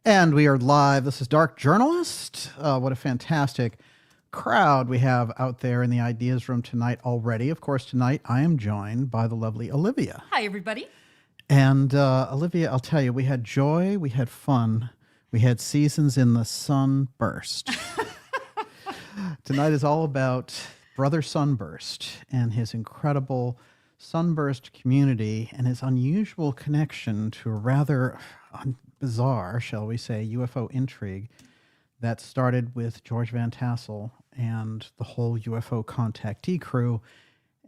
And we are live. This is Dark Journalist. What a fantastic crowd we have out there in the Ideas Room tonight already. Of course, tonight I am joined by the lovely Olivia. Hi, everybody. And Olivia, I'll tell you, we had joy, we had fun, we had seasons in the sunburst. Tonight is all about Brother Sunburst and his incredible sunburst community and his unusual connection to a rather bizarre, shall we say, UFO intrigue that started with George Van Tassell and the whole UFO contactee crew.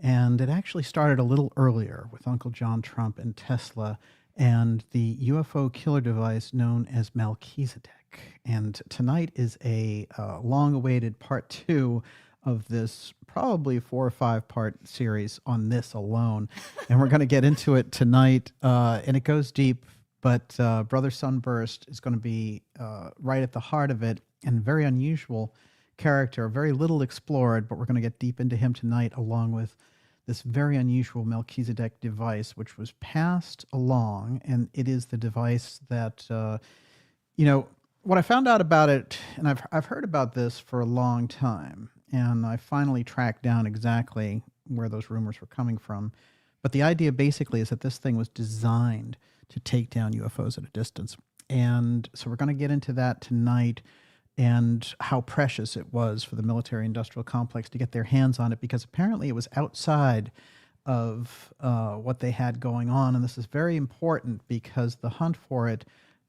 And it actually started a little earlier with Uncle John Trump and Tesla and the UFO killer device known as Melchizedek. And tonight is a long-awaited part 2 of this probably 4 or 5 part series on this alone. And we're going to get into it tonight, and it goes deep. But Brother Sunburst is going to be right at the heart of it, and very unusual character, very little explored, but we're going to get deep into him tonight, along with this very unusual Melchizedek device, which was passed along, and it is the device that, what I found out about it, and I've heard about this for a long time, and I finally tracked down exactly where those rumors were coming from. But the idea basically is that this thing was designed to take down UFOs at a distance. And so we're going to get into that tonight and how precious it was for the military-industrial complex to get their hands on it, because apparently it was outside of what they had going on. And this is very important because the hunt for it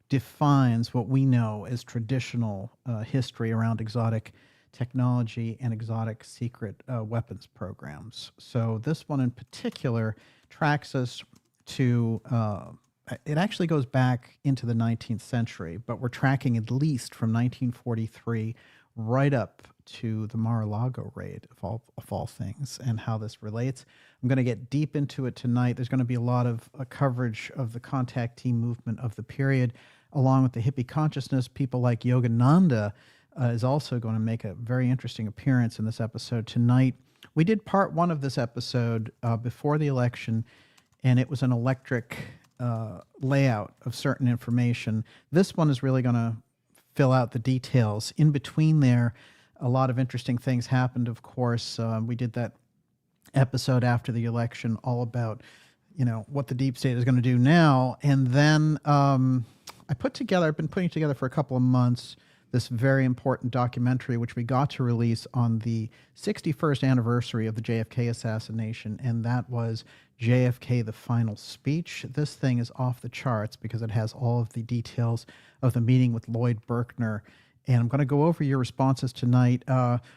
defines what we know as traditional history around exotic technology and exotic secret weapons programs. So this one in particular tracks us to, it actually goes back into the 19th century, but we're tracking at least from 1943 right up to the Mar-a-Lago raid of all things and how this relates. I'm going to get deep into it tonight. There's going to be a lot of coverage of the contactee movement of the period, along with the hippie consciousness. People like Yogananda is also going to make a very interesting appearance in this episode tonight. We did part 1 of this episode before the election, and it was an electric layout of certain information. This one is really going to fill out the details. In between there, a lot of interesting things happened, of course. We did that episode after the election all about, what the deep state is going to do now. And then I've been putting together for a couple of months this very important documentary, which we got to release on the 61st anniversary of the JFK assassination, and that was JFK, The Final Speech. This thing is off the charts because it has all of the details of the meeting with Lloyd Berkner, and I'm going to go over your responses tonight.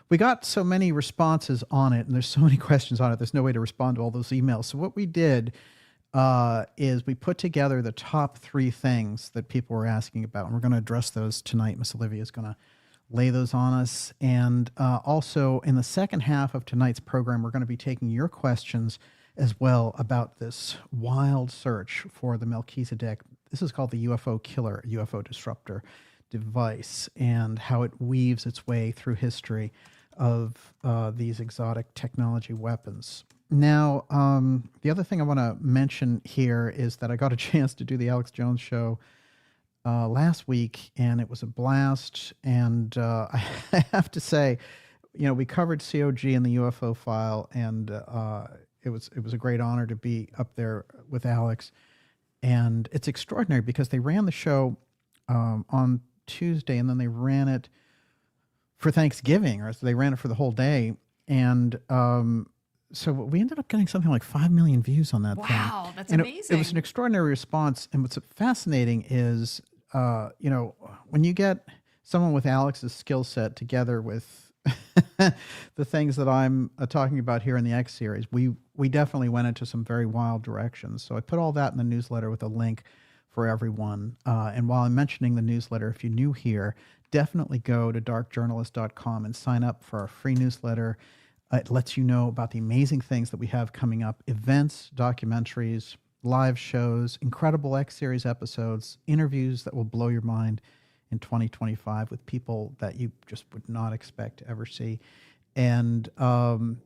We got so many responses on it, and there's so many questions on it, there's no way to respond to all those emails. So what we did is we put together the top 3 things that people were asking about, and we're going to address those tonight. Miss Olivia is going to lay those on us. And also in the second half of tonight's program, we're going to be taking your questions as well about this wild search for the Melchizedek. This is called the UFO Killer, UFO disruptor device, and how it weaves its way through history of these exotic technology weapons. Now, the other thing I want to mention here is that I got a chance to do the Alex Jones show last week, and it was a blast. And I have to say, we covered COG and the UFO file, and it was a great honor to be up there with Alex. And it's extraordinary because they ran the show on Tuesday, and then they ran it for Thanksgiving, or they ran it for the whole day. And so we ended up getting something like 5 million views on that thing. Wow, that's It amazing. was an extraordinary response. And what's fascinating is, when you get someone with Alex's skill set together with the things that I'm talking about here in the X series, we definitely went into some very wild directions. So I put all that in the newsletter with a link for everyone. And while I'm mentioning the newsletter, if you're new here, definitely go to darkjournalist.com and sign up for our free newsletter. It lets you know about the amazing things that we have coming up: events, documentaries, live shows, incredible X-Series episodes, interviews that will blow your mind in 2025 with people that you just would not expect to ever see. And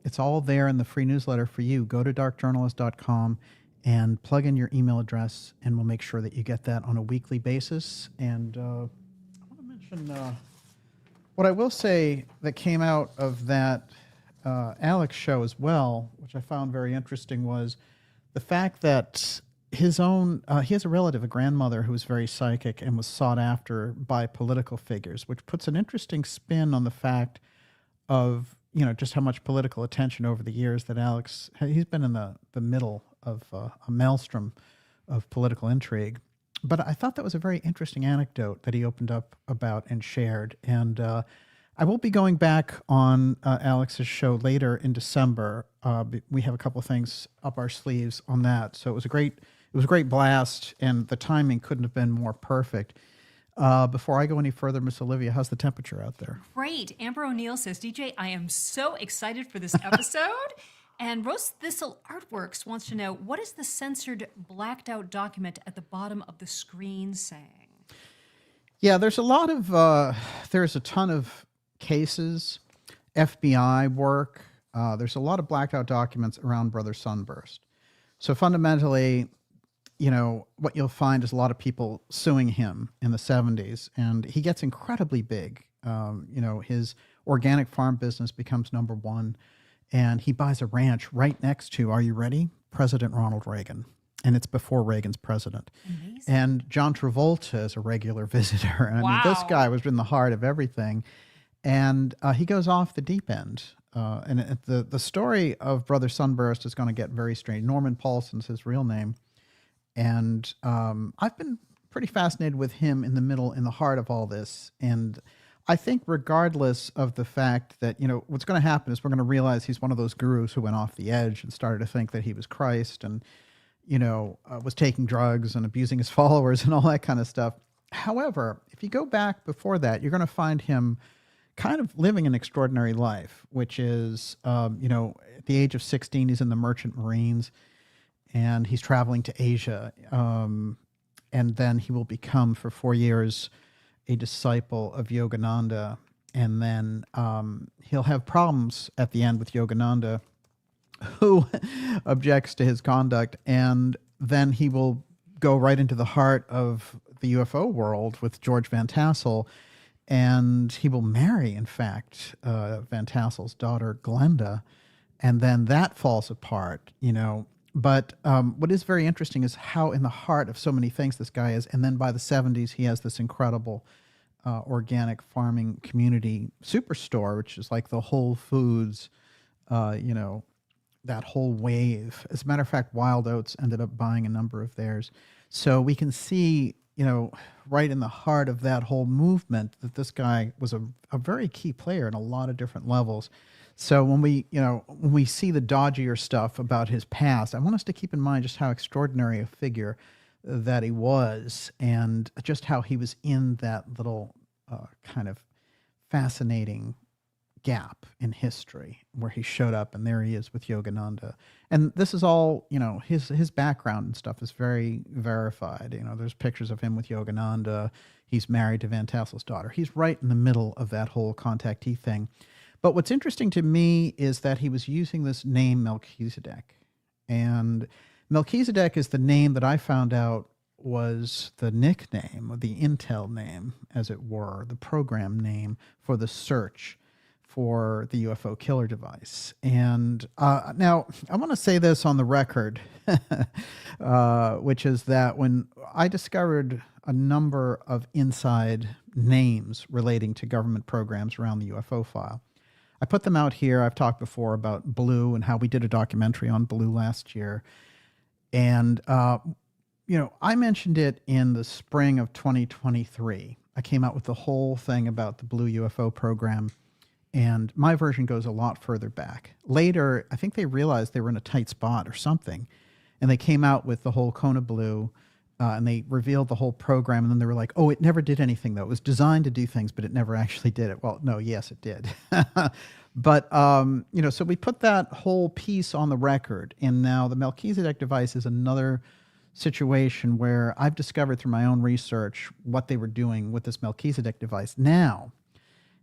it's all there in the free newsletter for you. Go to darkjournalist.com and plug in your email address, and we'll make sure that you get that on a weekly basis. And I want to mention what I will say that came out of that Alex show as well, which I found very interesting, was the fact that his own, he has a relative, a grandmother, who was very psychic and was sought after by political figures, which puts an interesting spin on the fact of, just how much political attention over the years that Alex, he's been in the middle of a maelstrom of political intrigue. But I thought that was a very interesting anecdote that he opened up about and shared. And I will be going back on Alex's show later in December. We have a couple of things up our sleeves on that. So it was a great blast, and the timing couldn't have been more perfect. Before I go any further, Miss Olivia, how's the temperature out there? Great. Amber O'Neill says, DJ, I am so excited for this episode. And Rose Thistle Artworks wants to know, what is the censored, blacked out document at the bottom of the screen saying? Yeah, there's a ton of cases, FBI work. There's a lot of blacked out documents around Brother Sunburst. So fundamentally, what you'll find is a lot of people suing him in the 70s, and he gets incredibly big. His organic farm business becomes number one, and he buys a ranch right next to, are you ready? President Ronald Reagan. And it's before Reagan's president. Amazing. And John Travolta is a regular visitor. And wow. I mean, this guy was in the heart of everything. And he goes off the deep end. The story of Brother Sunburst is going to get very strange. Norman Paulsen's his real name. And I've been pretty fascinated with him in the heart of all this. And I think regardless of the fact that, what's going to happen is we're going to realize he's one of those gurus who went off the edge and started to think that he was Christ and, was taking drugs and abusing his followers and all that kind of stuff. However, if you go back before that, you're going to find him kind of living an extraordinary life, which is, at the age of 16, he's in the Merchant Marines and he's traveling to Asia. And then he will become, for 4 years, a disciple of Yogananda. And then he'll have problems at the end with Yogananda, who objects to his conduct. And then he will go right into the heart of the UFO world with George Van Tassell. And he will marry, in fact, Van Tassell's daughter, Glenda. And then that falls apart, But what is very interesting is how in the heart of so many things this guy is. And then by the 70s, he has this incredible organic farming community superstore, which is like the Whole Foods, that whole wave. As a matter of fact, Wild Oats ended up buying a number of theirs. So we can see, right in the heart of that whole movement that this guy was a very key player in a lot of different levels. So when we see the dodgier stuff about his past, I want us to keep in mind just how extraordinary a figure that he was, and just how he was in that little kind of fascinating gap in history where he showed up, and there he is with Yogananda. And this is all, his background and stuff is very verified. There's pictures of him with Yogananda. He's married to Van Tassell's daughter. He's right in the middle of that whole contactee thing. But what's interesting to me is that he was using this name Melchizedek. And Melchizedek is the name that I found out was the nickname, or the intel name, as it were, the program name for the search for the UFO killer device. And now, I want to say this on the record, which is that when I discovered a number of inside names relating to government programs around the UFO file, I put them out here. I've talked before about Blue and how we did a documentary on Blue last year. And, I mentioned it in the spring of 2023. I came out with the whole thing about the Blue UFO program. And my version goes a lot further back. Later, I think they realized they were in a tight spot or something. And they came out with the whole Kona Blue. And they revealed the whole program, and then they were like, oh, it never did anything, though. It was designed to do things, but it never actually did it. Well, no, yes, it did. But, so we put that whole piece on the record, and now the Melchizedek device is another situation where I've discovered through my own research what they were doing with this Melchizedek device. Now,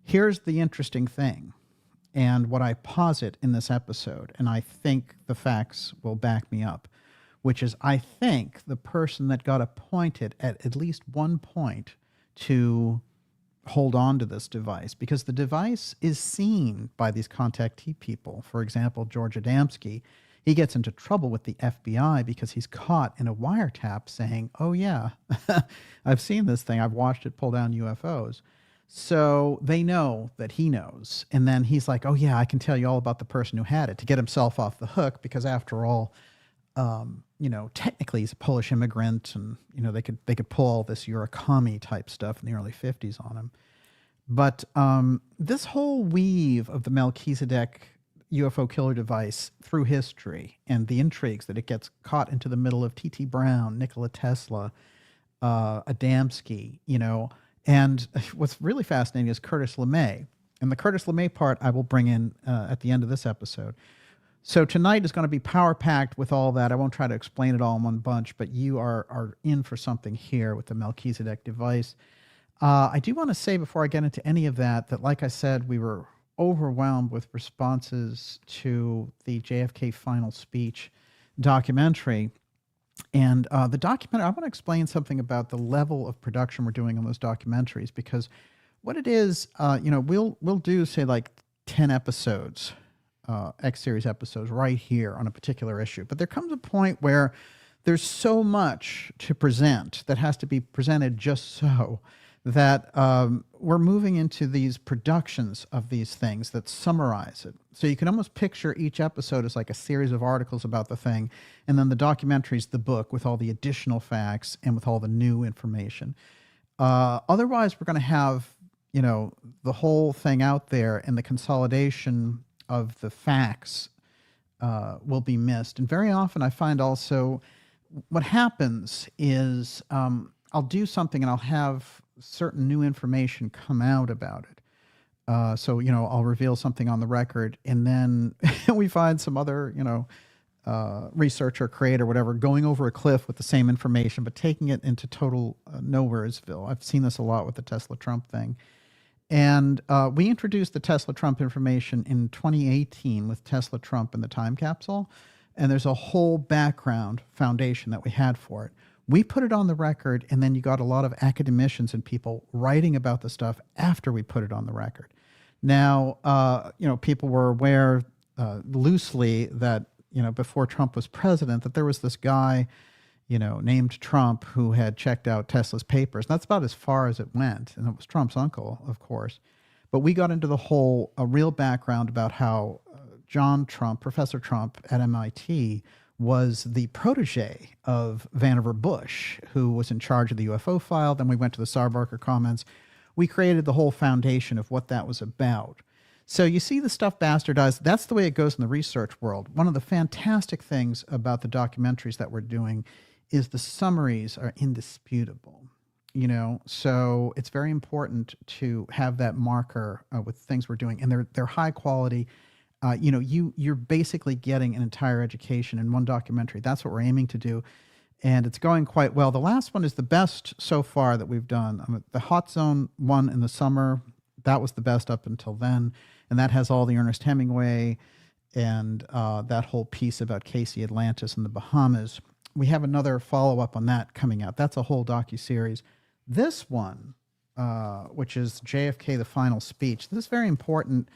here's the interesting thing, and what I posit in this episode, and I think the facts will back me up. which is, I think, the person that got appointed at least one point to hold on to this device, because the device is seen by these contactee people. For example, George Adamski, he gets into trouble with the FBI because he's caught in a wiretap saying, oh yeah, I've seen this thing. I've watched it pull down UFOs. So they know that he knows. And then he's like, oh yeah, I can tell you all about the person who had it, to get himself off the hook, because after all, technically he's a Polish immigrant, and, they could pull all this you're a commie type stuff in the early 50s on him. But this whole weave of the Melchizedek UFO killer device through history, and the intrigues that it gets caught into the middle of T.T. Brown, Nikola Tesla, Adamski, and what's really fascinating is Curtis LeMay. And the Curtis LeMay part I will bring in at the end of this episode. So tonight is going to be power-packed with all that. I won't try to explain it all in one bunch, but you are in for something here with the Melchizedek device. I do want to say before I get into any of that, like I said, we were overwhelmed with responses to the JFK final speech documentary. And the documentary, I want to explain something about the level of production we're doing on those documentaries, because what it is, we'll do, say, like 10 episodes, X-series episodes right here on a particular issue. But there comes a point where there's so much to present that has to be presented just so that we're moving into these productions of these things that summarize it. So you can almost picture each episode as like a series of articles about the thing, and then the documentary is the book with all the additional facts and with all the new information. Otherwise, we're going to have, the whole thing out there, and the consolidation of the facts will be missed. And very often I find also what happens is I'll do something and I'll have certain new information come out about it. So, I'll reveal something on the record, and then we find some other, researcher, creator, whatever, going over a cliff with the same information, but taking it into total nowheresville. I've seen this a lot with the Tesla-Trump thing. And we introduced the Tesla-Trump information in 2018 with Tesla-Trump and the time capsule. And there's a whole background foundation that we had for it. We put it on the record, and then you got a lot of academicians and people writing about the stuff after we put it on the record. Now, people were aware loosely that, before Trump was president, that there was this guy, named Trump, who had checked out Tesla's papers. And that's about as far as it went. And it was Trump's uncle, of course. But we got into the whole real background about how John Trump, Professor Trump at MIT, was the protege of Vannevar Bush, who was in charge of the UFO file. Then we went to the Sarbarker comments. We created the whole foundation of what that was about. So you see the stuff bastardized. That's the way it goes in the research world. One of the fantastic things about the documentaries that we're doing is the summaries are indisputable. So it's very important to have that marker with things we're doing, and they're high quality. You're basically getting an entire education in one documentary. That's what we're aiming to do, and it's going quite well. The last one is the best so far that we've done. The HOTZONE one in the summer, that was the best up until then, and that has all the Ernest Hemingway and that whole piece about Casey Atlantis and the Bahamas. We have another follow-up on that coming out. That's a whole docuseries. This one, which is JFK, the final speech, this is very important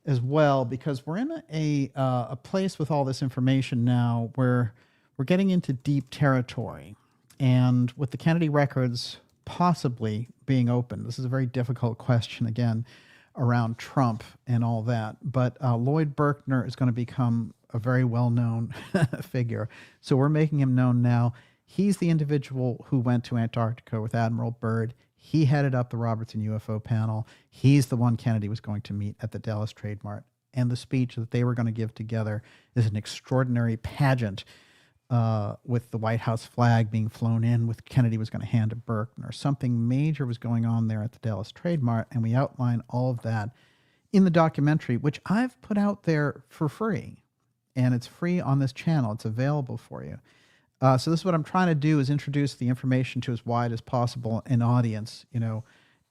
as well, because we're in a place with all this information now where we're getting into deep territory. And with the Kennedy records possibly being open, this is a very difficult question, again, around Trump and all that. But Lloyd Berkner is going to become a very well-known figure. So we're making him known now. He's the individual who went to Antarctica with Admiral Byrd. He headed up the Robertson UFO panel. He's the one Kennedy was going to meet at the Dallas Trade Mart. And the speech that they were going to give together is an extraordinary pageant with the White House flag being flown in, with Kennedy was going to hand to Berkner. Something major was going on there at the Dallas Trade Mart, and we outline all of that in the documentary, which I've put out there for free. And it's free on this channel. It's available for you. So this is what I'm trying to do, is introduce the information to as wide as possible an audience,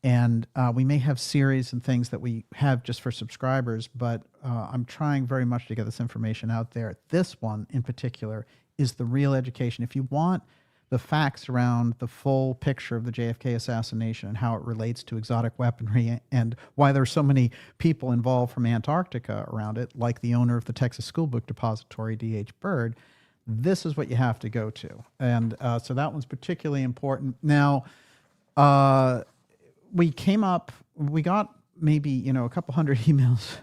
and we may have series and things that we have just for subscribers, but I'm trying very much to get this information out there. This one in particular is the real education. If you want the facts around the full picture of the JFK assassination and how it relates to exotic weaponry and why there's so many people involved from Antarctica around it, like the owner of the Texas School Book Depository, D.H. Byrd, this is what you have to go to. And so that one's particularly important. Now, we got maybe, a couple hundred emails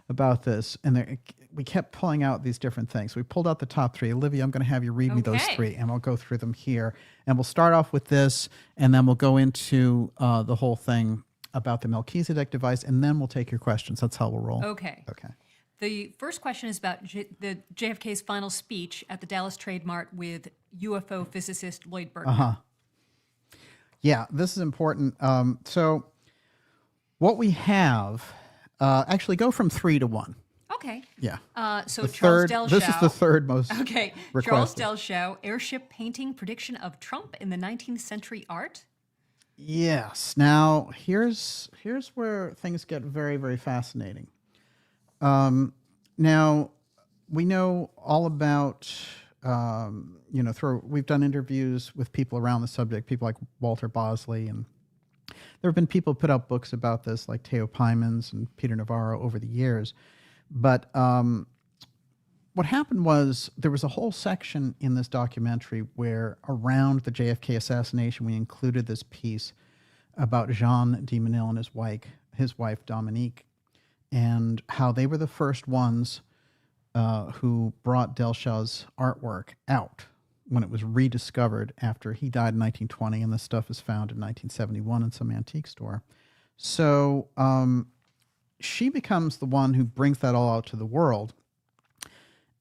about this, and we kept pulling out these different things. We pulled out the top three. Olivia, I'm going to have you read me those three, and I'll go through them here. And we'll start off with this, and then we'll go into the whole thing about the Melchizedek device, and then we'll take your questions. That's how we'll roll. Okay. Okay. The first question is about the JFK's final speech at the Dallas Trade Mart with UFO physicist Lloyd Bergman. Yeah, this is important. So what we have, actually go from 3 to 1. Okay. Yeah. So the Charles third, Delshau. This is the third most Okay. requested. Charles Delshau, airship painting prediction of Trump in the 19th century art. Yes. Now, here's where things get very, very fascinating. Now, we know all about, we've done interviews with people around the subject, people like Walter Bosley, and there have been people who put out books about this, like Teo Pymans and Peter Navarro over the years. But what happened was there was a whole section in this documentary where around the JFK assassination, we included this piece about Jean de Menil and his wife Dominique, and how they were the first ones who brought Delshau's artwork out when it was rediscovered after he died in 1920, and this stuff is found in 1971 in some antique store. So she becomes the one who brings that all out to the world,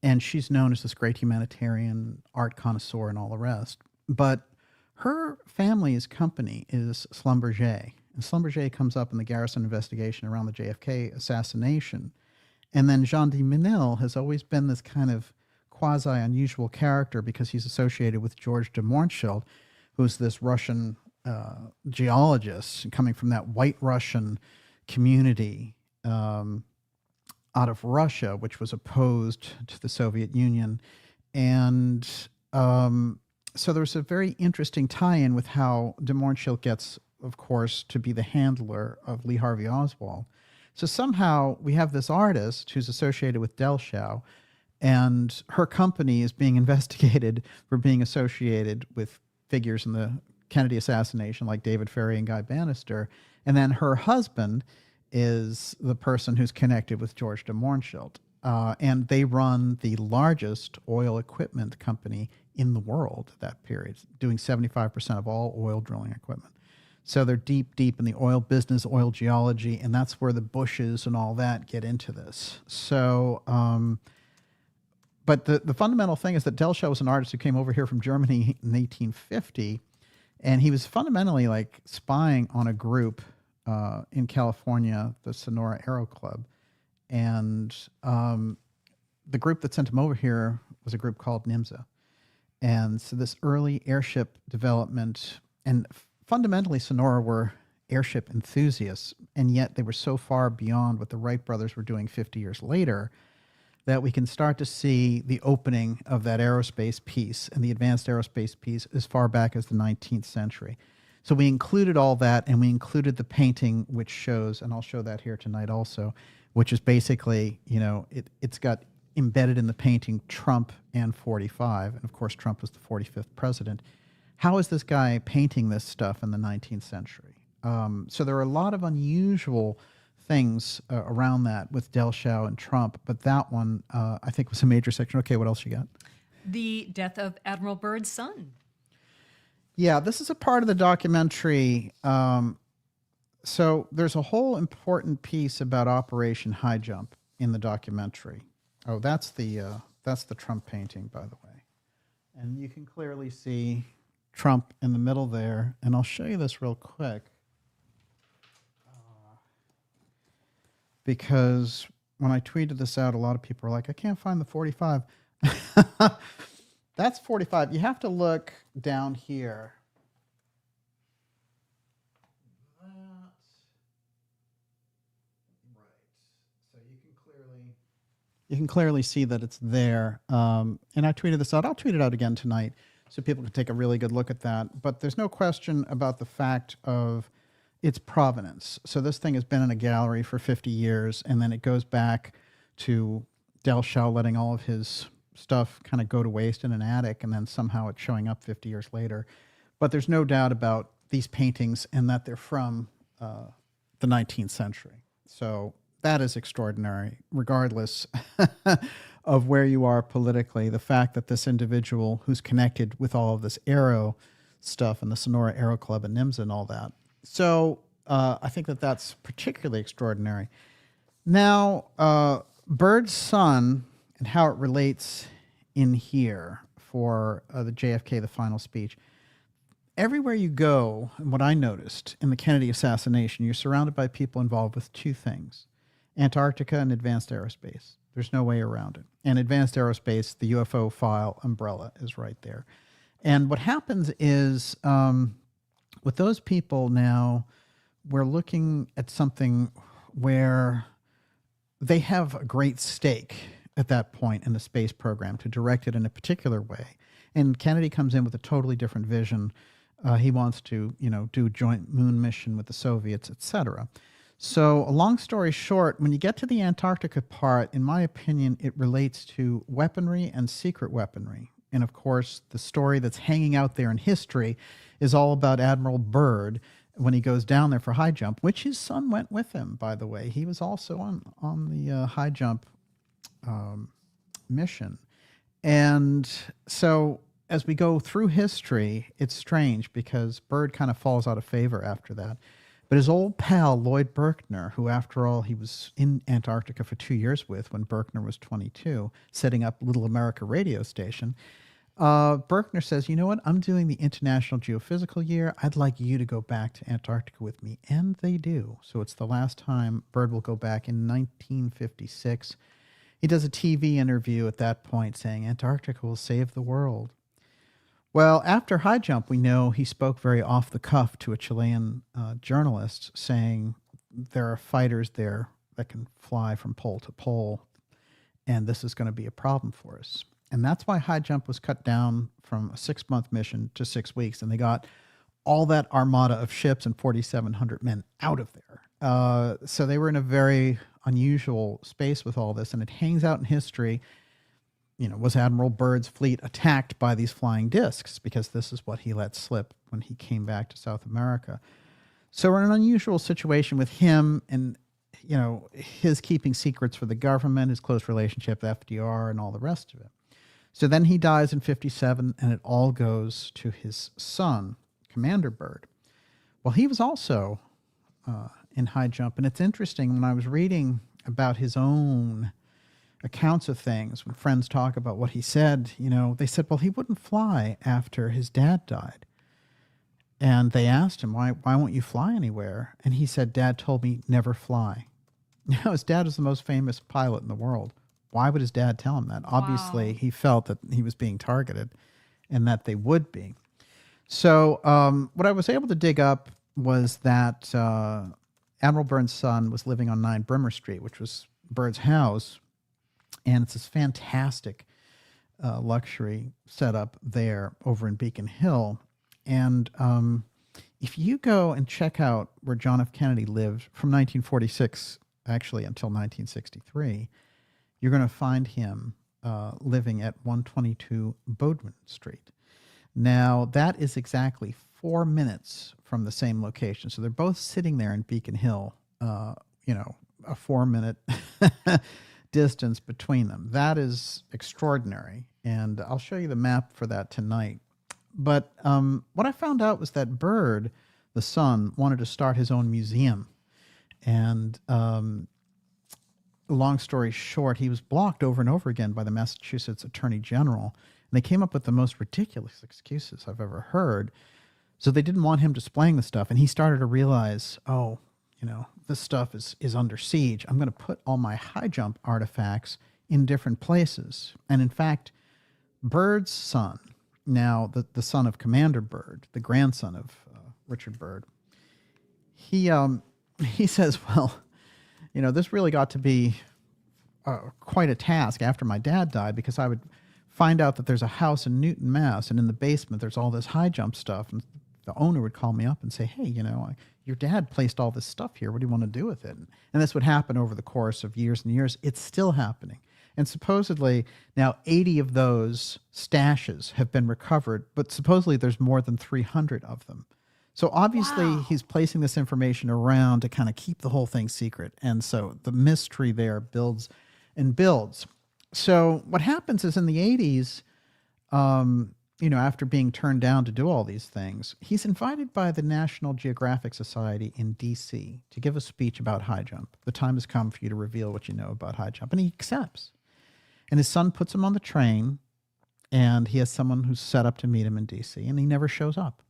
and she's known as this great humanitarian, art connoisseur, and all the rest. But her family's company is Schlumberger, and Schlumberger comes up in the Garrison investigation around the JFK assassination. And then Jean de Menil has always been this kind of quasi-unusual character because he's associated with George de Mohrenschildt, who's this Russian geologist coming from that white Russian community out of Russia, which was opposed to the Soviet Union. And so there's a very interesting tie-in with how de Mohrenschildt gets, of course, to be the handler of Lee Harvey Oswald. So somehow we have this artist who's associated with Delshau, and her company is being investigated for being associated with figures in the Kennedy assassination like David Ferrie and Guy Bannister. And then her husband is the person who's connected with George de Mohrenschildt. And they run the largest oil equipment company in the world at that period, doing 75% of all oil drilling equipment. So they're deep, deep in the oil business, oil geology, and that's where the Bushes and all that get into this. So, but the fundamental thing is that Delshau was an artist who came over here from Germany in 1850, and he was fundamentally like spying on a group in California, the Sonora Aero Club. And the group that sent him over here was a group called NIMSA. And so this early airship development, and fundamentally Sonora were airship enthusiasts, and yet they were so far beyond what the Wright brothers were doing 50 years later that we can start to see the opening of that aerospace piece and the advanced aerospace piece as far back as the 19th century. So we included all that, and we included the painting, which shows, and I'll show that here tonight also, which is basically, it's got embedded in the painting Trump and 45, and of course Trump was the 45th president. How is this guy painting this stuff in the 19th century? So there are a lot of unusual things around that with Delshau and Trump, but that one I think was a major section. Okay, what else you got? The death of Admiral Byrd's son. Yeah, this is a part of the documentary. So there's a whole important piece about Operation High Jump in the documentary. Oh, that's the Trump painting, by the way. And you can clearly see Trump in the middle there. And I'll show you this real quick. Because when I tweeted this out, a lot of people are like, I can't find the 45. That's 45. You have to look down here. Right. So you can clearly... You can clearly see that it's there. And I tweeted this out. I'll tweet it out again tonight so people can take a really good look at that. But there's no question about the fact of its provenance. So this thing has been in a gallery for 50 years, and then it goes back to Del Shaw letting all of his stuff kind of go to waste in an attic, and then somehow it's showing up 50 years later. But there's no doubt about these paintings and that they're from the 19th century. So that is extraordinary, regardless of where you are politically. The fact that this individual who's connected with all of this Aero stuff and the Sonora Aero Club and NIMSA and all that. So I think that that's particularly extraordinary. Now, Bird's Son and how it relates in here for the JFK, the final speech. Everywhere you go, and what I noticed in the Kennedy assassination, you're surrounded by people involved with two things: Antarctica and advanced aerospace. There's no way around it. And advanced aerospace, the UFO file umbrella is right there. And what happens is with those people now, we're looking at something where they have a great stake at that point in the space program to direct it in a particular way. And Kennedy comes in with a totally different vision. He wants to, do joint moon mission with the Soviets, etc. So a long story short, when you get to the Antarctica part, in my opinion, it relates to weaponry and secret weaponry. And of course, the story that's hanging out there in history is all about Admiral Byrd when he goes down there for high jump, which his son went with him, by the way. He was also on the high jump mission. And so as we go through history, it's strange because Byrd kind of falls out of favor after that. But his old pal, Lloyd Berkner, who after all, he was in Antarctica for 2 years with when Berkner was 22, setting up Little America radio station, Berkner says, you know what, I'm doing the International Geophysical Year. I'd like you to go back to Antarctica with me. And they do. So it's the last time Byrd will go back in 1956. He does a TV interview at that point saying Antarctica will save the world. Well, after high jump, we know he spoke very off the cuff to a Chilean journalist saying there are fighters there that can fly from pole to pole, and this is going to be a problem for us. And that's why high jump was cut down from a 6-month mission to 6 weeks, and they got all that armada of ships and 4,700 men out of there. So they were in a very unusual space with all this, and it hangs out in history. Was Admiral Byrd's fleet attacked by these flying discs? Because this is what he let slip when he came back to South America. So we're in an unusual situation with him and, his keeping secrets for the government, his close relationship with FDR and all the rest of it. So then he dies in 57 and it all goes to his son, Commander Byrd. Well, he was also in high jump. And it's interesting when I was reading about his own accounts of things, when friends talk about what he said, they said, well, he wouldn't fly after his dad died. And they asked him, why won't you fly anywhere? And he said, Dad told me never fly. Now, his dad is the most famous pilot in the world. Why would his dad tell him that? Wow. Obviously, he felt that he was being targeted and that they would be. So what I was able to dig up was that Admiral Byrd's son was living on 9 Brimmer Street, which was Byrd's house. And it's this fantastic luxury setup there over in Beacon Hill. And if you go and check out where John F. Kennedy lived from 1946, actually until 1963, you're going to find him living at 122 Bowdoin Street. Now, that is exactly 4 minutes from the same location. So they're both sitting there in Beacon Hill, a 4-minute distance between them. That is extraordinary, and I'll show you the map for that tonight. But what I found out was that Byrd, the son, wanted to start his own museum, and long story short, he was blocked over and over again by the Massachusetts Attorney General, and they came up with the most ridiculous excuses I've ever heard. So they didn't want him displaying the stuff, and he started to realize, this stuff is under siege. I'm going to put all my high jump artifacts in different places. And in fact, Byrd's son, now the son of Commander Byrd, the grandson of Richard Byrd, he says, well, this really got to be quite a task after my dad died, because I would find out that there's a house in Newton, Mass, and in the basement there's all this high jump stuff, and the owner would call me up and say, hey, your dad placed all this stuff here. What do you want to do with it? And this would happen over the course of years and years. It's still happening. And supposedly now 80 of those stashes have been recovered, but supposedly there's more than 300 of them. So obviously he's placing this information around to kind of keep the whole thing secret. And so the mystery there builds and builds. So what happens is in the 80s, after being turned down to do all these things, he's invited by the National Geographic Society in D.C. to give a speech about high jump. The time has come for you to reveal what you know about high jump. And he accepts. And his son puts him on the train, and he has someone who's set up to meet him in D.C., and he never shows up.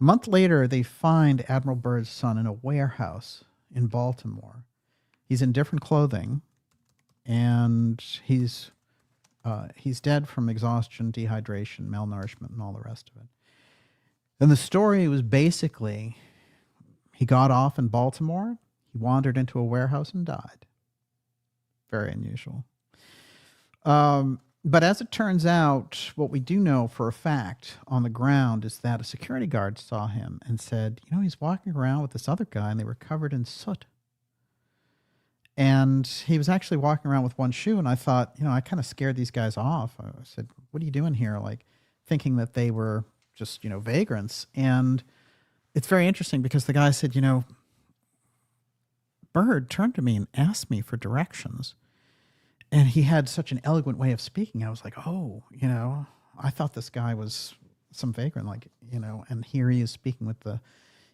A month later, they find Admiral Byrd's son in a warehouse in Baltimore. He's in different clothing, and he's dead from exhaustion, dehydration, malnourishment, and all the rest of it. And the story was basically, he got off in Baltimore, he wandered into a warehouse and died. Very unusual. But as it turns out, what we do know for a fact on the ground is that a security guard saw him and said, he's walking around with this other guy, and they were covered in soot. And he was actually walking around with one shoe, and I thought, I kind of scared these guys off. I said, what are you doing here? Like, thinking that they were just, vagrants. And it's very interesting because the guy said, Byrd turned to me and asked me for directions. And he had such an eloquent way of speaking. I was like, I thought this guy was some vagrant, and here he is speaking with the,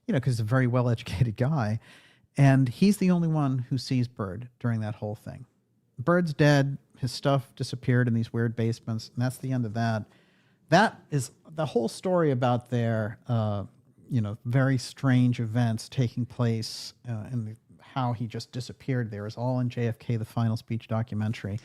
because he's a very well-educated guy. And he's the only one who sees Byrd during that whole thing. Byrd's dead. His stuff disappeared in these weird basements, and that's the end of that. That is the whole story about their, very strange events taking place and how he just disappeared there is all in JFK, the Final Speech documentary.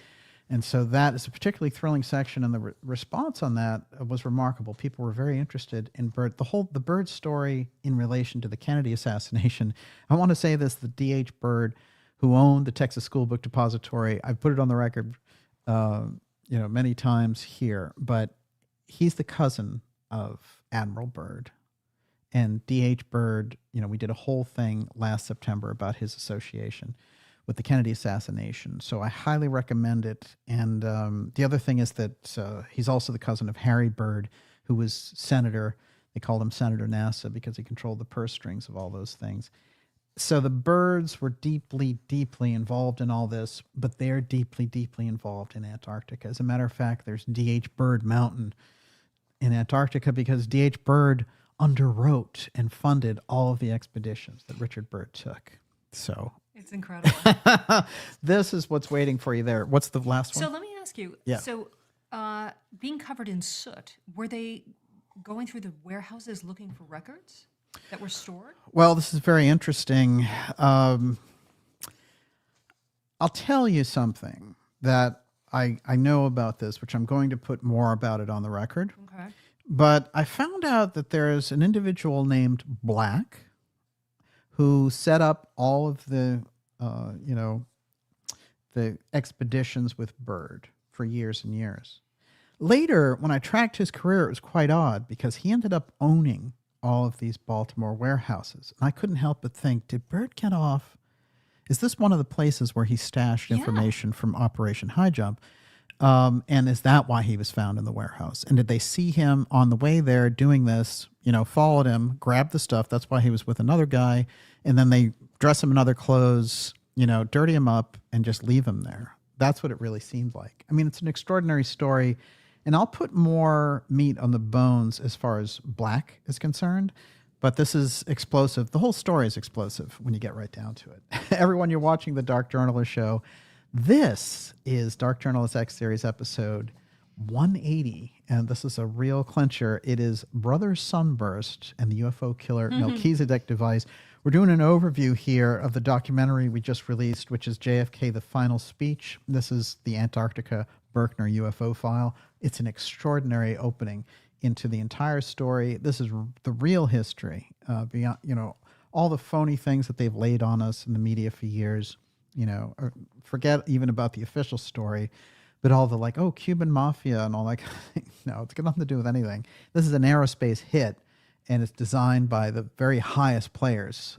And so that is a particularly thrilling section, and the response on that was remarkable. People were very interested in Byrd. The Byrd story in relation to the Kennedy assassination. I want to say this, the D.H. Byrd, who owned the Texas School Book Depository, I've put it on the record many times here, but he's the cousin of Admiral Byrd. And D.H. Byrd, we did a whole thing last September about his association with the Kennedy assassination. So I highly recommend it. And the other thing is that he's also the cousin of Harry Byrd, who was senator. They called him Senator NASA because he controlled the purse strings of all those things. So the Byrds were deeply, deeply involved in all this, but they're deeply, deeply involved in Antarctica. As a matter of fact, there's D.H. Byrd Mountain in Antarctica because D.H. Byrd underwrote and funded all of the expeditions that Richard Byrd took. So it's incredible. This is what's waiting for you there. What's the last one? So let me ask you. Yeah. So being covered in soot, were they going through the warehouses looking for records that were stored? Well, this is very interesting. I'll tell you something that I know about this, which I'm going to put more about it on the record. Okay. But I found out that there's an individual named Black who set up all of the expeditions with Byrd for years and years. Later, when I tracked his career, it was quite odd because he ended up owning all of these Baltimore warehouses. And I couldn't help but think, did Byrd get off? Is this one of the places where he stashed information from Operation High Jump? And is that why he was found in the warehouse? And did they see him on the way there doing this, followed him, grabbed the stuff? That's why he was with another guy. And then they dress him in other clothes, dirty him up and just leave him there. That's what it really seemed like. I mean, it's an extraordinary story. And I'll put more meat on the bones as far as Black is concerned. But this is explosive. The whole story is explosive when you get right down to it. Everyone, you're watching the Dark Journalist Show. This is Dark Journalist X Series episode 180, and this is a real clincher. It is Brother Sunburst and the UFO Killer Melchizedek device. We're doing an overview here of the documentary we just released, which is JFK, the Final Speech. This is the Antarctica Berkner UFO file. It's an extraordinary opening into the entire story. This is the real history, beyond, all the phony things that they've laid on us in the media for years. or forget even about the official story, but all the like, oh, Cuban mafia and all that kind of thing. No, it's got nothing to do with anything. This is an aerospace hit, and it's designed by the very highest players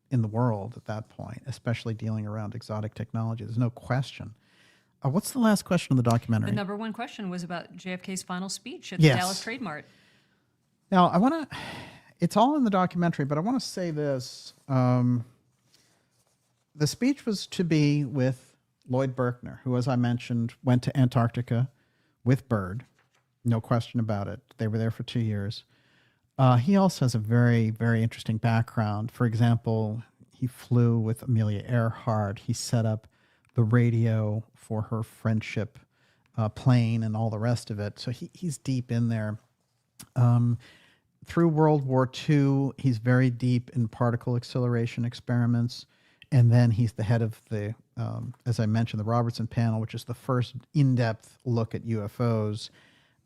in the world at that point, especially dealing around exotic technology. There's no question. What's the last question of the documentary? The number one question was about JFK's final speech at the Dallas Trade Mart. Now, I want to, it's all in the documentary, but I want to say this. The speech was to be with Lloyd Berkner, who, as I mentioned, went to Antarctica with Byrd. No question about it. They were there for 2 years. He also has a very, very interesting background. For example, he flew with Amelia Earhart. He set up the radio for her friendship plane and all the rest of it. So he's deep in there. Through World War II, he's very deep in particle acceleration experiments. And then he's the head of the, as I mentioned, the Robertson panel, which is the first in-depth look at UFOs,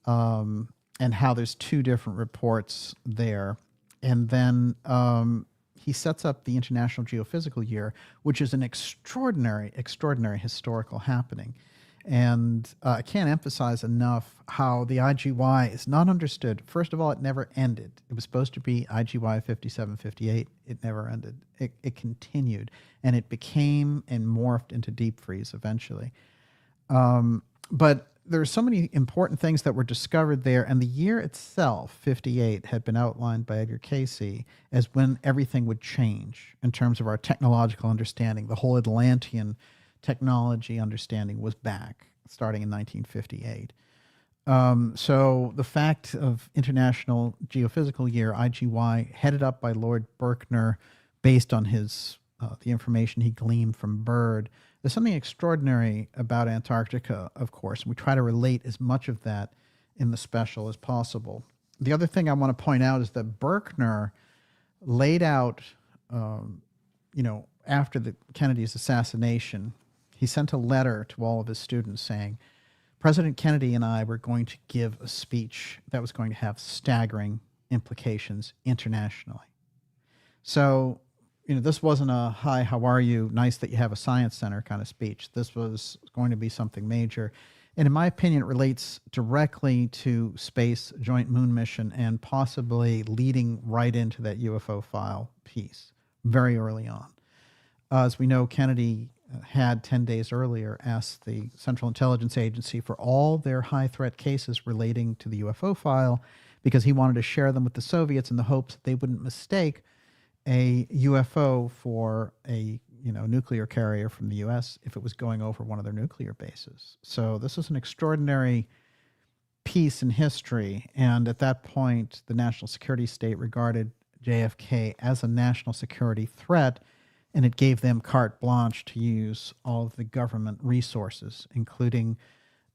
and how there's 2 different reports there. And then he sets up the International Geophysical Year, which is an extraordinary, extraordinary historical happening. And I can't emphasize enough how the IGY is not understood. First of all, it never ended. It was supposed to be IGY 5758. It never ended. It continued, and it became and morphed into deep freeze eventually. But there are so many important things that were discovered there, and the year itself, 58, had been outlined by Edgar Cayce as when everything would change in terms of our technological understanding. The whole Atlantean technology understanding was back starting in 1958. So the fact of International Geophysical Year, IGY, headed up by Lord Berkner, based on his the information he gleaned from Byrd. There's something extraordinary about Antarctica, of course, and we try to relate as much of that in the special as possible. The other thing I want to point out is that Berkner laid out, after the Kennedy's assassination, he sent a letter to all of his students saying, President Kennedy and I were going to give a speech that was going to have staggering implications internationally. So, this wasn't a, hi, how are you? Nice that you have a science center kind of speech. This was going to be something major. And in my opinion, it relates directly to space, joint moon mission, and possibly leading right into that UFO file piece very early on. As we know, Kennedy had 10 days earlier asked the Central Intelligence Agency for all their high threat cases relating to the UFO file because he wanted to share them with the Soviets in the hopes that they wouldn't mistake a UFO for a nuclear carrier from the U.S. if it was going over one of their nuclear bases. So this is an extraordinary piece in history, and at that point, the national security state regarded JFK as a national security threat, and it gave them carte blanche to use all of the government resources, including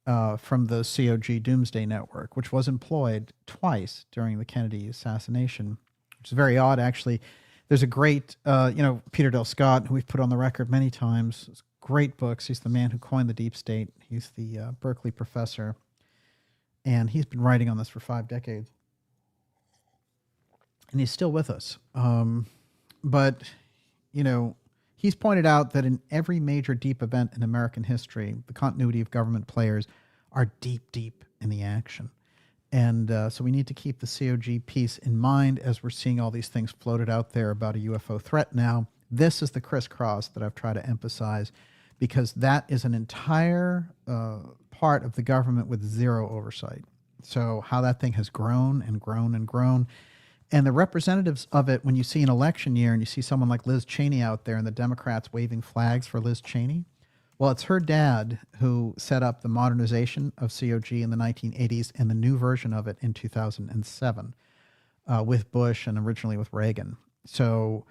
from the COG Doomsday Network, which was employed twice during the Kennedy assassination, which is very odd, actually. There's a great, Peter Del Scott, who we've put on the record many times, great books. He's the man who coined the deep state. He's the Berkeley professor, and he's been writing on this for 5 decades. And he's still with us. But he's pointed out that in every major deep event in American history, the continuity of government players are deep, deep in the action. And so we need to keep the COG piece in mind as we're seeing all these things floated out there about a UFO threat now. This is the crisscross that I've tried to emphasize because that is an entire part of the government with zero oversight. So how that thing has grown and grown and grown. And the representatives of it, when you see an election year and you see someone like Liz Cheney out there and the Democrats waving flags for Liz Cheney, well, it's her dad who set up the modernization of COG in the 1980s and the new version of it in 2007 with Bush and originally with Reagan. So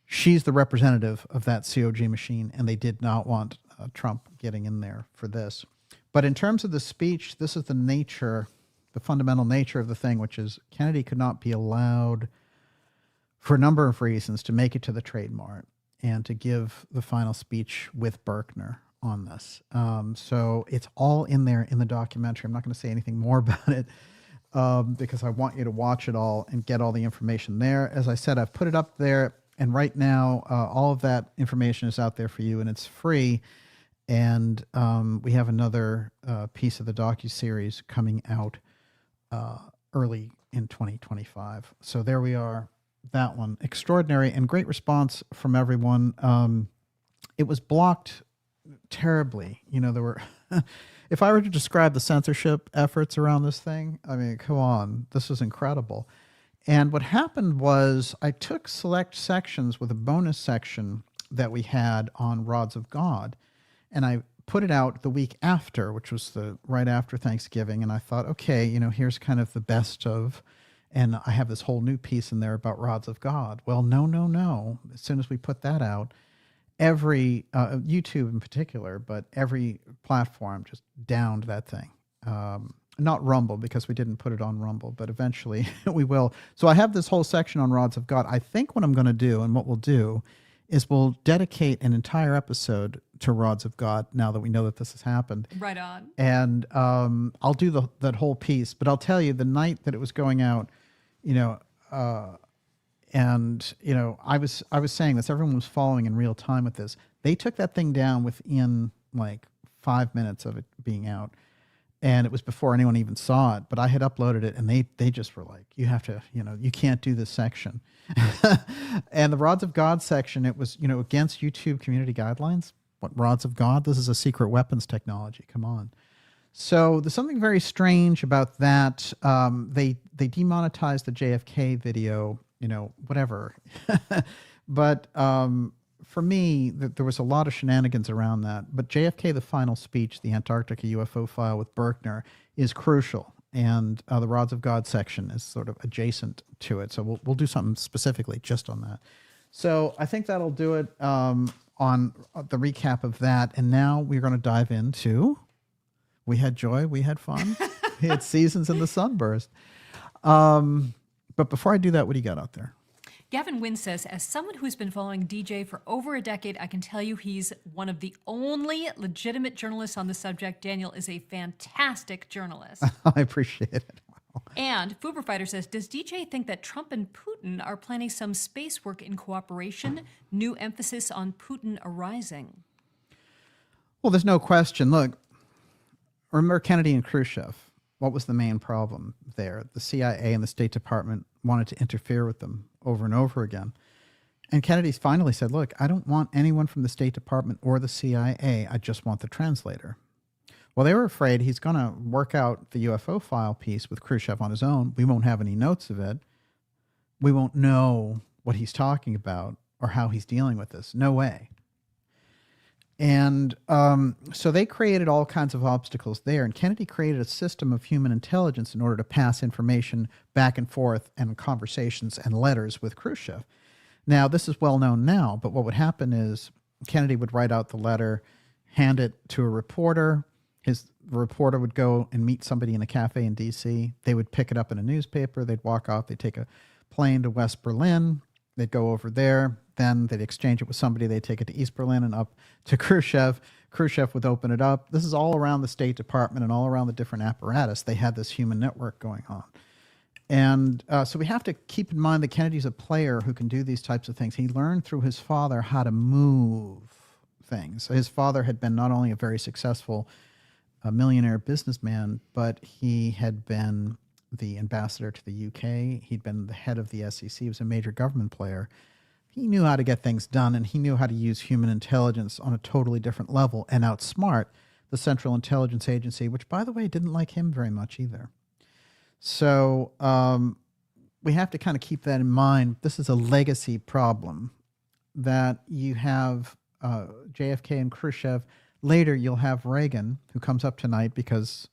she's the representative of that COG machine, and they did not want Trump getting in there for this. But in terms of the speech, this is the nature, the fundamental nature of the thing, which is Kennedy could not be allowed, for a number of reasons, to make it to the Trade Mart and to give the final speech with Berkner on this. So it's all in there in the documentary. I'm not going to say anything more about it because I want you to watch it all and get all the information there. As I said, I've put it up there And right now, all of that information is out there for you, and it's free. And we have another piece of the docuseries coming out early in 2025. So there we are. That one, extraordinary and great response from everyone. It was blocked terribly. You know, there were. If I were to describe the censorship efforts around this thing, I mean, come on, this is incredible. And what happened was I took select sections with a bonus section that we had on Rods of God, and I put it out the week after, which was the right after Thanksgiving. And I thought, okay, you know, here's kind of the best of, and I have this whole new piece in there about Rods of God. Well, no. As soon as we put that out, every YouTube in particular, but every platform just downed that thing. Not Rumble, because we didn't put it on Rumble, but eventually we will. So I have this whole section on Rods of God. I think what I'm going to do, and what we'll do, is we'll dedicate an entire episode to Rods of God now that we know that this has happened. Right on. And I'll do that whole piece. But I'll tell you, the night that it was going out, you know, and, you know, I was saying this, everyone was following in real time with this. They took that thing down within like 5 minutes of it being out. And it was before anyone even saw it, but I had uploaded it, and they just were like, you have to, you know, you can't do this section. And the Rods of God section, it was, you know, against YouTube community guidelines. What, Rods of God? This is a secret weapons technology. Come on. So there's something very strange about that. They demonetized the JFK video, you know, whatever. But for me, there was a lot of shenanigans around that. But JFK, the final speech, the Antarctica UFO file with Berkner, is crucial. And the Rods of God section is sort of adjacent to it. So we'll do something specifically just on that. So I think that'll do it on the recap of that. And now we're going to dive into, we had joy, we had fun, we had seasons in the sunburst. But before I do that, what do you got out there? Gavin Wynn says, as someone who's been following DJ for over a decade, I can tell you he's one of the only legitimate journalists on the subject. Daniel is a fantastic journalist. I appreciate it. Wow. And Fuber Fighter says, does DJ think that Trump and Putin are planning some space work in cooperation? New emphasis on Putin arising. Well, there's no question. Look, remember Kennedy and Khrushchev. What was the main problem there? The CIA and the State Department wanted to interfere with them over and over again. And Kennedy finally said, look, I don't want anyone from the State Department or the CIA. I just want the translator. Well, they were afraid he's going to work out the UFO file piece with Khrushchev on his own. We won't have any notes of it. We won't know what he's talking about or how he's dealing with this. No way. And so they created all kinds of obstacles there. And Kennedy created a system of human intelligence in order to pass information back and forth and conversations and letters with Khrushchev. Now, this is well known now, but what would happen is Kennedy would write out the letter, hand it to a reporter. The reporter would go and meet somebody in a cafe in D.C. They would pick it up in a newspaper. They'd walk off. They'd take a plane to West Berlin. They'd go over there. Then they'd exchange it with somebody. They'd take it to East Berlin and up to Khrushchev. Khrushchev would open it up. This is all around the State Department and all around the different apparatus. They had this human network going on. And so we have to keep in mind that Kennedy's a player who can do these types of things. He learned through his father how to move things. So his father had been not only a very successful millionaire businessman, but he had been the ambassador to the UK. He'd been the head of the SEC. He was a major government player. He knew how to get things done, and he knew how to use human intelligence on a totally different level and outsmart the Central Intelligence Agency, which, by the way, didn't like him very much either. So we have to kind of keep that in mind. This is a legacy problem that you have JFK and Khrushchev. Later, you'll have Reagan, who comes up tonight because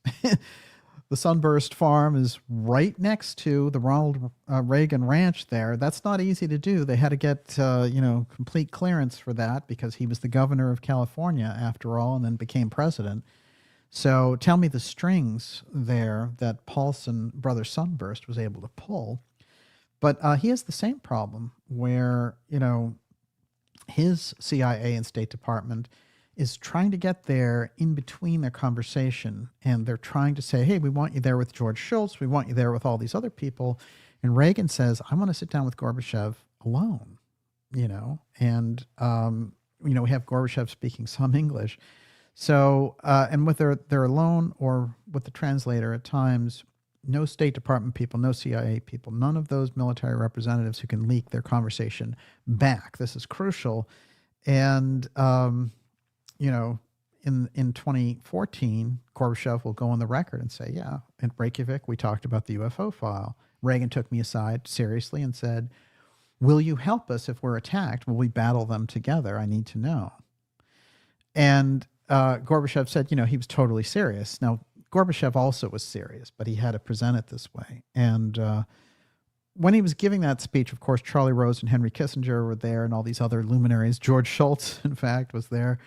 the Sunburst farm is right next to the Ronald Reagan ranch there. That's not easy to do. They had to get, complete clearance for that because he was the governor of California after all and then became president. So tell me the strings there that Paulsen, Brother Sunburst, was able to pull. But he has the same problem where, his CIA and State Department is trying to get there in between their conversation. And they're trying to say, hey, we want you there with George Shultz. We want you there with all these other people. And Reagan says, I want to sit down with Gorbachev alone. and, we have Gorbachev speaking some English. So, and whether they're alone or with the translator at times, no State Department people, no CIA people, none of those military representatives who can leak their conversation back. This is crucial. And, in 2014, Gorbachev will go on the record and say, yeah, in Reykjavik, we talked about the UFO file. Reagan took me aside seriously and said, will you help us if we're attacked? Will we battle them together? I need to know. And Gorbachev said, he was totally serious. Now, Gorbachev also was serious, but he had to present it this way. And when he was giving that speech, of course, Charlie Rose and Henry Kissinger were there and all these other luminaries. George Shultz, in fact, was there.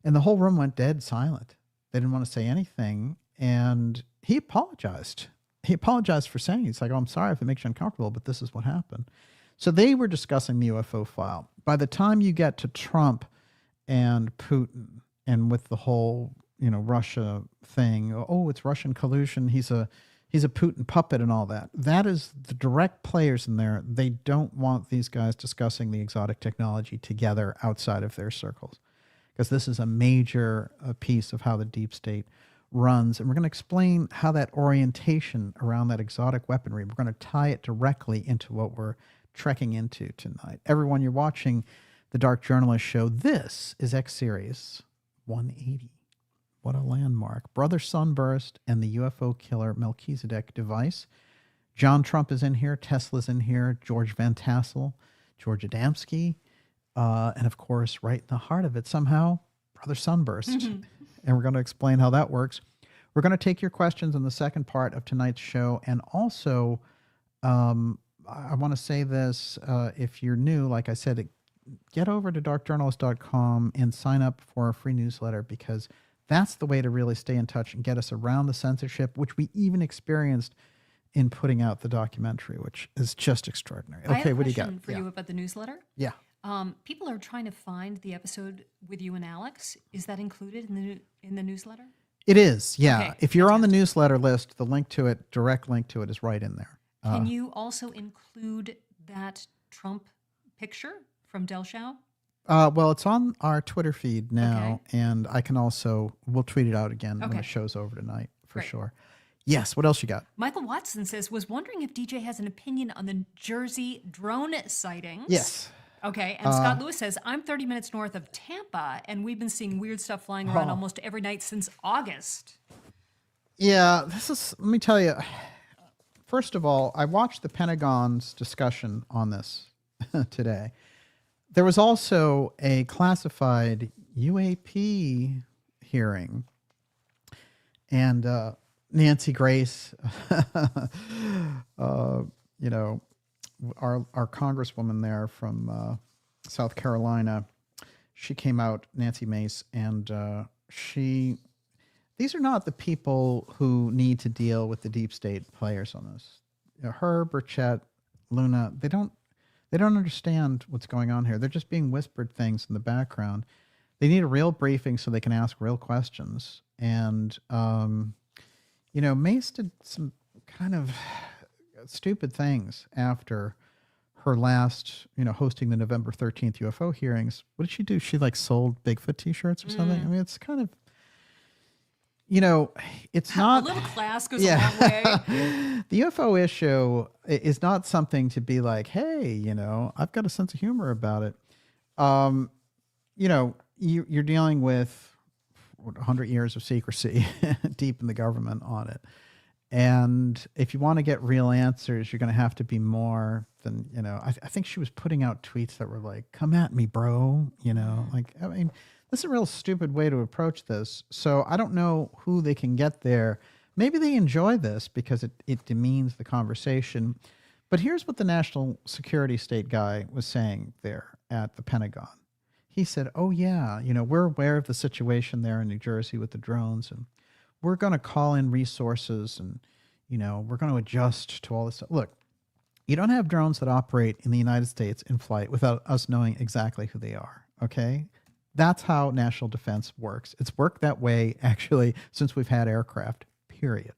And the whole room went dead silent. They didn't want to say anything. And he apologized. He apologized for saying, he's like, oh, I'm sorry if it makes you uncomfortable, but this is what happened. So they were discussing the UFO file. By the time you get to Trump and Putin, and with the whole, Russia thing, oh, it's Russian collusion, he's a Putin puppet and all that. That is the direct players in there. They don't want these guys discussing the exotic technology together outside of their circles, because this is a major piece of how the deep state runs. And we're going to explain how that orientation around that exotic weaponry, we're going to tie it directly into what we're trekking into tonight. Everyone, you're watching the Dark Journalist Show. This is X Series 180. What a landmark. Brother Sunburst and the UFO Killer Melchizedek device. John Trump is in here. Tesla's in here. George Van Tassell. George Adamski. And of course, right in the heart of it, somehow, Brother Sunburst. And we're going to explain how that works. We're going to take your questions in the second part of tonight's show. And also, I want to say this, if you're new, like I said, get over to darkjournalist.com and sign up for a free newsletter, because that's the way to really stay in touch and get us around the censorship, which we even experienced in putting out the documentary, which is just extraordinary. Okay, what do you got? For you about the newsletter? Yeah. People are trying to find the episode with you and Alex. Is that included in the newsletter? It is, yeah. Okay, if you're on the newsletter list, the link to it, direct link to it, is right in there. Can you also include that Trump picture from Delshau? Well, it's on our Twitter feed now, and I can also, we'll tweet it out again when the show's over tonight, for sure. Yes, what else you got? Michael Watson says, was wondering if DJ has an opinion on the Jersey drone sightings. Yes. Okay, and Scott Lewis says, I'm 30 minutes north of Tampa, and we've been seeing weird stuff flying around almost every night since August. Yeah, let me tell you, first of all, I watched the Pentagon's discussion on this today. There was also a classified UAP hearing, and Nancy Grace, our congresswoman there from South Carolina, she came out, Nancy Mace, and these are not the people who need to deal with the deep state players on this. Her, Burchett, Luna, they don't understand what's going on here. They're just being whispered things in the background. They need a real briefing so they can ask real questions. And, Mace did some kind of stupid things after her last, hosting the November 13th UFO hearings. What did she do? She sold Bigfoot t-shirts or something? I mean, it's kind of, it's not... A little class goes a long way. The UFO issue is not something to be like, hey, I've got a sense of humor about it. You're dealing with 100 years of secrecy deep in the government on it. And if you want to get real answers, you're going to have to be more than, I think she was putting out tweets that were like, come at me, bro. This is a real stupid way to approach this. So I don't know who they can get there. Maybe they enjoy this because it demeans the conversation. But here's what the national security state guy was saying there at the Pentagon. He said, oh, yeah, we're aware of the situation there in New Jersey with the drones, and we're going to call in resources, and, we're going to adjust to all this stuff. Look, you don't have drones that operate in the United States in flight without us knowing exactly who they are, okay? That's how national defense works. It's worked that way, actually, since we've had aircraft, period.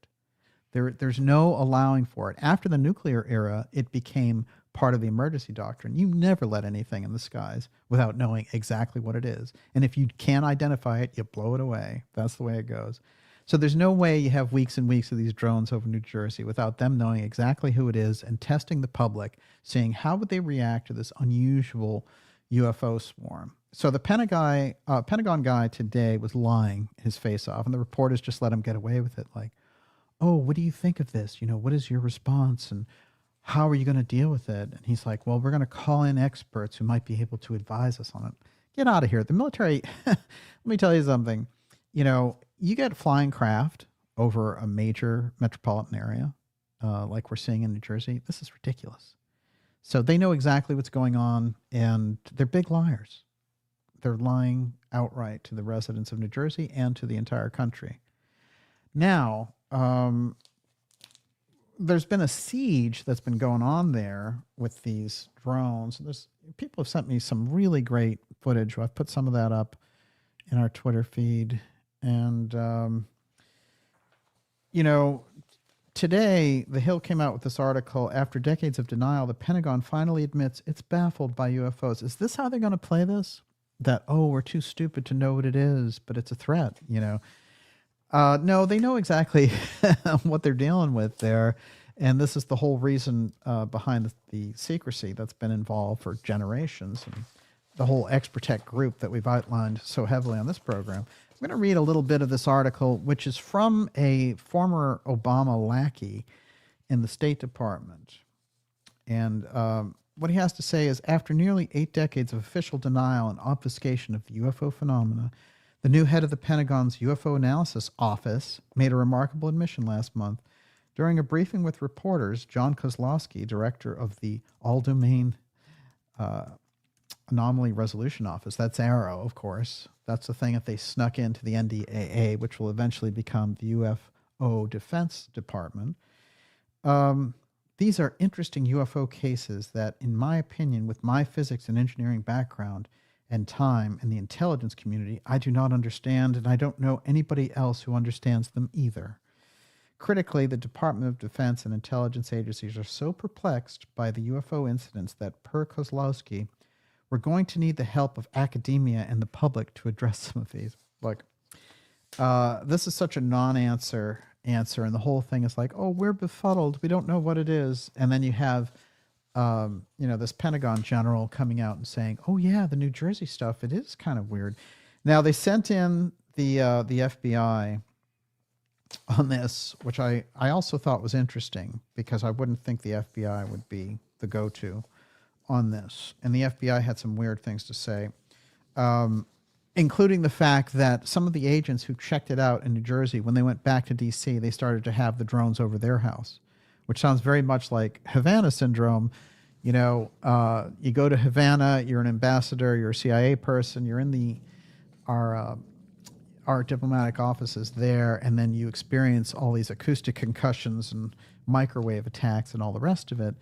There's no allowing for it. After the nuclear era, it became part of the emergency doctrine. You never let anything in the skies without knowing exactly what it is. And if you can't identify it, you blow it away. That's the way it goes. So there's no way you have weeks and weeks of these drones over New Jersey without them knowing exactly who it is and testing the public, seeing how would they react to this unusual UFO swarm. So the Pentagon guy today was lying his face off, and the reporters just let him get away with it. Like, oh, what do you think of this? You know, what is your response? And how are you going to deal with it? And he's like, well, we're going to call in experts who might be able to advise us on it. Get out of here. The military, let me tell you something. You know, you get flying craft over a major metropolitan area, like we're seeing in New Jersey. This is ridiculous. So they know exactly what's going on, and they're big liars. They're lying outright to the residents of New Jersey and to the entire country. Now, there's been a siege that's been going on there with these drones. People have sent me some really great footage. I've put some of that up in our Twitter feed. And, you know, today, The Hill came out with this article. After decades of denial, the Pentagon finally admits it's baffled by UFOs. Is this how they're going to play this? That, oh, we're too stupid to know what it is, but it's a threat, you know? No, they know exactly what they're dealing with there. And this is the whole reason behind the secrecy that's been involved for generations. And the whole X-Protect group that we've outlined so heavily on this program. I'm going to read a little bit of this article, which is from a former Obama lackey in the State Department. And what he has to say is, after nearly 8 decades of official denial and obfuscation of the UFO phenomena, the new head of the Pentagon's UFO Analysis Office made a remarkable admission last month. During a briefing with reporters, John Kozlowski, director of the All-Domain Anomaly Resolution Office, that's AERO, of course. That's the thing that they snuck into the NDAA, which will eventually become the UFO Defense Department. These are interesting UFO cases that, in my opinion, with my physics and engineering background and time in the intelligence community, I do not understand, and I don't know anybody else who understands them either. Critically, the Department of Defense and intelligence agencies are so perplexed by the UFO incidents that, per Kozlowski, we're going to need the help of academia and the public to address some of these. Look, this is such a non-answer answer, and the whole thing is like, oh, we're befuddled, we don't know what it is. And then you have you know, this Pentagon general coming out and saying, oh yeah, the New Jersey stuff, it is kind of weird. Now, they sent in the FBI on this, which I also thought was interesting, because I wouldn't think the FBI would be the go-to on this. And the FBI had some weird things to say, including the fact that some of the agents who checked it out in New Jersey, when they went back to D.C., they started to have the drones over their house, which sounds very much like Havana syndrome. You know, you go to Havana, you're an ambassador, you're a CIA person, you're in our diplomatic offices there, and then you experience all these acoustic concussions and microwave attacks and all the rest of it,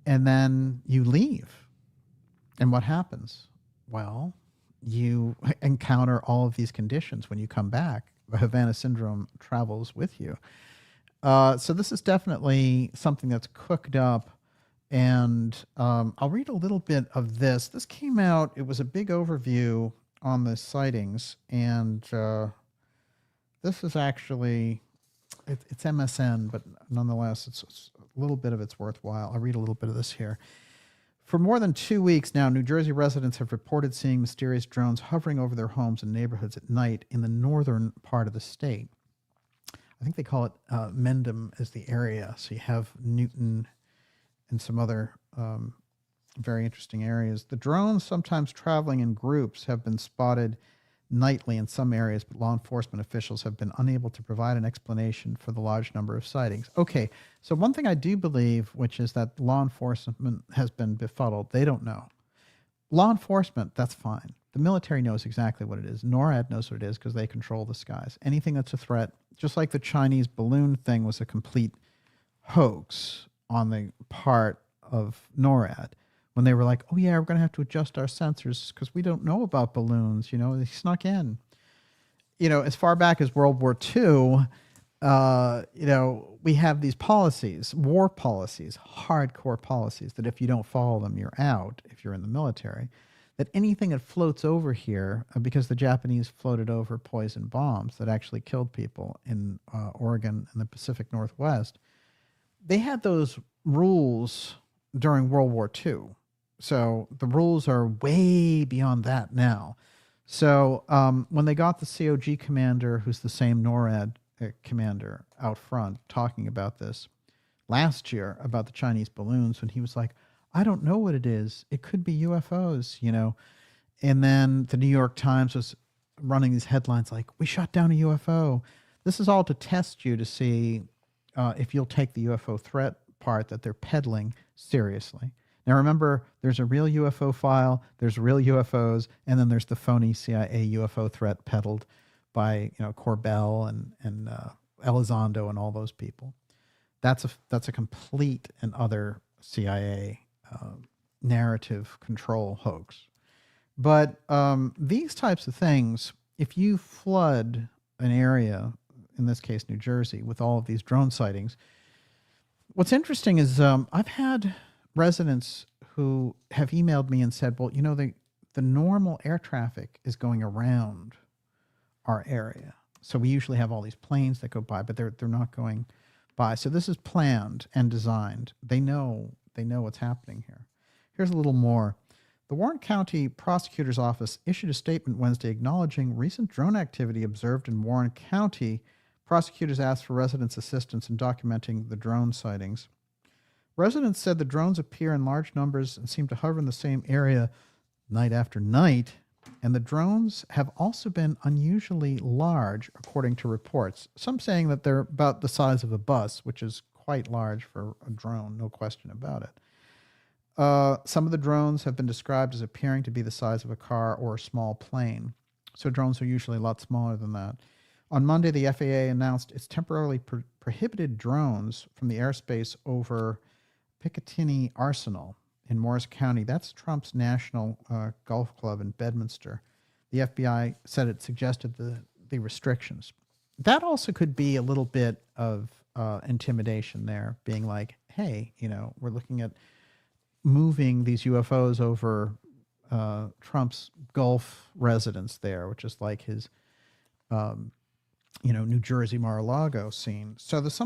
and then you leave. And what happens? Well, you encounter all of these conditions when you come back. The Havana syndrome travels with you. So this is definitely something that's cooked up, and I'll read a little bit of this. This came out, it was a big overview on the sightings, and this is actually, it's MSN, but nonetheless, it's a little bit of it's worthwhile. I'll read a little bit of this here. For more than 2 weeks now, New Jersey residents have reported seeing mysterious drones hovering over their homes and neighborhoods at night in the northern part of the state. I think they call it Mendham as the area. So you have Newton and some other very interesting areas. The drones, sometimes traveling in groups, have been spotted nightly in some areas, but law enforcement officials have been unable to provide an explanation for the large number of sightings. Okay, so one thing I do believe, which is that law enforcement has been befuddled. They don't know. Law enforcement, that's fine. The military knows exactly what it is. NORAD knows what it is because they control the skies. Anything that's a threat, just like the Chinese balloon thing was a complete hoax on the part of NORAD, when they were like, oh yeah, we're going to have to adjust our sensors because we don't know about balloons. You know, they snuck in. You know, as far back as World War II, we have these policies, war policies, hardcore policies, that if you don't follow them, you're out if you're in the military. That anything that floats over here, because the Japanese floated over poison bombs that actually killed people in Oregon and the Pacific Northwest, they had those rules during World War II. So the rules are way beyond that now. So when they got the COG commander, who's the same NORAD commander out front, talking about this last year about the Chinese balloons, when he was like, I don't know what it is. It could be UFOs, And then the New York Times was running these headlines like, we shot down a UFO. This is all to test you to see if you'll take the UFO threat part that they're peddling seriously. Now, remember, there's a real UFO file, there's real UFOs, and then there's the phony CIA UFO threat peddled by, Corbell and Elizondo and all those people. That's a complete and utter CIA narrative control hoax. But these types of things, if you flood an area, in this case New Jersey, with all of these drone sightings, what's interesting is I've had residents who have emailed me and said, well, the normal air traffic is going around our area. So we usually have all these planes that go by, but they're not going by. So this is planned and designed. They know what's happening here. Here's a little more. The Warren County Prosecutor's Office issued a statement Wednesday acknowledging recent drone activity observed in Warren County. Prosecutors asked for residents' assistance in documenting the drone sightings. Residents said the drones appear in large numbers and seem to hover in the same area night after night, and the drones have also been unusually large, according to reports. Some saying that they're about the size of a bus, which is quite large for a drone, no question about it. Some of the drones have been described as appearing to be the size of a car or a small plane. So drones are usually a lot smaller than that. On Monday, the FAA announced it's temporarily prohibited drones from the airspace over Picatinny Arsenal in Morris County. That's Trump's national golf club in Bedminster. The FBI said it suggested the restrictions. That also could be a little bit of intimidation there, being like, hey, we're looking at moving these UFOs over Trump's Gulf residence there, which is like his, New Jersey Mar-a-Lago scene. So there's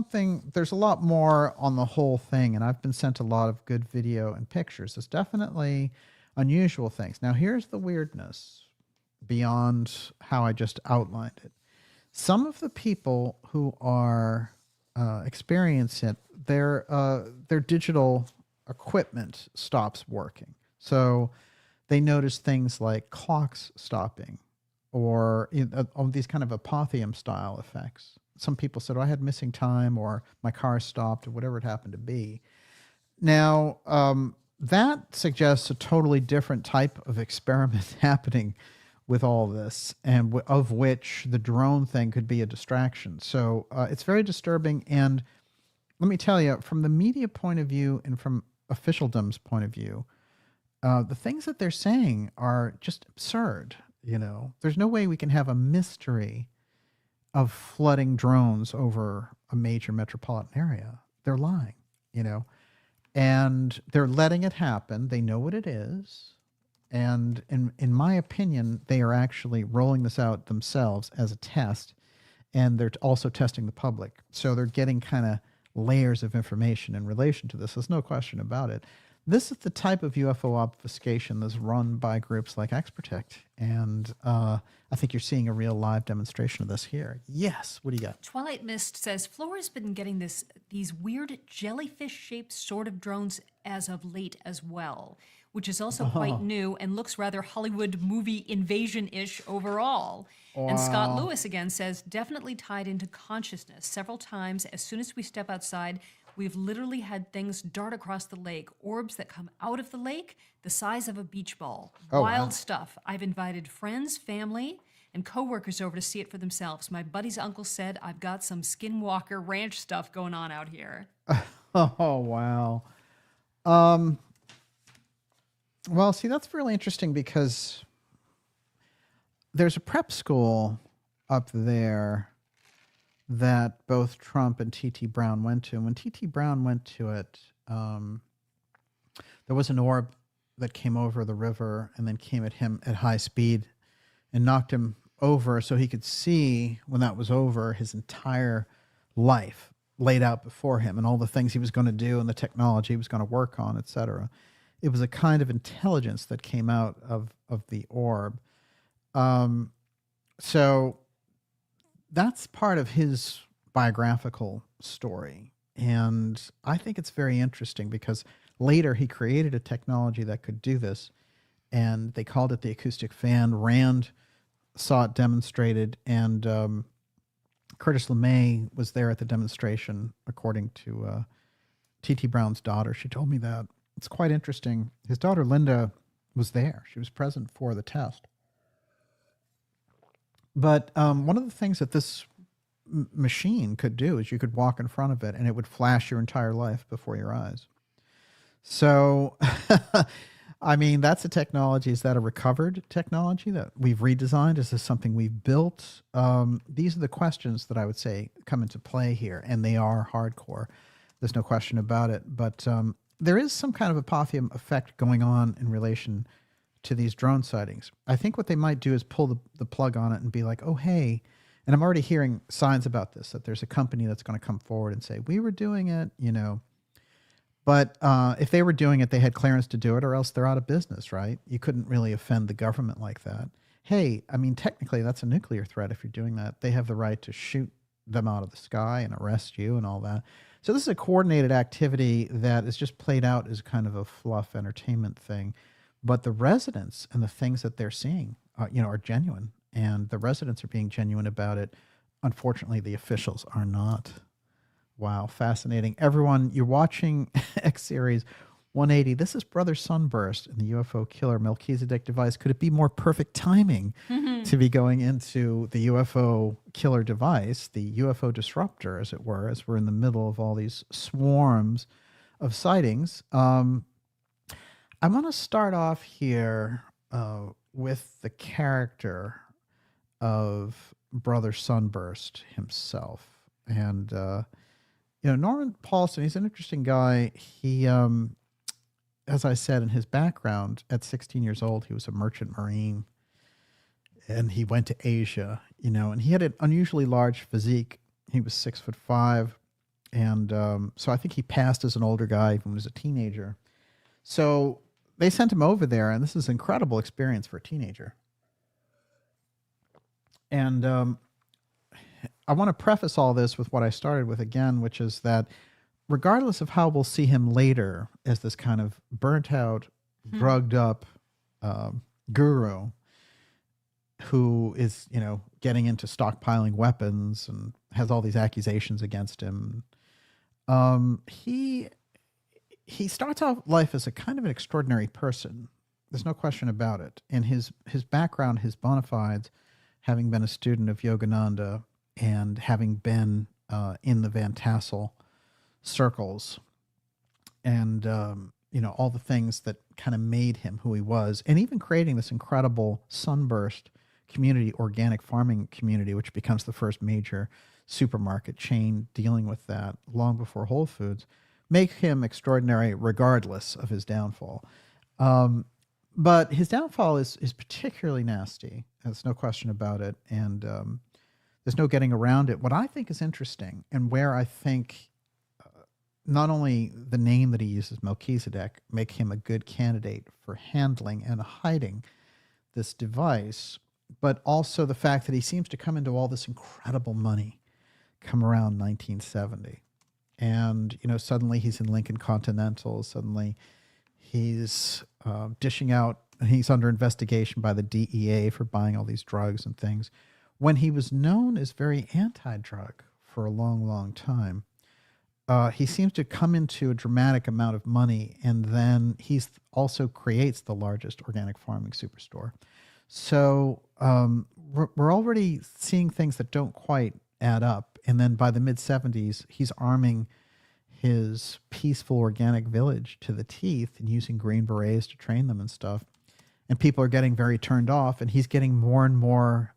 a lot more on the whole thing, and I've been sent a lot of good video and pictures. There's definitely unusual things. Now, here's the weirdness beyond how I just outlined it. Some of the people who are experiencing it, their digital equipment stops working. So they notice things like clocks stopping or these kind of apotheum style effects. Some people said, I had missing time or my car stopped or whatever it happened to be. Now, that suggests a totally different type of experiment happening with all this, and of which the drone thing could be a distraction. So it's very disturbing. And let me tell you, from the media point of view and from officialdom's point of view, the things that they're saying are just absurd. There's no way we can have a mystery of flooding drones over a major metropolitan area. They're lying, and they're letting it happen. They know what it is. And in my opinion, they are actually rolling this out themselves as a test, and they're also testing the public. So they're getting kind of layers of information in relation to this. There's no question about it. This is the type of UFO obfuscation that's run by groups like Exprotect, and I think you're seeing a real live demonstration of this here. Yes, what do you got? Twilight Mist says Flora's been getting these weird jellyfish-shaped sort of drones as of late as well, which is also quite new and looks rather Hollywood movie invasion-ish overall. Wow. And Scott Lewis again says, definitely tied into consciousness. Several times, as soon as we step outside, we've literally had things dart across the lake, orbs that come out of the lake the size of a beach ball. Wild stuff. I've invited friends, family, and coworkers over to see it for themselves. My buddy's uncle said, I've got some Skinwalker Ranch stuff going on out here. Oh, wow. Well, see, that's really interesting because there's a prep school up there that both Trump and T.T. Brown went to. And when T.T. Brown went to it, there was an orb that came over the river and then came at him at high speed and knocked him over so he could see, when that was over, his entire life laid out before him and all the things he was going to do and the technology he was going to work on, etc. It was a kind of intelligence that came out of the orb. So that's part of his biographical story. And I think it's very interesting because later he created a technology that could do this, and they called it the acoustic fan. Rand saw it demonstrated, and Curtis LeMay was there at the demonstration, according to T.T. Brown's daughter. She told me that. It's quite interesting. His daughter, Linda, was there. She was present for the test. But one of the things that this machine could do is you could walk in front of it, and it would flash your entire life before your eyes. So, I mean, that's a technology. Is that a recovered technology that we've redesigned? Is this something we've built? These are the questions that I would say come into play here, and they are hardcore. There's no question about it. But there is some kind of apotheum effect going on in relation to these drone sightings. I think what they might do is pull the plug on it and be like, oh, hey, and I'm already hearing signs about this, that there's a company that's going to come forward and say, we were doing it, you know. But if they were doing it, they had clearance to do it, or else they're out of business, right? You couldn't really offend the government like that. Hey, I mean, technically, that's a nuclear threat if you're doing that. They have the right to shoot them out of the sky and arrest you and all that. So this is a coordinated activity that is just played out as kind of a fluff entertainment thing. But the residents and the things that they're seeing, are genuine. And the residents are being genuine about it. Unfortunately, the officials are not. Wow, fascinating. Everyone, you're watching X Series 180. This is Brother Sunburst in the UFO Killer Melchizedek device. Could it be more perfect timing to be going into the UFO Killer device, the UFO disruptor, as it were, as we're in the middle of all these swarms of sightings? I want to start off here with the character of Brother Sunburst himself. And Norman Paulsen, he's an interesting guy. He, as I said, in his background, at 16 years old, he was a merchant marine, and he went to Asia, and he had an unusually large physique. He was 6'5", and so I think he passed as an older guy even when he was a teenager. So they sent him over there, and this is an incredible experience for a teenager. And I want to preface all this with what I started with again, which is that regardless of how we'll see him later as this kind of burnt out, drugged up guru who is, getting into stockpiling weapons and has all these accusations against him, he starts off life as a kind of an extraordinary person. There's no question about it. And his background, his bona fides, having been a student of Yogananda and having been in the Van Tassell circles and, all the things that kind of made him who he was, and even creating this incredible Sunburst community, organic farming community, which becomes the first major supermarket chain dealing with that long before Whole Foods, make him extraordinary regardless of his downfall. But his downfall is particularly nasty. There's no question about it. And there's no getting around it. What I think is interesting, and where I think not only the name that he uses, Melchizedek, make him a good candidate for handling and hiding this device, but also the fact that he seems to come into all this incredible money come around 1970. And, suddenly he's in Lincoln Continental. Suddenly he's dishing out, he's under investigation by the DEA for buying all these drugs and things, when he was known as very anti-drug for a long, long time. He seems to come into a dramatic amount of money, and then he's also creates the largest organic farming superstore. So we're already seeing things that don't quite add up. And then by the mid-70s, he's arming his peaceful organic village to the teeth and using Green Berets to train them and stuff. And people are getting very turned off, and he's getting more and more,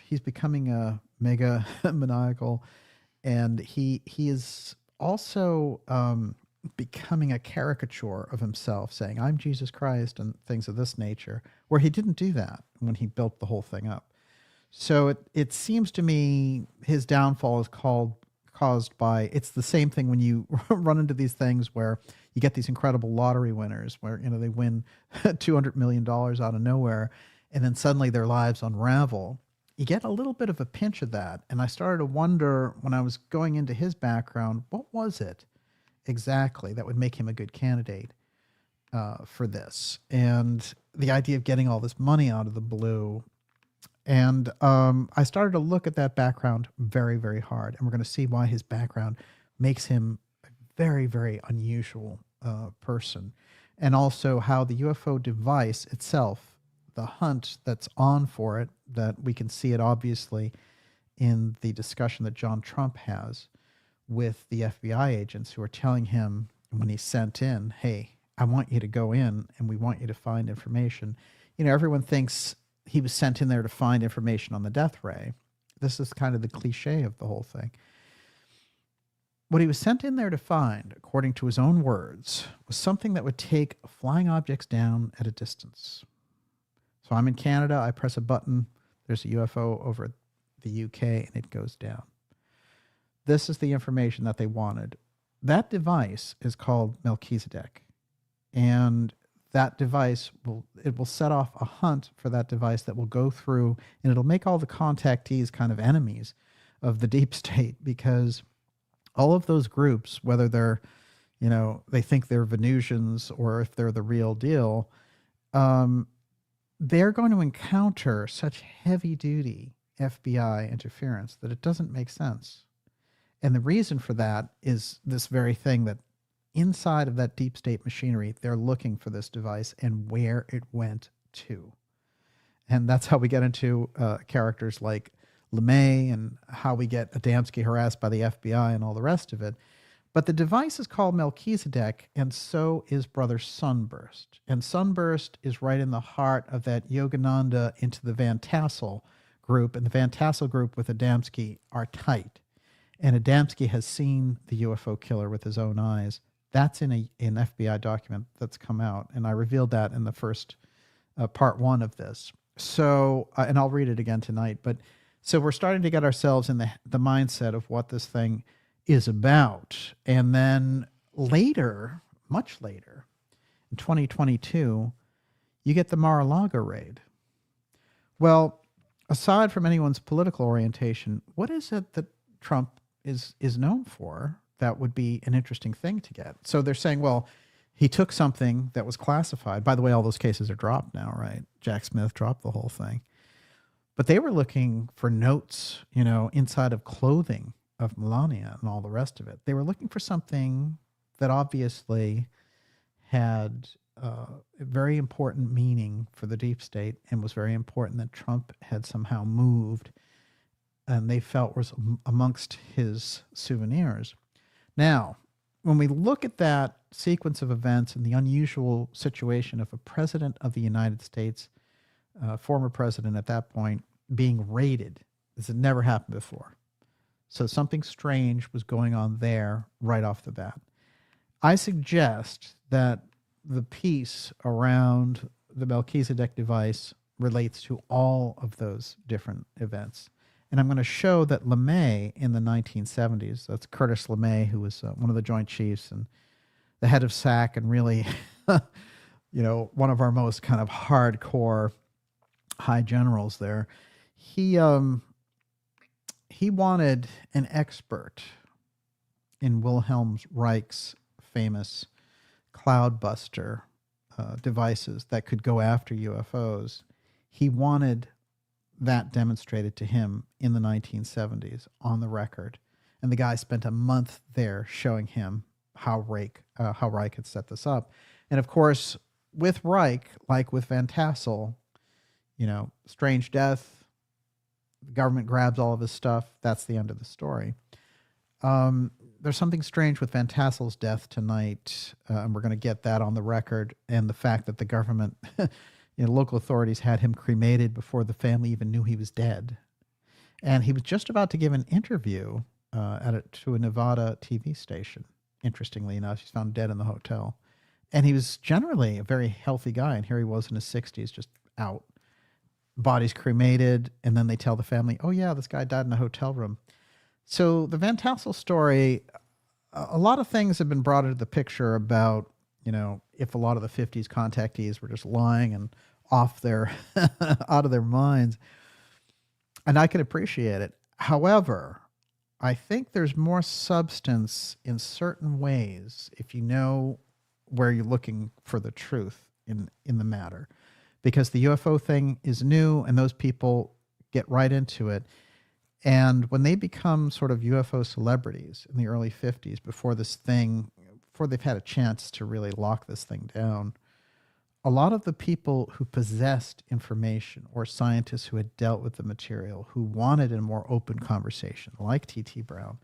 he's becoming a mega maniacal, and he is also becoming a caricature of himself, saying, I'm Jesus Christ, and things of this nature, where he didn't do that when he built the whole thing up. So it seems to me his downfall is caused by, it's the same thing when you run into these things where you get these incredible lottery winners where, they win $200 million out of nowhere, and then suddenly their lives unravel. You get a little bit of a pinch of that. And I started to wonder, when I was going into his background, what was it exactly that would make him a good candidate for this? And the idea of getting all this money out of the blue. And I started to look at that background very, very hard. And we're going to see why his background makes him a very, very unusual person. And also how the UFO device itself, the hunt that's on for it, that we can see it obviously in the discussion that John Trump has with the FBI agents who are telling him when he's sent in, hey, I want you to go in and we want you to find information. Everyone thinks he was sent in there to find information on the death ray. This is kind of the cliche of the whole thing. What he was sent in there to find, according to his own words, was something that would take flying objects down at a distance. So I'm in Canada, I press a button, there's a UFO over the UK, and it goes down. This is the information that they wanted. That device is called Melchizedek. And that device will set off a hunt for that device that will go through, and it'll make all the contactees kind of enemies of the deep state, because all of those groups, whether they're, they think they're Venusians or if they're the real deal, they're going to encounter such heavy-duty FBI interference that it doesn't make sense. And the reason for that is this very thing, that inside of that deep state machinery, they're looking for this device and where it went to. And that's how we get into characters like LeMay, and how we get Adamski harassed by the FBI and all the rest of it. But the device is called Melchizedek, and so is Brother Sunburst. And Sunburst is right in the heart of that Yogananda into the Van Tassell group, and the Van Tassell group with Adamski are tight. And Adamski has seen the UFO killer with his own eyes. That's in an FBI document that's come out, and I revealed that in the first part one of this. So, and I'll read it again tonight, but so we're starting to get ourselves in the mindset of what this thing is about. And then later, much later, in 2022, you get the Mar-a-Lago raid. Well, aside from anyone's political orientation, what is it that Trump is known for that would be an interesting thing to get? So they're saying, well, he took something that was classified. By the way, all those cases are dropped now, right? Jack Smith dropped the whole thing. But they were looking for notes, inside of clothing of Melania and all the rest of it. They were looking for something that obviously had a very important meaning for the deep state, and was very important that Trump had somehow moved, and they felt was amongst his souvenirs. Now, when we look at that sequence of events and the unusual situation of a president of the United States, former president at that point, being raided, this had never happened before. So something strange was going on there right off the bat. I suggest that the piece around the Melchizedek device relates to all of those different events. And I'm going to show that LeMay in the 1970s, that's Curtis LeMay, who was one of the Joint Chiefs and the head of SAC, and really, one of our most kind of hardcore high generals there. He wanted an expert in Wilhelm Reich's famous cloudbuster devices that could go after UFOs. He wanted that demonstrated to him in the 1970s on the record. And the guy spent a month there showing him how Reich had set this up. And of course, with Reich, like with Van Tassell, strange death, the government grabs all of his stuff. That's the end of the story. There's something strange with Van Tassell's death tonight, and we're going to get that on the record, and the fact that the government local authorities had him cremated before the family even knew he was dead. And he was just about to give an interview to a Nevada TV station. Interestingly enough, he's found dead in the hotel. And he was generally a very healthy guy. And here he was in his 60s, just out. Body's cremated. And then they tell the family, oh, yeah, this guy died in a hotel room. So the Van Tassell story, a lot of things have been brought into the picture about, if a lot of the 50s contactees were just lying and off their, out of their minds. And I can appreciate it. However, I think there's more substance in certain ways if you know where you're looking for the truth in the matter. Because the UFO thing is new and those people get right into it. And when they become sort of UFO celebrities in the early 50s, before they've had a chance to really lock this thing down, a lot of the people who possessed information or scientists who had dealt with the material, who wanted a more open conversation, like T.T. Brown,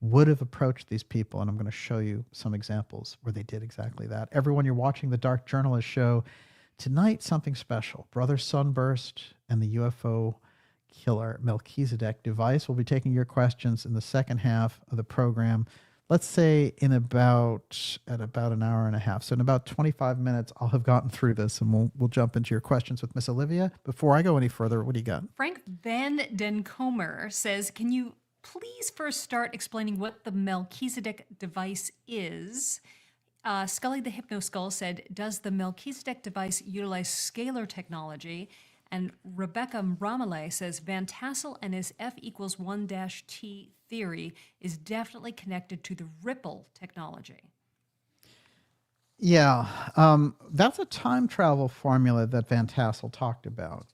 would have approached these people. And I'm going to show you some examples where they did exactly that. Everyone, you're watching the Dark Journalist show. Tonight, something special. Brother Sunburst and the UFO Killer Melchizedek device will be taking your questions in the second half of the program. Let's say at about an hour and a half. So in about 25 minutes, I'll have gotten through this and we'll jump into your questions with Miss Olivia. Before I go any further, what do you got? Frank Van Den Comer says, can you please first start explaining what the Melchizedek device is? Scully the Hypnoskull said, does the Melchizedek device utilize scalar technology? And Rebecca Ramale says, Van Tassell and his F equals 1-T theory is definitely connected to the ripple technology. Yeah, that's a time travel formula that Van Tassell talked about,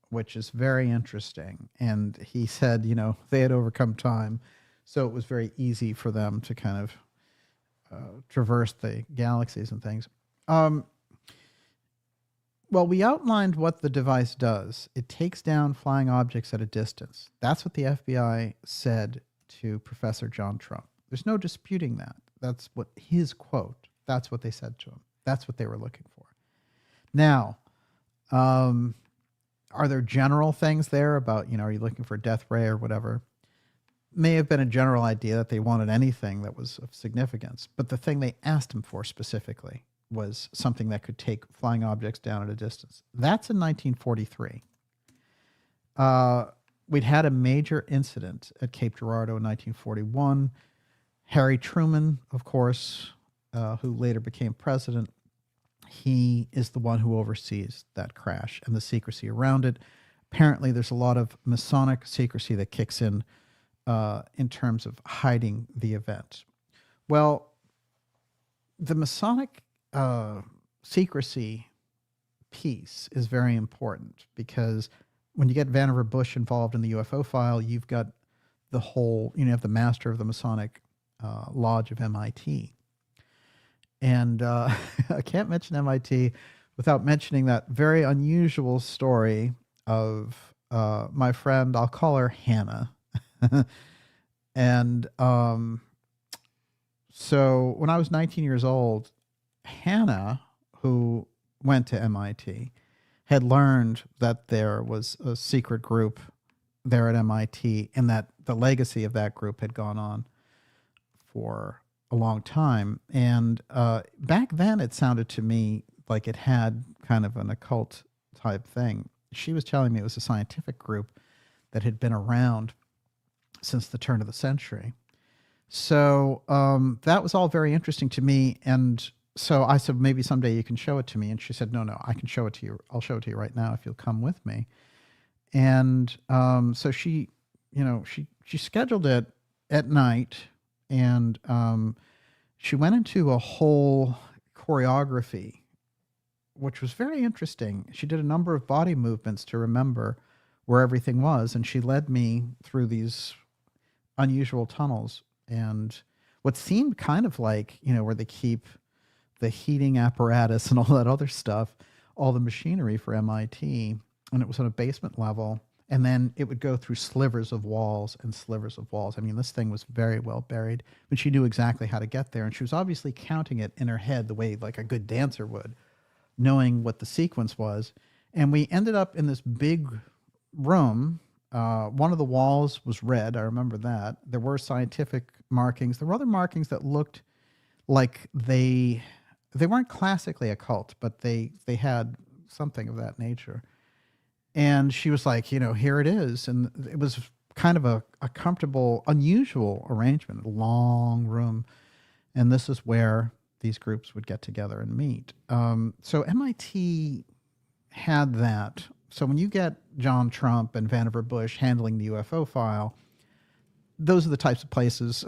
which is very interesting. And he said, they had overcome time, so it was very easy for them to kind of traverse the galaxies and things. Well, we outlined what the device does. It takes down flying objects at a distance. That's what the FBI said to Professor John Trump. There's no disputing that. That's what his quote. That's what they said to him. That's what they were looking for. Now, are there general things there about, are you looking for a death ray or whatever? May have been a general idea that they wanted anything that was of significance. But the thing they asked him for specifically was something that could take flying objects down at a distance. That's in 1943. We'd had a major incident at Cape Girardeau in 1941. Harry Truman, of course, who later became president, he is the one who oversees that crash and the secrecy around it. Apparently, there's a lot of Masonic secrecy that kicks in terms of hiding the event. Well, the Masonic secrecy piece is very important because when you get Vannevar Bush involved in the UFO file, you've got the whole, you have the master of the Masonic Lodge of MIT. And I can't mention MIT without mentioning that very unusual story of my friend, I'll call her Hannah. And so when I was 19 years old, Hannah, who went to MIT, had learned that there was a secret group there at MIT and that the legacy of that group had gone on for a long time. And back then it sounded to me like it had kind of an occult type thing. She was telling me it was a scientific group that had been around since the turn of the century. So that was all very interesting to me. And so I said, maybe someday you can show it to me. And she said, no, I can show it to you. I'll show it to you right now if you'll come with me. And so she scheduled it at night, and she went into a whole choreography, which was very interesting. She did a number of body movements to remember where everything was, and she led me through these unusual tunnels. And what seemed kind of like, where they keep the heating apparatus and all that other stuff, all the machinery for MIT, and it was on a basement level. And then it would go through slivers of walls and slivers of walls. I mean, this thing was very well buried, but she knew exactly how to get there. And she was obviously counting it in her head the way like a good dancer would. knowing what the sequence was. And we ended up in this big room. One of the walls was red. I remember that. There were scientific markings. There were other markings that looked like they weren't classically occult, but they had something of that nature. And she was like, here it is. And it was kind of a comfortable, unusual arrangement, a long room. And this is where these groups would get together and meet. So MIT had that. So when you get John Trump and Vannevar Bush handling the UFO file, those are the types of places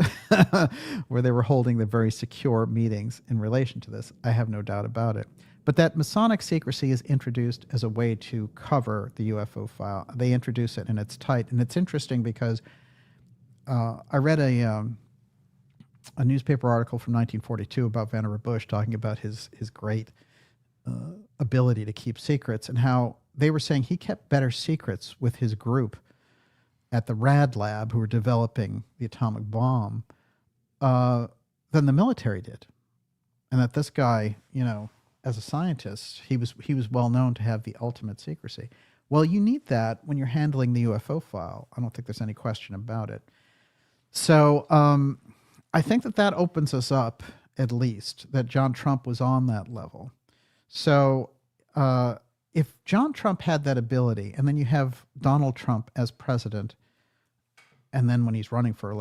where they were holding the very secure meetings in relation to this. I have no doubt about it. But that Masonic secrecy is introduced as a way to cover the UFO file. They introduce it and it's tight. And it's interesting because I read a newspaper article from 1942 about Vannevar Bush talking about his great ability to keep secrets and how they were saying he kept better secrets with his group at the Rad Lab who were developing the atomic bomb than the military did. And that this guy, as a scientist, he was well known to have the ultimate secrecy. Well, you need that when you're handling the UFO file. I don't think there's any question about it. So I think that opens us up, at least, that John Trump was on that level. So if John Trump had that ability, and then you have Donald Trump as president, and then when he's running for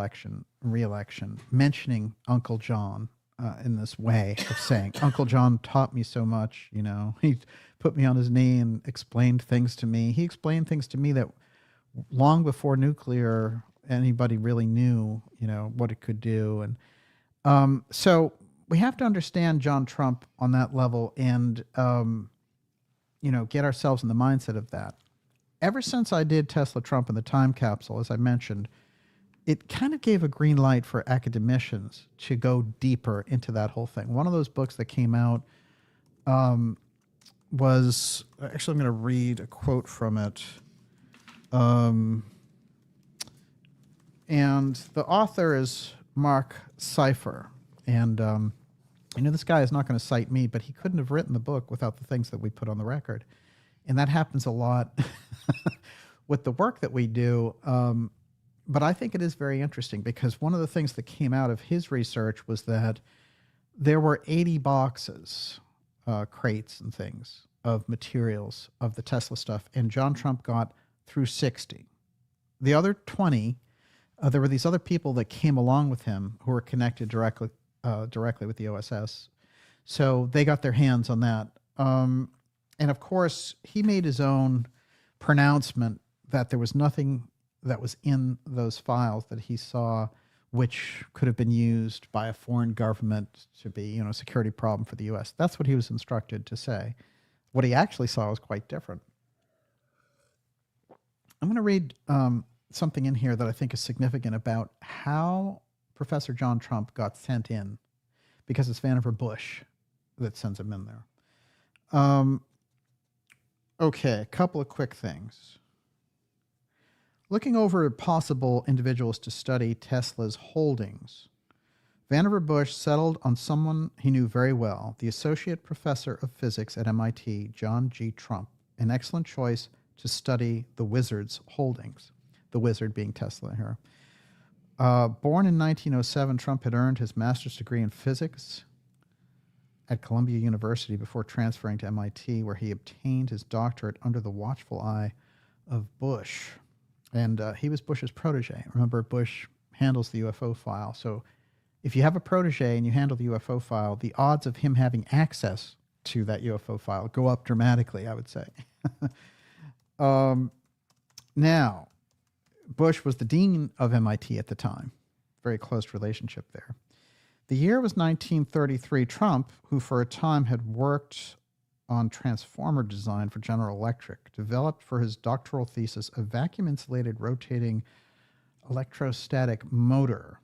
re-election, mentioning Uncle John in this way of saying, Uncle John taught me so much, he put me on his knee and explained things to me. He explained things to me that long before nuclear anybody really knew, what it could do. And so we have to understand John Trump on that level and, get ourselves in the mindset of that. Ever since I did Tesla Trump in the time capsule, as I mentioned, it kind of gave a green light for academicians to go deeper into that whole thing. One of those books that came out was, actually I'm going to read a quote from it. And the author is Mark Seifer. And, this guy is not going to cite me, but he couldn't have written the book without the things that we put on the record. And that happens a lot with the work that we do. But I think it is very interesting because one of the things that came out of his research was that there were 80 boxes, crates and things of materials of the Tesla stuff, and John Trump got through 60. The other 20, there were these other people that came along with him who were connected directly with the OSS. So they got their hands on that. And of course, he made his own pronouncement that there was nothing that was in those files that he saw which could have been used by a foreign government to be, a security problem for the U.S. That's what he was instructed to say. What he actually saw was quite different. I'm going to read something in here that I think is significant about how Professor John Trump got sent in, because it's Vannevar Bush that sends him in there. Okay, a couple of quick things. Looking over possible individuals to study Tesla's holdings, Vannevar Bush settled on someone he knew very well, the Associate Professor of Physics at MIT, John G. Trump, an excellent choice to study the wizard's holdings, the wizard being Tesla here. Born in 1907, Trump had earned his master's degree in physics at Columbia University before transferring to MIT, where he obtained his doctorate under the watchful eye of Bush. And he was Bush's protege. Remember, Bush handles the UFO file. So if you have a protege and you handle the UFO file, the odds of him having access to that UFO file go up dramatically, I would say. Now, Bush was the dean of MIT at the time. Very close relationship there. The year was 1933. Trump, who for a time had worked on transformer design for General Electric, developed for his doctoral thesis a vacuum-insulated rotating electrostatic motor.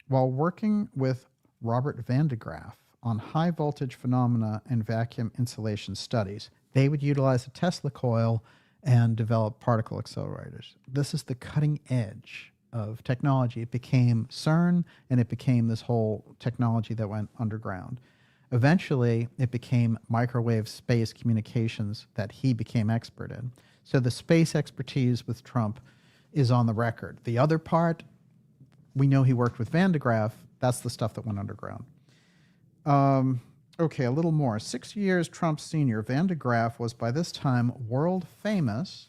While working with Robert Van de Graaff on high-voltage phenomena and vacuum insulation studies, they would utilize a Tesla coil and develop particle accelerators. This is the cutting edge of technology. It became CERN, and it became this whole technology that went underground. Eventually, it became microwave space communications that he became expert in. So the space expertise with Trump is on the record. The other part, we know he worked with Van de Graaff. That's the stuff that went underground. Okay, a little more. 6 years Trump senior, Van de Graaff was by this time world famous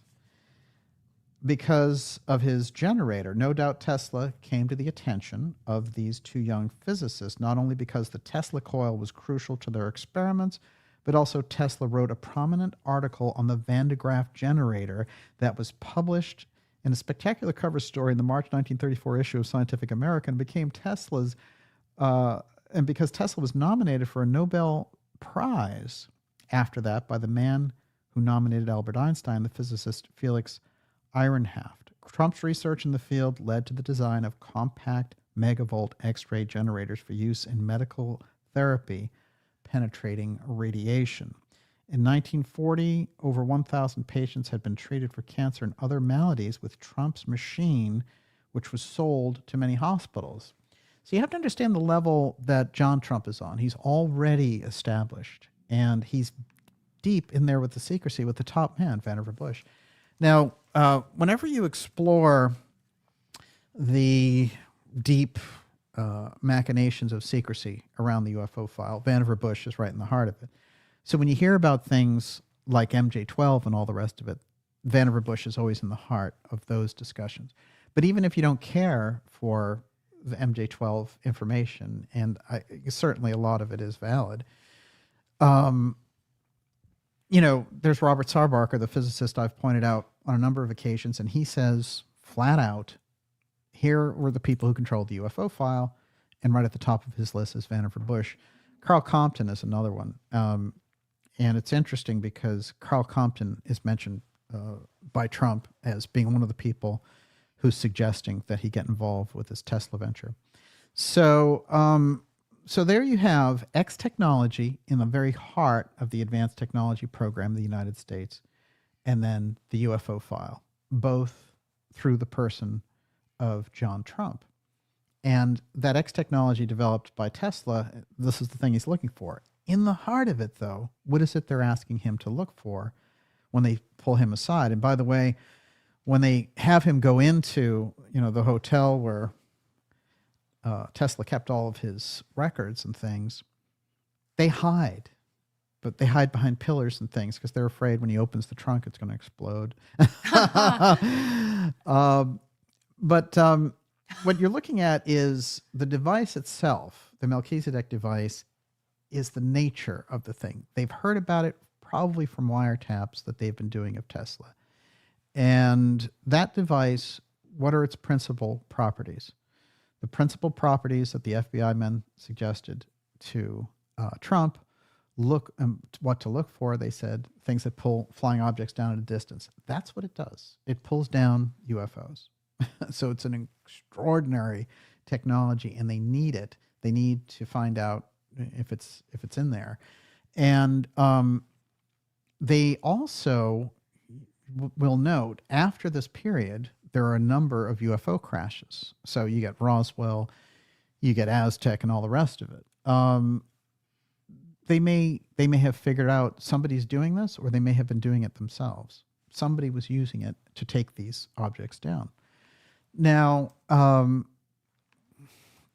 because of his generator. No doubt Tesla came to the attention of these two young physicists, not only because the Tesla coil was crucial to their experiments, but also Tesla wrote a prominent article on the Van de Graaff generator that was published in a spectacular cover story in the March 1934 issue of Scientific American, became Tesla's, and because Tesla was nominated for a Nobel Prize after that by the man who nominated Albert Einstein, the physicist Felix Ehrenhaft. Trump's research in the field led to the design of compact megavolt X-ray generators for use in medical therapy penetrating radiation. In 1940, over 1,000 patients had been treated for cancer and other maladies with Trump's machine, which was sold to many hospitals. So you have to understand the level that John Trump is on. He's already established, and he's deep in there with the secrecy with the top man, Vannevar Bush. Now, whenever you explore the deep machinations of secrecy around the UFO file, Vannevar Bush is right in the heart of it. So when you hear about things like MJ-12 and all the rest of it, Vannevar Bush is always in the heart of those discussions. But even if you don't care for the MJ-12 information, and certainly a lot of it is valid, you know, there's Robert Sarbarker, the physicist I've pointed out on a number of occasions, and he says flat out, here were the people who controlled the UFO file, and right at the top of his list is Vannevar Bush. Carl Compton is another one. And it's interesting because Carl Compton is mentioned by Trump as being one of the people who's suggesting that he get involved with this Tesla venture. So, so there you have X technology in the very heart of the advanced technology program of the United States, and then the UFO file, both through the person of John Trump. And that X technology developed by Tesla, this is the thing he's looking for. In the heart of it, though, what is it they're asking him to look for when they pull him aside? And by the way, when they have him go into, you know, the hotel where Tesla kept all of his records and things, they hide. But they hide behind pillars and things because they're afraid when he opens the trunk, it's going to explode. What you're looking at is the device itself, the Melchizedek device, is the nature of the thing. They've heard about it probably from wiretaps that they've been doing of Tesla. And that device, what are its principal properties? The principal properties that the FBI men suggested to Trump, what to look for, they said, things that pull flying objects down at a distance. That's what it does. It pulls down UFOs. So it's an extraordinary technology, and they need it. They need to find out if it's in there. And they also will note, after this period, there are a number of UFO crashes. So you get Roswell, you get Aztec, and all the rest of it. They may have figured out somebody's doing this, or they may have been doing it themselves. Somebody was using it to take these objects down. Now,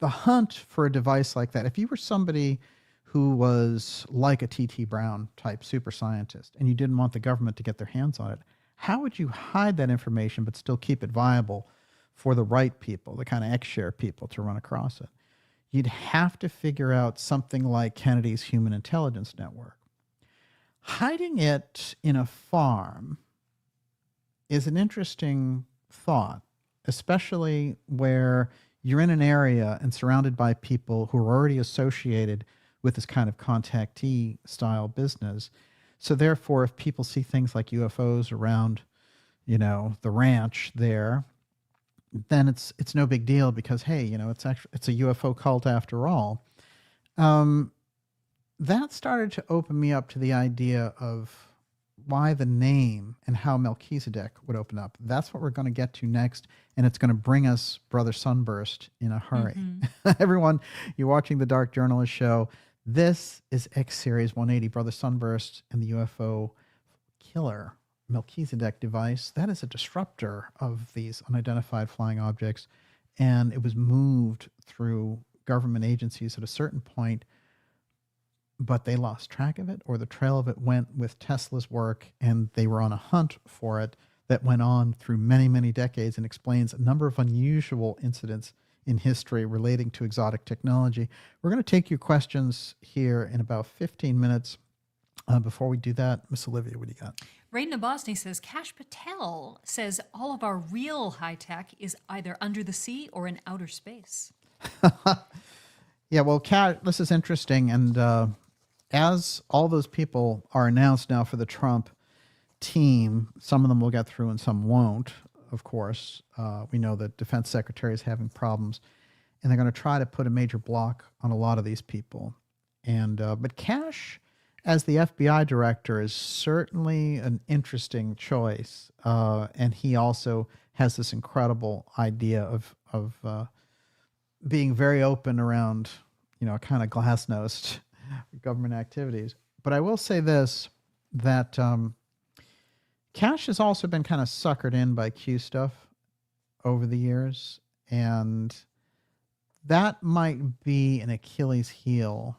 the hunt for a device like that, if you were somebody who was like a T.T. Brown type super scientist and you didn't want the government to get their hands on it, how would you hide that information but still keep it viable for the right people, the kind of X-share people, to run across it? You'd have to figure out something like Kennedy's Human Intelligence Network. Hiding it in a farm is an interesting thought, especially where you're in an area and surrounded by people who are already associated with this kind of contactee style business. So therefore, if people see things like UFOs around, you know, the ranch there, then it's no big deal because, hey, you know, it's a UFO cult after all. That started to open me up to the idea of why the name and how Melchizedek would open up. That's what we're going to get to next, and it's going to bring us Brother Sunburst in a hurry. Mm-hmm. Everyone, you're watching the Dark Journalist Show. This is X Series 180, Brother Sunburst and the UFO Killer Melchizedek device. That is a disruptor of these unidentified flying objects, and it was moved through government agencies at a certain point, but they lost track of it, or the trail of it went with Tesla's work, and they were on a hunt for it that went on through many, many decades, and explains a number of unusual incidents in history relating to exotic technology. We're going to take your questions here in about 15 minutes. Before we do that, Miss Olivia, what do you got? Ray Nabosny says, Kash Patel says all of our real high tech is either under the sea or in outer space. Yeah, well, Kat, this is interesting. And as all those people are announced now for the Trump team, some of them will get through and some won't, of course. We know that Defense Secretary is having problems, and they're going to try to put a major block on a lot of these people. And but Kash, as the FBI director, is certainly an interesting choice. And he also has this incredible idea of being very open around, kind of glass-nosed government activities. But I will say this, that Kash has also been kind of suckered in by Q stuff over the years. And that might be an Achilles heel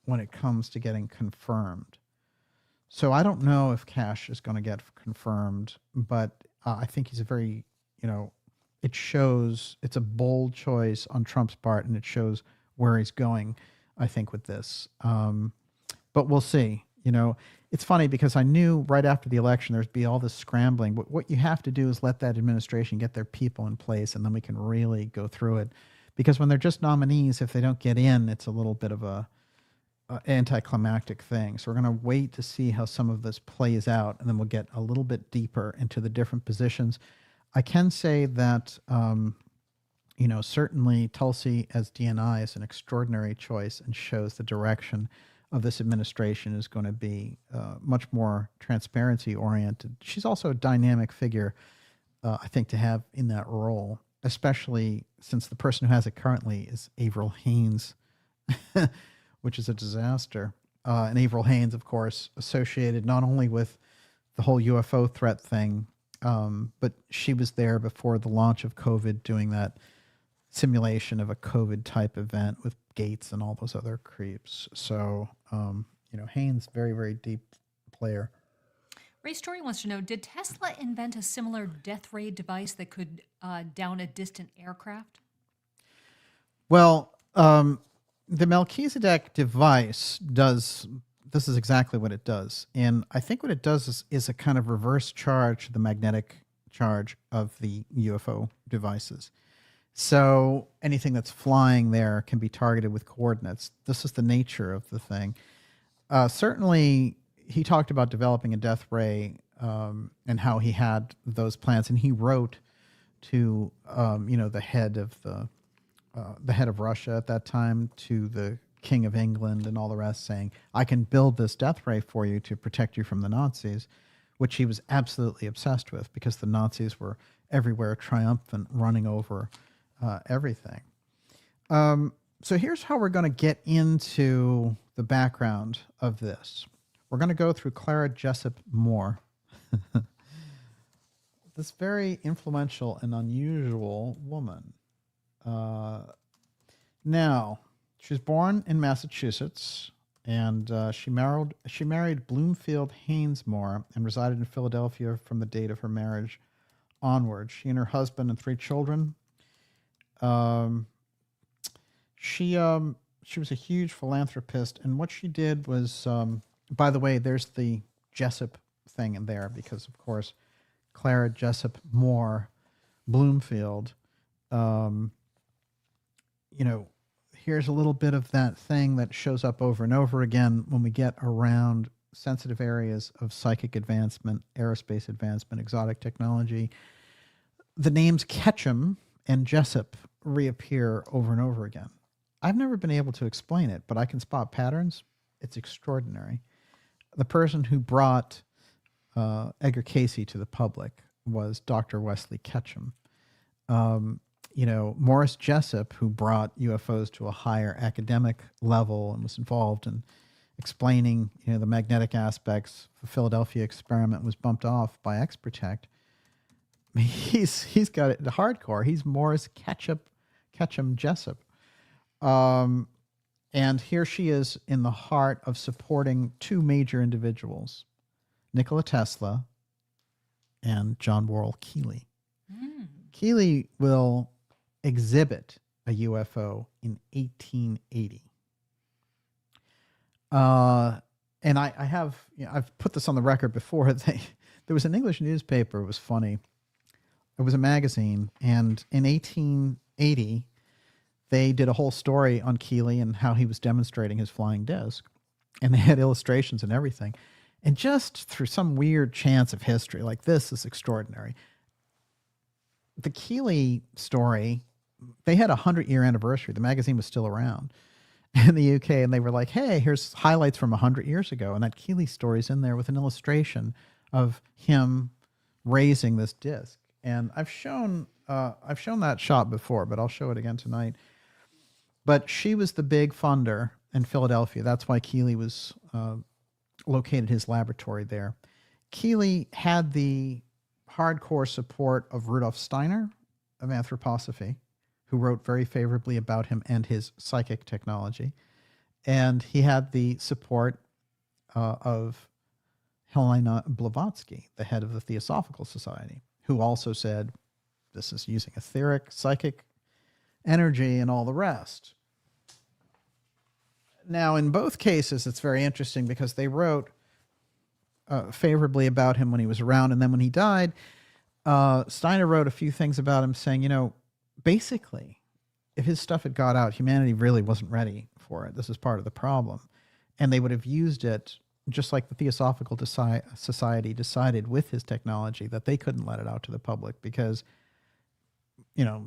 when it comes to getting confirmed. So I don't know if Kash is going to get confirmed, but I think he's a very, it shows, it's a bold choice on Trump's part, and it shows where he's going, I think, with this. But we'll see. It's funny because I knew right after the election there'd be all this scrambling. But what you have to do is let that administration get their people in place, and then we can really go through it. Because when they're just nominees, if they don't get in, it's a little bit of a anticlimactic thing. So we're going to wait to see how some of this plays out, and then we'll get a little bit deeper into the different positions. I can say that, certainly Tulsi as DNI is an extraordinary choice and shows the direction of this administration is going to be much more transparency oriented. She's also a dynamic figure, I think, to have in that role, especially since the person who has it currently is Avril Haines, which is a disaster. And Avril Haines, of course, associated not only with the whole UFO threat thing, but she was there before the launch of COVID, doing that simulation of a COVID type event with Gates and all those other creeps. So, Haines, very, very deep player. Ray Story wants to know, did Tesla invent a similar death ray device that could down a distant aircraft? Well, the Melchizedek device does, this is exactly what it does. And I think what it does is a kind of reverse charge to the magnetic charge of the UFO devices. So anything that's flying there can be targeted with coordinates. This is the nature of the thing. Certainly, he talked about developing a death ray and how he had those plans. And he wrote to, the head of Russia at that time, to the King of England and all the rest, saying, I can build this death ray for you to protect you from the Nazis, which he was absolutely obsessed with because the Nazis were everywhere, triumphant, running over everything. So here's how we're going to get into the background of this. We're going to go through Clara Jessup Moore, this very influential and unusual woman. Now, she was born in Massachusetts, and she married Bloomfield Haynes Moore and resided in Philadelphia from the date of her marriage onward. She and her husband and 3 children. She was a huge philanthropist, and what she did was, by the way, there's the Jessup thing in there because, of course, Clara Jessup Moore Bloomfield, here's a little bit of that thing that shows up over and over again when we get around sensitive areas of psychic advancement, aerospace advancement, exotic technology. The names Ketchum and Jessup reappear over and over again. I've never been able to explain it, but I can spot patterns. It's extraordinary. The person who brought Edgar Cayce to the public was Dr. Wesley Ketchum. Morris Jessup, who brought UFOs to a higher academic level and was involved in explaining, the magnetic aspects of the Philadelphia experiment, was bumped off by X-Protect. He's got it hardcore. He's Morris Ketchum Jessup. And here she is in the heart of supporting two major individuals, Nikola Tesla and John Worrell Keely. Keely will exhibit a UFO in 1880. And I have, I've put this on the record before. There was an English newspaper. It was funny. It was a magazine. And in 1880, they did a whole story on Keely and how he was demonstrating his flying disc. And they had illustrations and everything. And just through some weird chance of history, like this is extraordinary. The Keely story, they had a 100-year anniversary. The magazine was still around in the UK, and they were like, hey, here's highlights from 100 years ago. And that Keely story's in there with an illustration of him raising this disc. And I've shown that shot before, but I'll show it again tonight. But she was the big funder in Philadelphia. That's why Keely was located his laboratory there. Keely had the hardcore support of Rudolf Steiner of anthroposophy, who wrote very favorably about him and his psychic technology. And he had the support of Helena Blavatsky, the head of the Theosophical Society, who also said, this is using etheric, psychic energy and all the rest. Now, in both cases, it's very interesting because they wrote favorably about him when he was around. And then when he died, Steiner wrote a few things about him saying, basically, if his stuff had got out, humanity really wasn't ready for it. This is part of the problem. And they would have used it just like the Theosophical Society decided with his technology that they couldn't let it out to the public because,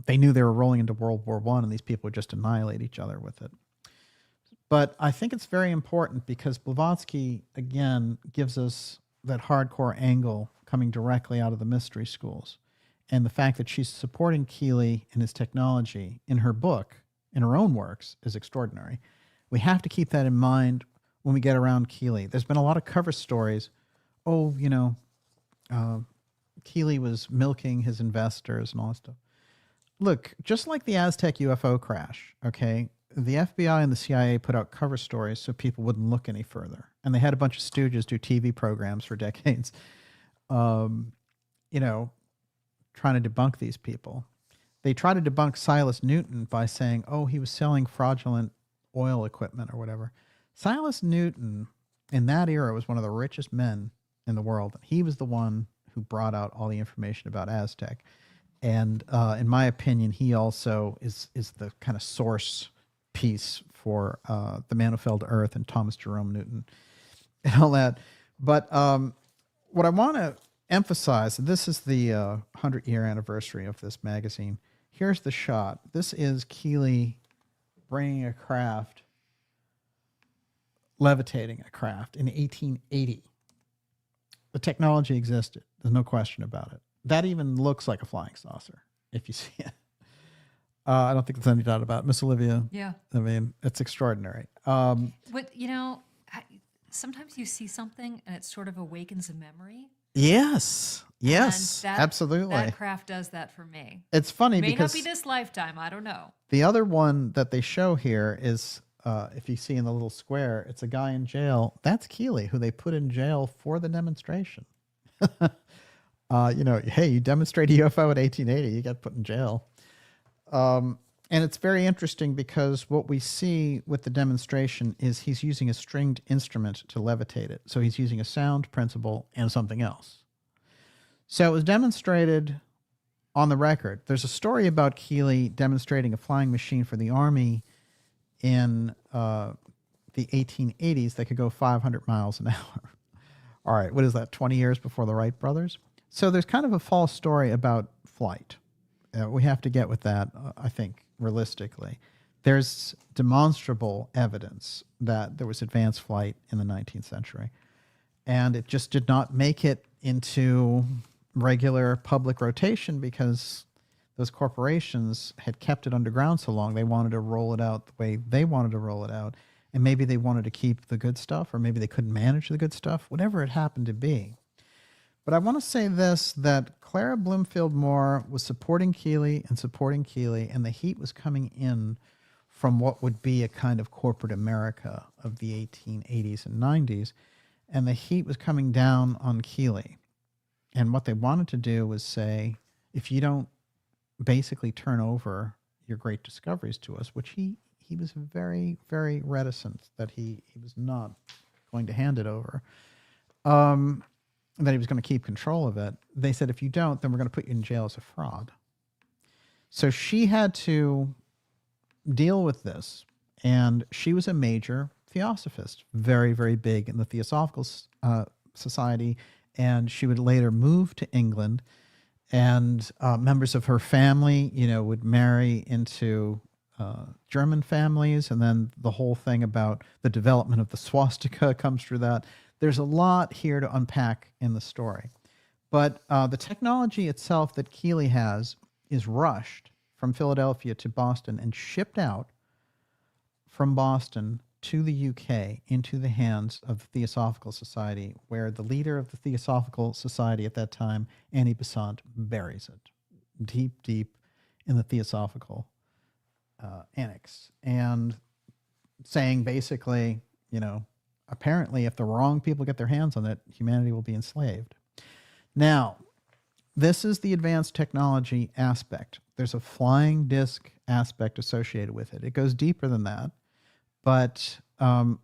they knew they were rolling into World War I and these people would just annihilate each other with it. But I think it's very important because Blavatsky, again, gives us that hardcore angle coming directly out of the mystery schools. And the fact that she's supporting Keely and his technology in her book, in her own works, is extraordinary. We have to keep that in mind when we get around Keely. There's been a lot of cover stories. Keely was milking his investors and all that stuff. Look, just like the Aztec UFO crash, okay, the FBI and the CIA put out cover stories so people wouldn't look any further. And they had a bunch of stooges do TV programs for decades, trying to debunk these people. They tried to debunk Silas Newton by saying, he was selling fraudulent oil equipment or whatever. Silas Newton, in that era, was one of the richest men in the world. He was the one who brought out all the information about Aztec. And in my opinion, he also is the kind of source piece for The Man Who Fell to Earth and Thomas Jerome Newton and all that. But what I want to emphasize, this is the 100-year anniversary of this magazine. Here's the shot. This is Keely bringing a craft, levitating a craft in 1880. The technology existed. There's no question about it. That even looks like a flying saucer, if you see it. I don't think there's any doubt about it. Miss Olivia. Yeah. I mean, it's extraordinary. But, sometimes you see something and it sort of awakens a memory. Yes. Yes, And absolutely. That craft does that for me. It's funny May because not be this lifetime. I don't know. the other one that they show here is, if you see in the little square, it's a guy in jail. That's Keely, who they put in jail for the demonstration. Hey, you demonstrate a UFO in 1880, you get put in jail. And it's very interesting because what we see with the demonstration is he's using a stringed instrument to levitate it. So he's using a sound principle and something else. So it was demonstrated on the record. There's a story about Keely demonstrating a flying machine for the Army in the 1880s that could go 500 miles an hour. All right, what is that, 20 years before the Wright brothers? So there's kind of a false story about flight. We have to get with that, I think, realistically. There's demonstrable evidence that there was advanced flight in the 19th century. And it just did not make it into regular public rotation because those corporations had kept it underground so long, they wanted to roll it out the way they wanted to roll it out. And maybe they wanted to keep the good stuff, or maybe they couldn't manage the good stuff, whatever it happened to be. But I want to say this, that Clara Bloomfield Moore was supporting Keeley, and the heat was coming in from what would be a kind of corporate America of the 1880s and 90s. And the heat was coming down on Keeley. And what they wanted to do was say, if you don't basically turn over your great discoveries to us, which he was very, very reticent that he was not going to hand it over, that he was going to keep control of it. They said, if you don't, then we're going to put you in jail as a fraud. So she had to deal with this. And she was a major theosophist, very, very big in the Theosophical Society. And she would later move to England. And members of her family, would marry into German families. And then the whole thing about the development of the swastika comes through that. There's a lot here to unpack in the story. But the technology itself that Keeley has is rushed from Philadelphia to Boston and shipped out from Boston to the UK into the hands of the Theosophical Society, where the leader of the Theosophical Society at that time, Annie Besant, buries it deep, deep in the Theosophical annex. And saying basically, apparently if the wrong people get their hands on it, humanity will be enslaved. Now, this is the advanced technology aspect. There's a flying disc aspect associated with it. It goes deeper than that. But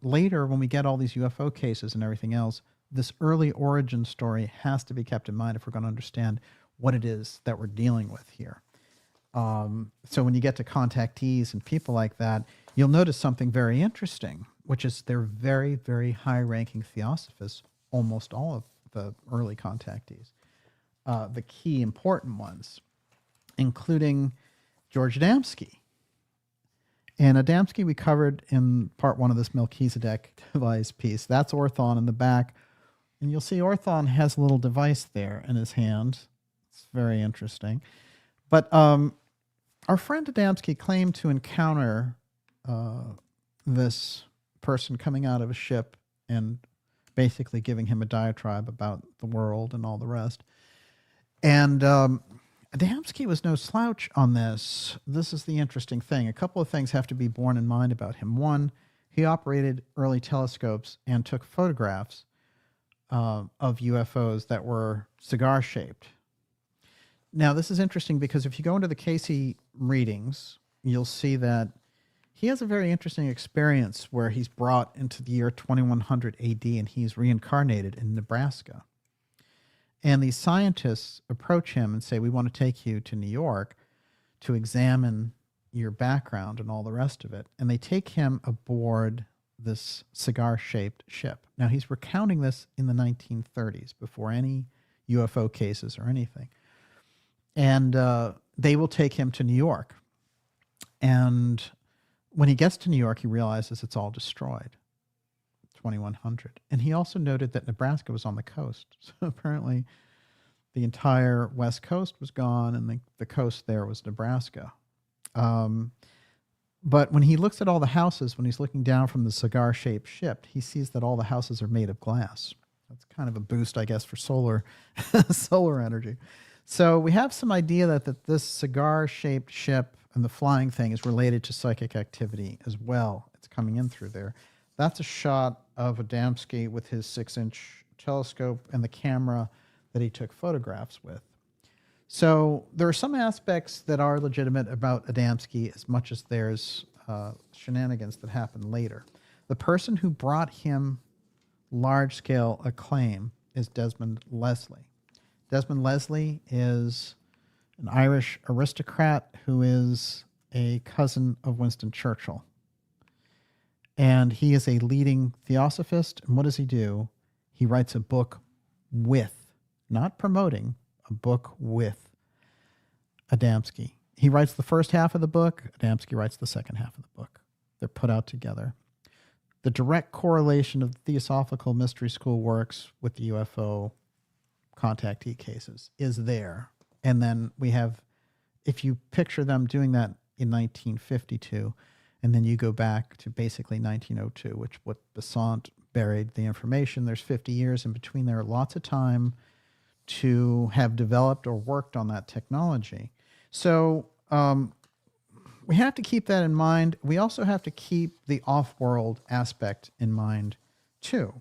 later, when we get all these UFO cases and everything else, this early origin story has to be kept in mind if we're going to understand what it is that we're dealing with here. So when you get to contactees and people like that, you'll notice something very interesting, which is they're very, very high-ranking theosophists, almost all of the early contactees. The key important ones, including George Adamski. And Adamski we covered in part 1 of this Melchizedek device piece. That's Orthon in the back. And you'll see Orthon has a little device there in his hand. It's very interesting. But our friend Adamski claimed to encounter this person coming out of a ship and basically giving him a diatribe about the world and all the rest. And Adamski was no slouch on this. This is the interesting thing. A couple of things have to be borne in mind about him. One, he operated early telescopes and took photographs of UFOs that were cigar-shaped. Now, this is interesting because if you go into the Casey readings, you'll see that he has a very interesting experience where he's brought into the year 2100 AD and he's reincarnated in Nebraska. And these scientists approach him and say, we want to take you to New York to examine your background and all the rest of it. And they take him aboard this cigar-shaped ship. Now, he's recounting this in the 1930s, before any UFO cases or anything. And they will take him to New York. And when he gets to New York, he realizes it's all destroyed. 2100. And he also noted that Nebraska was on the coast. So apparently the entire West Coast was gone and the coast there was Nebraska. But when he looks at all the houses, when he's looking down from the cigar-shaped ship, he sees that all the houses are made of glass. That's kind of a boost, I guess, for solar energy. So we have some idea that this cigar-shaped ship and the flying thing is related to psychic activity as well. It's coming in through there. That's a shot of Adamski with his 6-inch telescope and the camera that he took photographs with. So there are some aspects that are legitimate about Adamski as much as there's shenanigans that happen later. The person who brought him large-scale acclaim is Desmond Leslie. Desmond Leslie is an Irish aristocrat who is a cousin of Winston Churchill. And he is a leading theosophist. And what does he do? He writes a book with, not promoting, a book with Adamski. He writes the first half of the book. Adamski writes the second half of the book. They're put out together. The direct correlation of the Theosophical Mystery School works with the UFO contactee cases is there. And then we have if you picture them doing that in 1952, and then you go back to basically 1902, which what Besant buried the information, there's 50 years in between there, lots of time to have developed or worked on that technology. So we have to keep that in mind. We also have to keep the off-world aspect in mind too.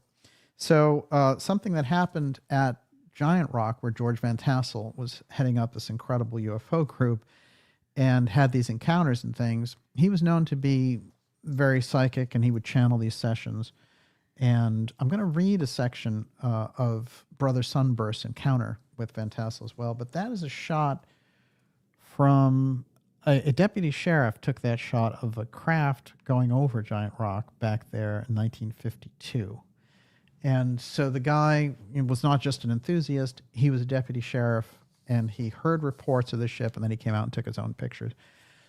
So something that happened at Giant Rock, where George Van Tassell was heading up this incredible UFO group and had these encounters and things, he was known to be very psychic, and he would channel these sessions. And I'm going to read a section of Brother Sunburst's encounter with Van Tassell as well. But that is a shot from a deputy sheriff took that shot of a craft going over Giant Rock back there in 1952. And so the guy was not just an enthusiast, he was a deputy sheriff, and he heard reports of the ship, and then he came out and took his own pictures.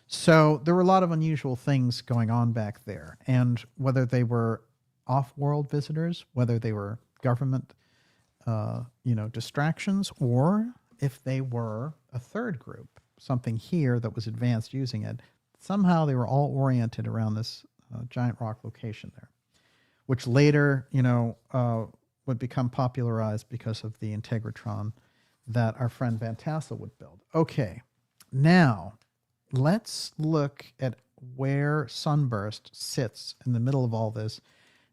So there were a lot of unusual things going on back there. And whether they were off-world visitors, whether they were government distractions, or if they were a third group, something here that was advanced using it, somehow they were all oriented around this Giant Rock location there, which later, would become popularized because of the Integratron that our friend Van Tassell would build. Okay, now let's look at where Sunburst sits in the middle of all this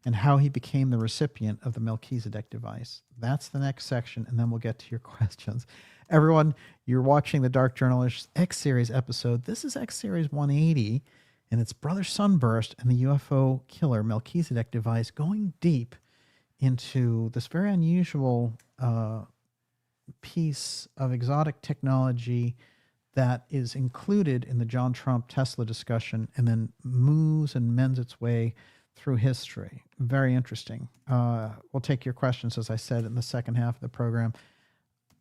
and how he became the recipient of the Melchizedek device. That's the next section, and then we'll get to your questions. Everyone, you're watching the Dark Journalist X-Series episode. This is X-Series 180, and it's Brother Sunburst and the UFO Killer Melchizedek device going deep into this very unusual piece of exotic technology that is included in the John Trump Tesla discussion and then moves and mends its way through history. Very interesting. We'll take your questions, as I said, in the second half of the program.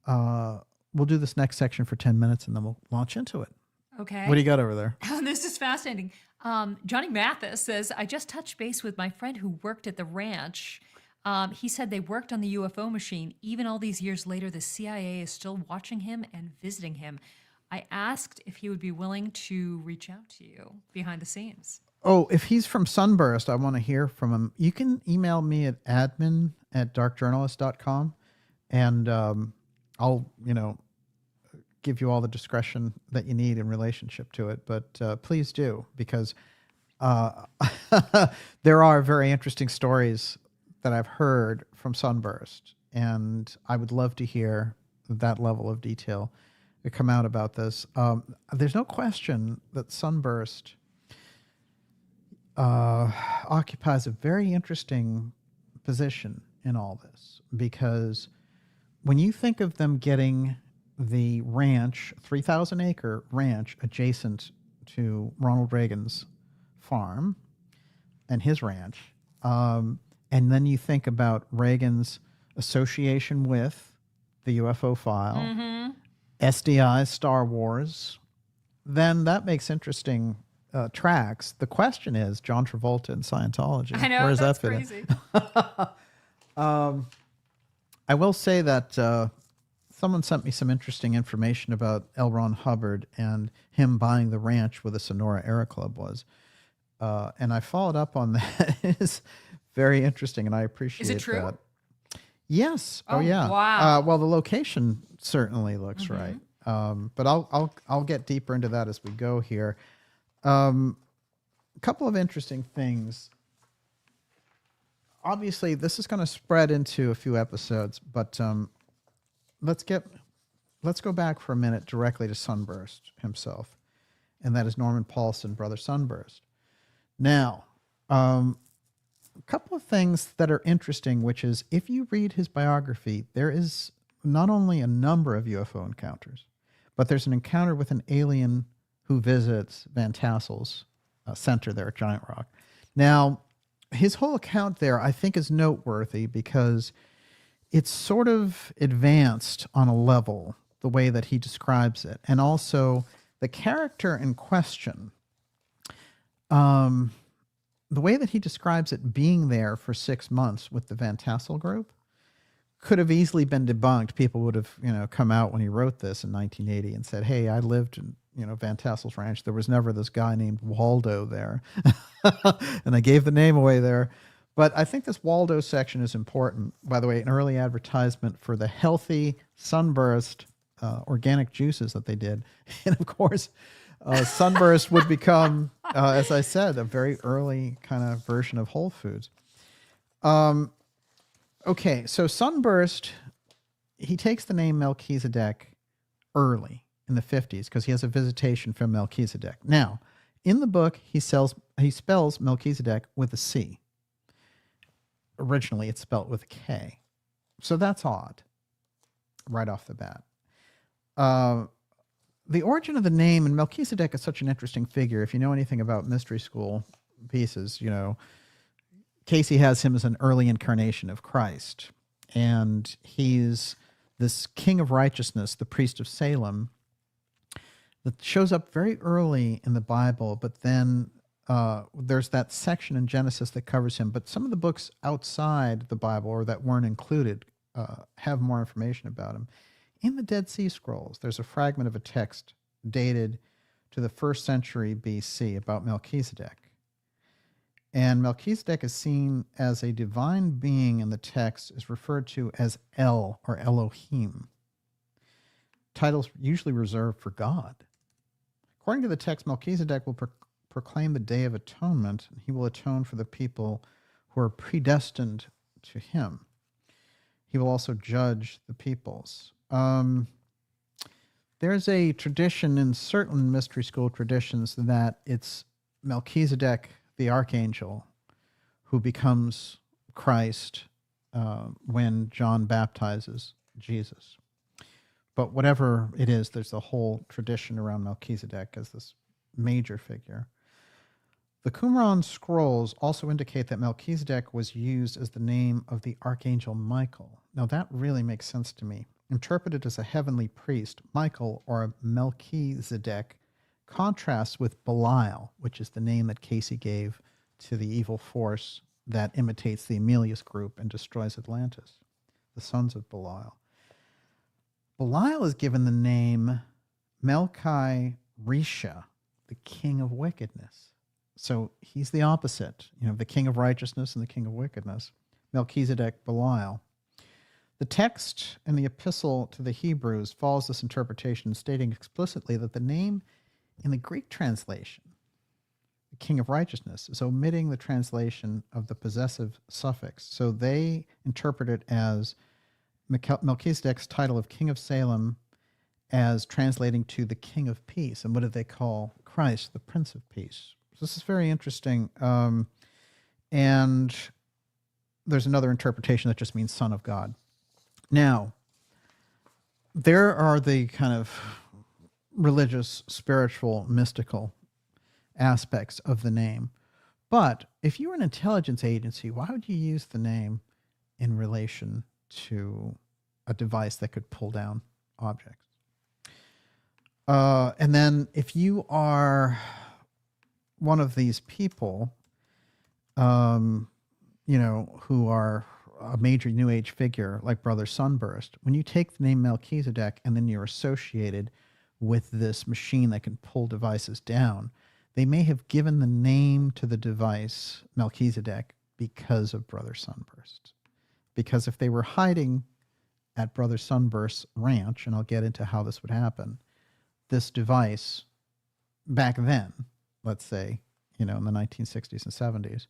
We'll do this next section for 10 minutes, and then we'll launch into it. Okay. What do you got over there? Oh, this is fascinating. Johnny Mathis says, I just touched base with my friend who worked at the ranch. He said they worked on the UFO machine. Even all these years later, the CIA is still watching him and visiting him. I asked if he would be willing to reach out to you behind the scenes. Oh, if he's from Sunburst, I want to hear from him. You can email me at admin@darkjournalist.com, and I'll, give you all the discretion that you need in relationship to it. But please do, because there are very interesting stories that I've heard from Sunburst, and I would love to hear that level of detail that come out about this. There's no question that Sunburst occupies a very interesting position in all this, because when you think of them getting the ranch, 3,000-acre ranch adjacent to Ronald Reagan's farm and his ranch, and then you think about Reagan's association with the UFO file, SDI, Star Wars, then that makes interesting tracks. The question is John Travolta and Scientology. I know, where does that's that fit crazy. in? I will say that someone sent me some interesting information about L. Ron Hubbard and him buying the ranch where the Sonora Aero Club was. And I followed up on that. It's very interesting, and I appreciate that. Is it true? Yes. Oh, yeah. wow. Well, the location certainly looks right. But I'll get deeper into that as we go here. A couple of interesting things. Obviously, this is going to spread into a few episodes, but let's go back for a minute directly to Sunburst himself, and that is Norman Paulsen, Brother Sunburst. Now, a couple of things that are interesting, which is if you read his biography, there is not only a number of UFO encounters, but there's an encounter with an alien who visits Van Tassell's center there at Giant Rock. Now, his whole account there, I think, is noteworthy because it's sort of advanced on a level, the way that he describes it. And also the character in question, the way that he describes it being there for 6 months with the Van Tassell group could have easily been debunked. People would have, come out when he wrote this in 1980 and said, hey, I lived in, Van Tassel's ranch. There was never this guy named Waldo there. And I gave the name away there. But I think this Waldo section is important. By the way, an early advertisement for the healthy Sunburst organic juices that they did. And of course, Sunburst would become, as I said, a very early kind of version of Whole Foods. Okay, so Sunburst, he takes the name Melchizedek early in the 50s because he has a visitation from Melchizedek. Now, in the book, he spells Melchizedek with a C. Originally, it's spelled with a K. So that's odd right off the bat. The origin of the name, and Melchizedek is such an interesting figure. If you know anything about mystery school pieces, Casey has him as an early incarnation of Christ. And he's this king of righteousness, the priest of Salem, that shows up very early in the Bible, but then there's that section in Genesis that covers him. But some of the books outside the Bible, or that weren't included, have more information about him. In the Dead Sea Scrolls, there's a fragment of a text dated to the 1st century BC about Melchizedek. And Melchizedek is seen as a divine being in the text, is referred to as El or Elohim. Titles usually reserved for God. According to the text, Melchizedek will proclaim the Day of Atonement, and he will atone for the people who are predestined to him. He will also judge the peoples. There's a tradition in certain mystery school traditions that it's Melchizedek, the archangel, who becomes Christ when John baptizes Jesus. But whatever it is, there's a whole tradition around Melchizedek as this major figure. The Qumran scrolls also indicate that Melchizedek was used as the name of the archangel Michael. Now that really makes sense to me. Interpreted as a heavenly priest, Michael, or Melchizedek, contrasts with Belial, which is the name that Casey gave to the evil force that imitates the Emilius group and destroys Atlantis, the sons of Belial. Belial is given the name Melchi Risha, the king of wickedness. So he's the opposite, the king of righteousness and the king of wickedness. Melchizedek, Belial. The text in the epistle to the Hebrews follows this interpretation, stating explicitly that the name in the Greek translation, the king of righteousness, is omitting the translation of the possessive suffix. So they interpret it as Melchizedek's title of king of Salem as translating to the king of peace. And what do they call Christ, the prince of peace? So this is very interesting. And there's another interpretation that just means son of God. Now, there are the kind of religious, spiritual, mystical aspects of the name. But if you were an intelligence agency, why would you use the name in relation to a device that could pull down objects? And then if you are one of these people, who are a major New Age figure like Brother Sunburst, when you take the name Melchizedek and then you're associated with this machine that can pull devices down, they may have given the name to the device Melchizedek because of Brother Sunburst. Because if they were hiding at Brother Sunburst's ranch, and I'll get into how this would happen, this device back then, let's say, in the 1960s and 70s,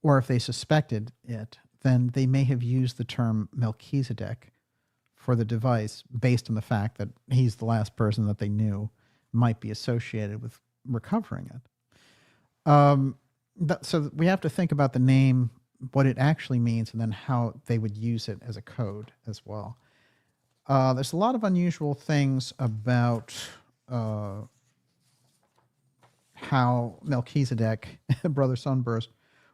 or if they suspected it, then they may have used the term Melchizedek for the device based on the fact that he's the last person that they knew might be associated with recovering it. So we have to think about the name, what it actually means, and then how they would use it as a code as well. There's a lot of unusual things about how Melchizedek, Brother Sunburst,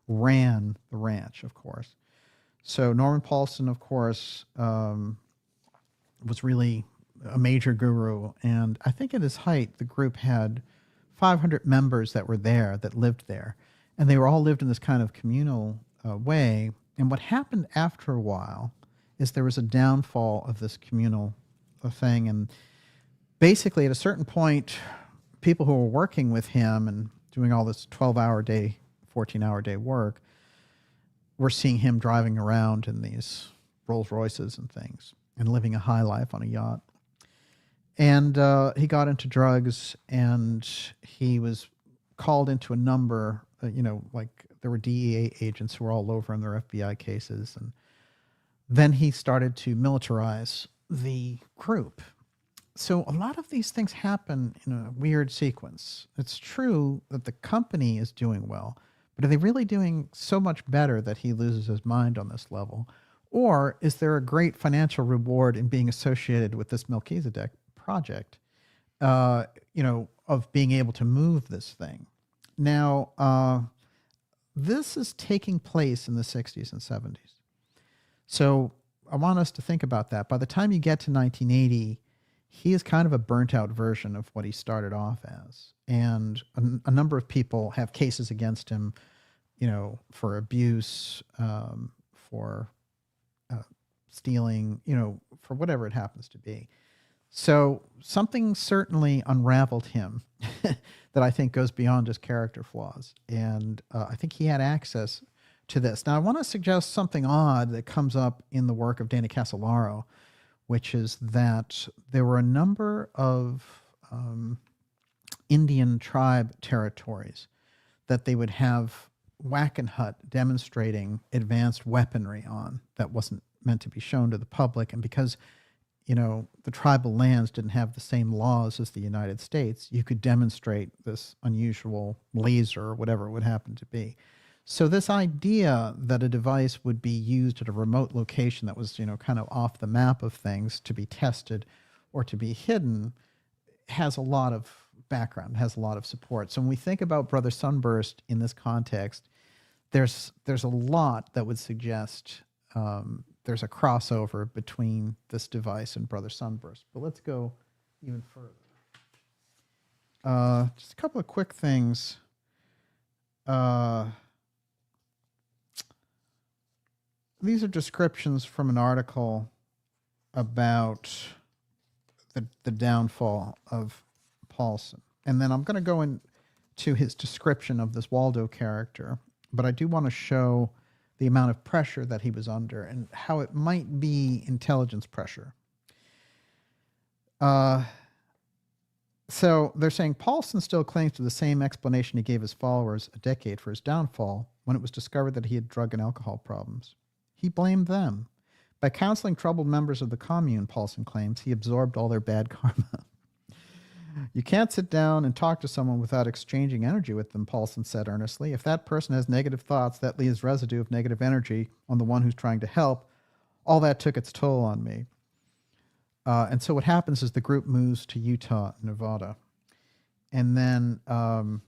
ran the ranch, of course. So Norman Paulsen, of course, was really a major guru. And I think at his height, the group had 500 members that were there, that lived there. And they were all lived in this kind of communal way. And what happened after a while is there was a downfall of this communal thing. And basically, at a certain point, people who were working with him and doing all this 12-hour day, 14-hour day work were seeing him driving around in these Rolls Royces and things and living a high life on a yacht. And he got into drugs, and he was called into a number, like there were DEA agents who were all over in their FBI cases. And then he started to militarize the group. So a lot of these things happen in a weird sequence. It's true that the company is doing well, but are they really doing so much better that he loses his mind on this level? Or is there a great financial reward in being associated with this Melchizedek project, of being able to move this thing? Now, this is taking place in the 60s and 70s. So I want us to think about that. By the time you get to 1980, he is kind of a burnt out version of what he started off as. And a number of people have cases against him, for abuse, for stealing, for whatever it happens to be. So something certainly unraveled him that I think goes beyond just character flaws. And I think he had access to this. Now, I want to suggest something odd that comes up in the work of Dana Casolaro, which is that there were a number of Indian tribe territories that they would have Wackenhut demonstrating advanced weaponry on that wasn't meant to be shown to the public. And because, the tribal lands didn't have the same laws as the United States, you could demonstrate this unusual laser or whatever it would happen to be. So this idea that a device would be used at a remote location that was, kind of off the map of things to be tested or to be hidden has a lot of background, has a lot of support. So when we think about Brother Sunburst in this context, there's a lot that would suggest there's a crossover between this device and Brother Sunburst. But let's go even further. Just a couple of quick things. These are descriptions from an article about the downfall of Paulsen. And then I'm going to go into his description of this Waldo character, but I do want to show the amount of pressure that he was under and how it might be intelligence pressure. So they're saying Paulsen still clings to the same explanation he gave his followers a decade for his downfall when it was discovered that he had drug and alcohol problems. He blamed them. By counseling troubled members of the commune, Paulsen claims, he absorbed all their bad karma. You can't sit down and talk to someone without exchanging energy with them, Paulsen said earnestly. If that person has negative thoughts, that leaves residue of negative energy on the one who's trying to help. All that took its toll on me. And so what happens is the group moves to Utah, Nevada. And then, there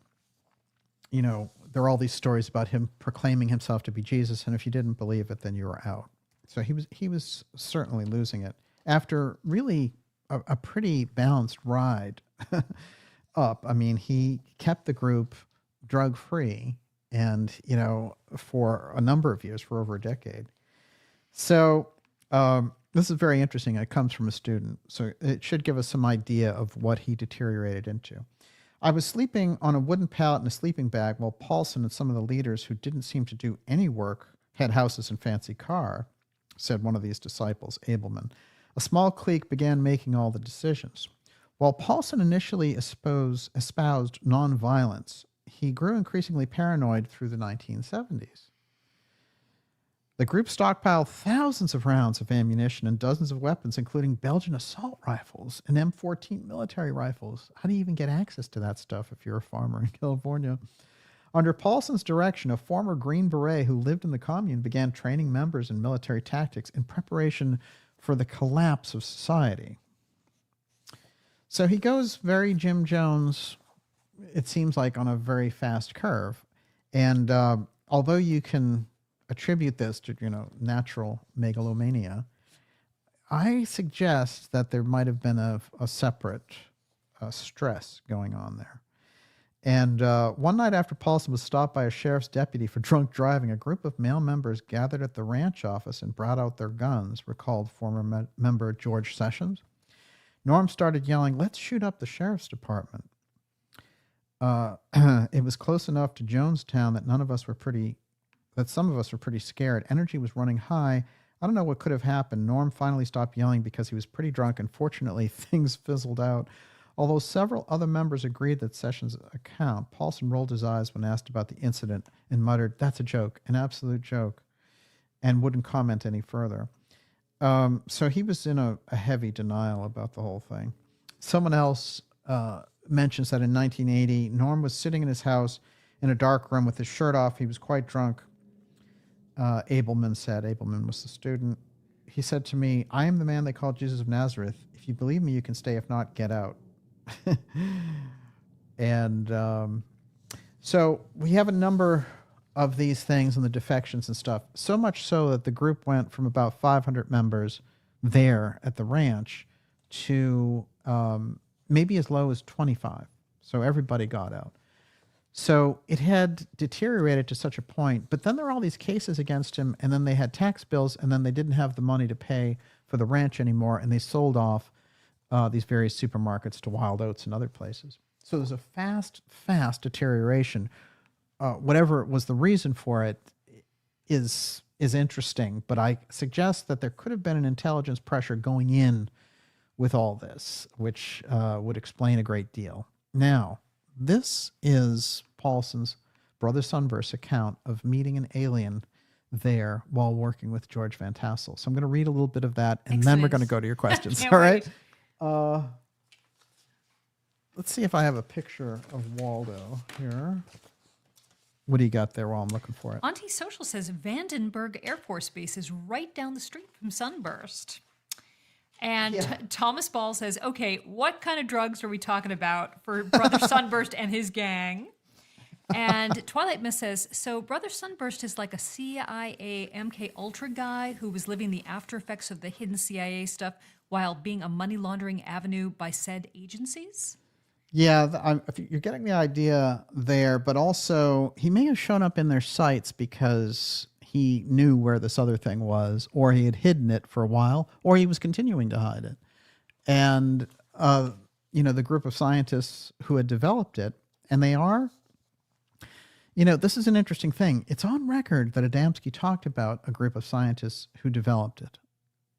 are all these stories about him proclaiming himself to be Jesus. And if you didn't believe it, then you were out. So he was certainly losing it after really a pretty balanced ride up. I mean, he kept the group drug free and, for a number of years, for over a decade. So, this is very interesting. It comes from a student, so it should give us some idea of what he deteriorated into. I was sleeping on a wooden pallet in a sleeping bag while Paulsen and some of the leaders who didn't seem to do any work had houses and fancy car, said one of these disciples, Abelman. A small clique began making all the decisions. While Paulsen initially espoused nonviolence, he grew increasingly paranoid through the 1970s. The group stockpiled thousands of rounds of ammunition and dozens of weapons, including Belgian assault rifles and M14 military rifles. How do you even get access to that stuff if you're a farmer in California? Under Paulsen's direction, a former Green Beret who lived in the commune began training members in military tactics in preparation for the collapse of society. So he goes very Jim Jones, it seems like, on a very fast curve. And although you can attribute this to, natural megalomania, I suggest that there might have been a separate stress going on there. And one night after Paulsen was stopped by a sheriff's deputy for drunk driving, a group of male members gathered at the ranch office and brought out their guns, recalled former member George Sessions. Norm started yelling, "Let's shoot up the sheriff's department." It was close enough to Jonestown that some of us were pretty scared. Energy was running high. I don't know what could have happened. Norm finally stopped yelling because he was pretty drunk, and fortunately, things fizzled out. Although several other members agreed that Sessions' account, Paulsen rolled his eyes when asked about the incident and muttered, "That's a joke, an absolute joke," and wouldn't comment any further. So he was in a heavy denial about the whole thing. Someone else mentions that in 1980, Norm was sitting in his house in a dark room with his shirt off. He was quite drunk. Abelman said, Abelman was the student. He said to me, "I am the man they call Jesus of Nazareth. If you believe me, you can stay. If not, get out." And so we have a number of these things and the defections and stuff, so much so that the group went from about 500 members there at the ranch to maybe as low as 25. So everybody got out. So it had deteriorated to such a point, but then there were all these cases against him, and then they had tax bills, and then they didn't have the money to pay for the ranch anymore, and they sold off these various supermarkets to Wild Oats and other places. So there's a fast deterioration. Whatever was the reason for it is interesting, but I suggest that there could have been an intelligence pressure going in with all this, which would explain a great deal. Now, this is Paulsen's Brother Sunburst account of meeting an alien there while working with George Van Tassell. So I'm going to read a little bit of that, and then we're going to go to your questions. All right? Let's see if I have a picture of Waldo here. What do you got there while I'm looking for it? Auntie Social says Vandenberg Air Force Base is right down the street from Sunburst. And Thomas Ball says, "Okay, what kind of drugs are we talking about for Brother Sunburst and his gang?" And Twilight Miss says, "So Brother Sunburst is like a CIA MK Ultra guy who was living the after effects of the hidden CIA stuff while being a money laundering avenue by said agencies?" Yeah, you're getting the idea there, but also he may have shown up in their sights because he knew where this other thing was, or he had hidden it for a while, or he was continuing to hide it. And, the group of scientists who had developed it, and they are, this is an interesting thing. It's on record that Adamski talked about a group of scientists who developed it.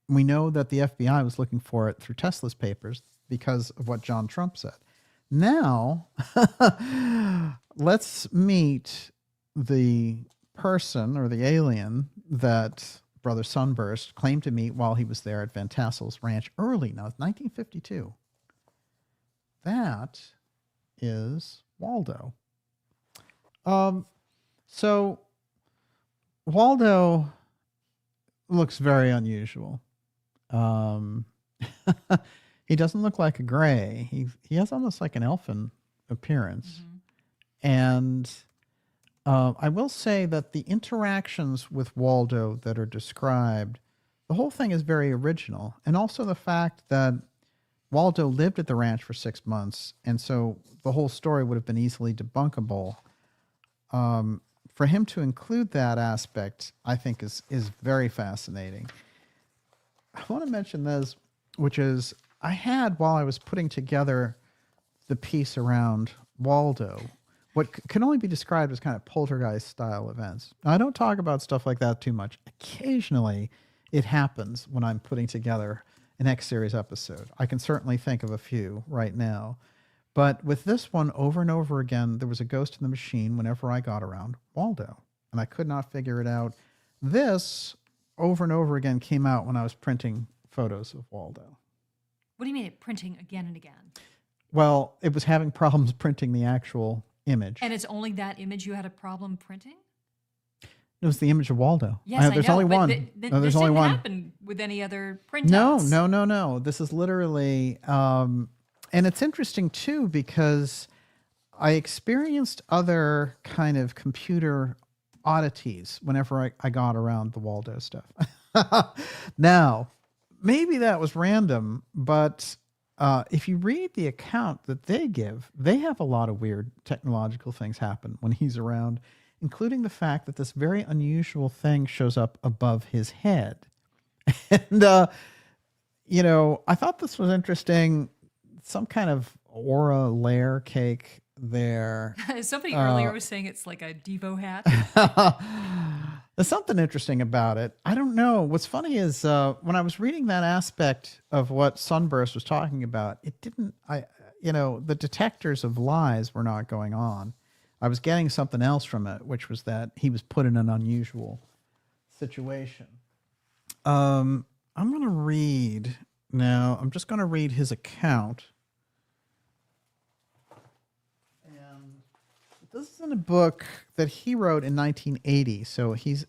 We know that the FBI was looking for it through Tesla's papers because of what John Trump said. Now, let's meet the person or the alien that Brother Sunburst claimed to meet while he was there at Van Tassell's ranch early. Now, it's 1952. That is Waldo. So Waldo looks very unusual. He doesn't look like a gray. He has almost like an elfin appearance. Mm-hmm. And I will say that the interactions with Waldo that are described, the whole thing is very original. And also the fact that Waldo lived at the ranch for 6 months, and so the whole story would have been easily debunkable. For him to include that aspect, I think, is very fascinating. I want to mention this, which is I had, while I was putting together the piece around Waldo, what can only be described as kind of poltergeist-style events. Now, I don't talk about stuff like that too much. Occasionally, it happens when I'm putting together an X-Series episode. I can certainly think of a few right now. But with this one, over and over again, there was a ghost in the machine whenever I got around Waldo, and I could not figure it out. This, over and over again, came out when I was printing photos of Waldo. What do you mean printing again and again? Well, it was having problems printing the actual image. And it's only that image you had a problem printing? It was the image of Waldo. Yes, there's I know, only but one. No, there's only one. Happen with any other printouts? No. This is literally, and it's interesting too because I experienced other kind of computer oddities whenever I got around the Waldo stuff. Now, maybe that was random, but if you read the account that they give, they have a lot of weird technological things happen when he's around, including the fact that this very unusual thing shows up above his head. And, I thought this was interesting. Some kind of aura layer cake there. Somebody earlier was saying it's like a Devo hat. There's something interesting about it. I don't know. What's funny is when I was reading that aspect of what Sunburst was talking about, the detectors of lies were not going on. I was getting something else from it, which was that he was put in an unusual situation. I'm going to read now. I'm just going to read his account. This is in a book that he wrote in 1980. So he's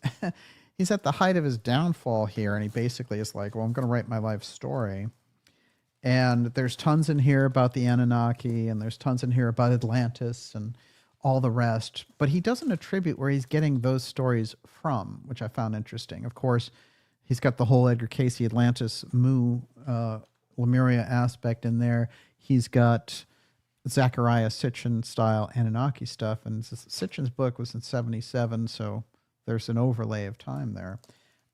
he's at the height of his downfall here, and he basically is like, well, I'm going to write my life story. And there's tons in here about the Anunnaki, and there's tons in here about Atlantis and all the rest. But he doesn't attribute where he's getting those stories from, which I found interesting. Of course, he's got the whole Edgar Cayce Atlantis Mu Lemuria aspect in there. He's got Zachariah Sitchin style Anunnaki stuff, and Sitchin's book was in 1977, so there's an overlay of time there.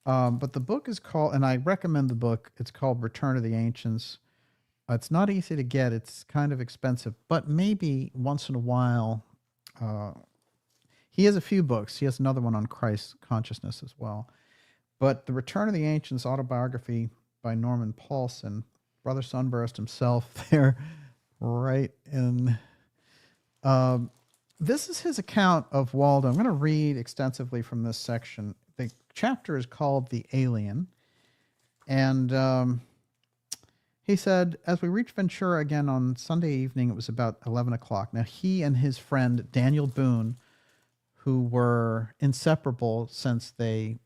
But the book is called, and I recommend the book, it's called Return of the Ancients. It's not easy to get, it's kind of expensive, but maybe once in a while. He has a few books. He has another one on Christ consciousness as well. But the Return of the Ancients autobiography by Norman Paulsen, Brother Sunburst himself there, right in. This is his account of Waldo. I'm going to read extensively from this section. The chapter is called The Alien. And he said, as we reached Ventura again on Sunday evening, it was about 11 o'clock. Now, he and his friend Daniel Boone, who were inseparable since they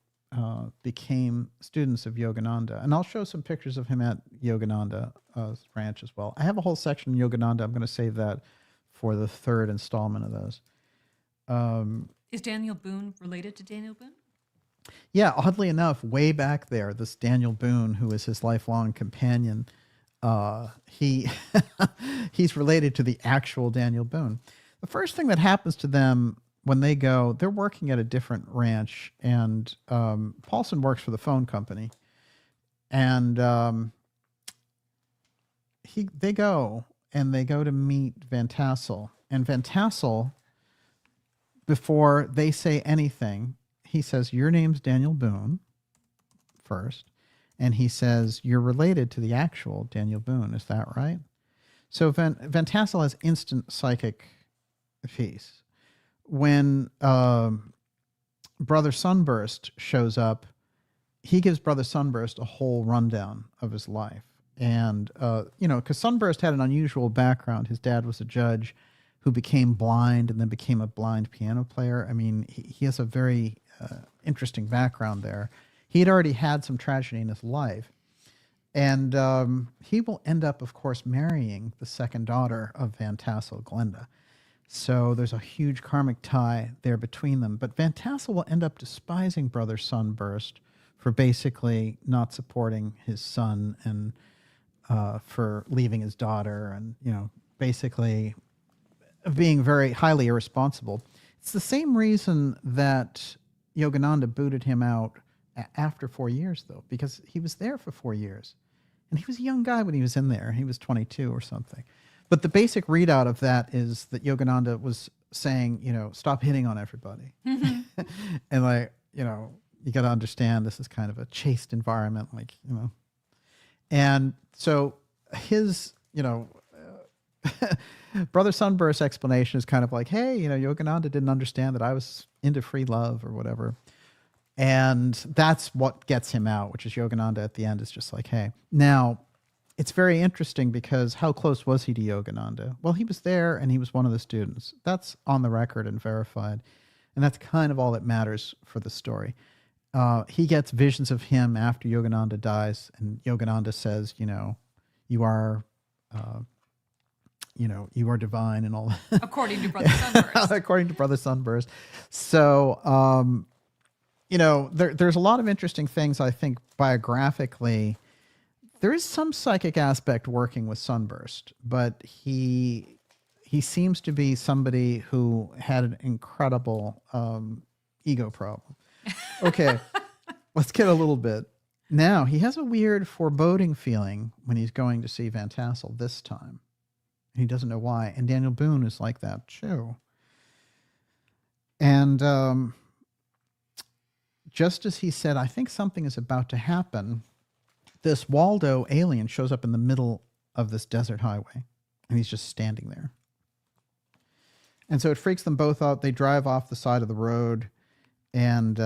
became students of Yogananda. And I'll show some pictures of him at Yogananda's ranch as well. I have a whole section on Yogananda. I'm going to save that for the third installment of those. Is Daniel Boone related to Daniel Boone? Yeah, oddly enough, way back there, this Daniel Boone, who is his lifelong companion, he's related to the actual Daniel Boone. The first thing that happens to them when they go, they're working at a different ranch, and Paulsen works for the phone company, and they go to meet Van Tassell, and Van Tassell, before they say anything, he says, your name's Daniel Boone first, and he says, you're related to the actual Daniel Boone. Is that right? So Van Tassell has instant psychic piece. When Brother Sunburst shows up, he gives Brother Sunburst a whole rundown of his life. And, because Sunburst had an unusual background. His dad was a judge who became blind and then became a blind piano player. I mean, he has a very interesting background there. He had already had some tragedy in his life. And he will end up, of course, marrying the second daughter of Van Tassell, Glenda. So there's a huge karmic tie there between them. But Van Tassell will end up despising Brother Sunburst for basically not supporting his son and for leaving his daughter and, basically being very highly irresponsible. It's the same reason that Yogananda booted him out after 4 years, though, because he was there for 4 years. And he was a young guy when he was in there. He was 22 or something. But the basic readout of that is that Yogananda was saying, stop hitting on everybody. Mm-hmm. And you got to understand this is kind of a chaste environment, And so his, Brother Sunburst's explanation is kind of like, hey, Yogananda didn't understand that I was into free love or whatever. And that's what gets him out, which is Yogananda at the end is just like, hey. Now, it's very interesting because how close was he to Yogananda? Well, he was there and he was one of the students. That's on the record and verified. And that's kind of all that matters for the story. He gets visions of him after Yogananda dies, and Yogananda says, you are divine and all that. According to Brother Sunburst. According to Brother Sunburst. So, there's a lot of interesting things, I think, biographically. there is some psychic aspect working with Sunburst, but he seems to be somebody who had an incredible ego problem. Okay, let's get a little bit. Now, he has a weird foreboding feeling when he's going to see Van Tassell this time. He doesn't know why. And Daniel Boone is like that too. And just as he said, I think something is about to happen, this Waldo alien shows up in the middle of this desert highway. And he's just standing there. And so it freaks them both out. They drive off the side of the road. And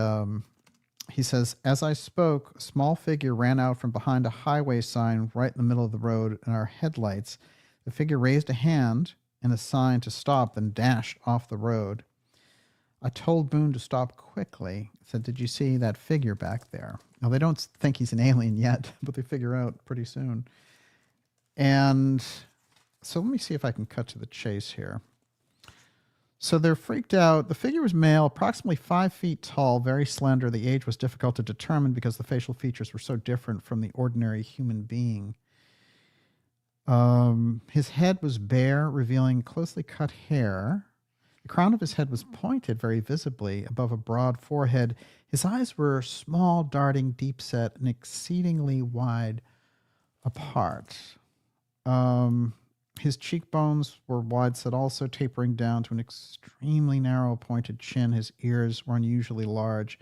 he says, as I spoke, a small figure ran out from behind a highway sign right in the middle of the road in our headlights. The figure raised a hand and a sign to stop, then dashed off the road. I told Boone to stop quickly. I said, did you see that figure back there? Now, they don't think he's an alien yet, but they figure out pretty soon. And so let me see if I can cut to the chase here. So they're freaked out. The figure was male, approximately 5 feet tall, very slender. The age was difficult to determine because the facial features were so different from the ordinary human being. His head was bare, revealing closely cut hair. The crown of his head was pointed very visibly above a broad forehead. His eyes were small, darting, deep-set, and exceedingly wide apart. His cheekbones were wide-set, also tapering down to an extremely narrow, pointed chin. His ears were unusually large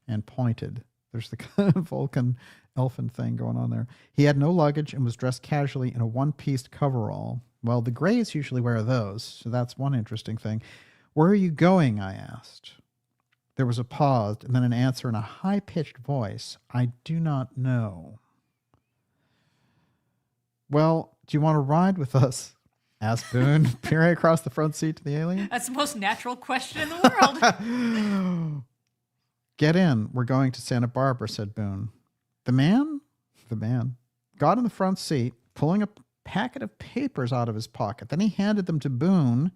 and pointed. There's the kind of Vulcan elfin thing going on there. He had no luggage and was dressed casually in a one-piece coverall. Well, the Greys usually wear those, so that's one interesting thing. Where are you going? I asked. There was a pause, and then an answer in a high-pitched voice. I do not know. Well, do you want to ride with us? Asked Boone, peering across the front seat to the alien. That's the most natural question in the world. Get in. We're going to Santa Barbara, said Boone. The man got in the front seat, pulling a packet of papers out of his pocket. Then he handed them to Boone,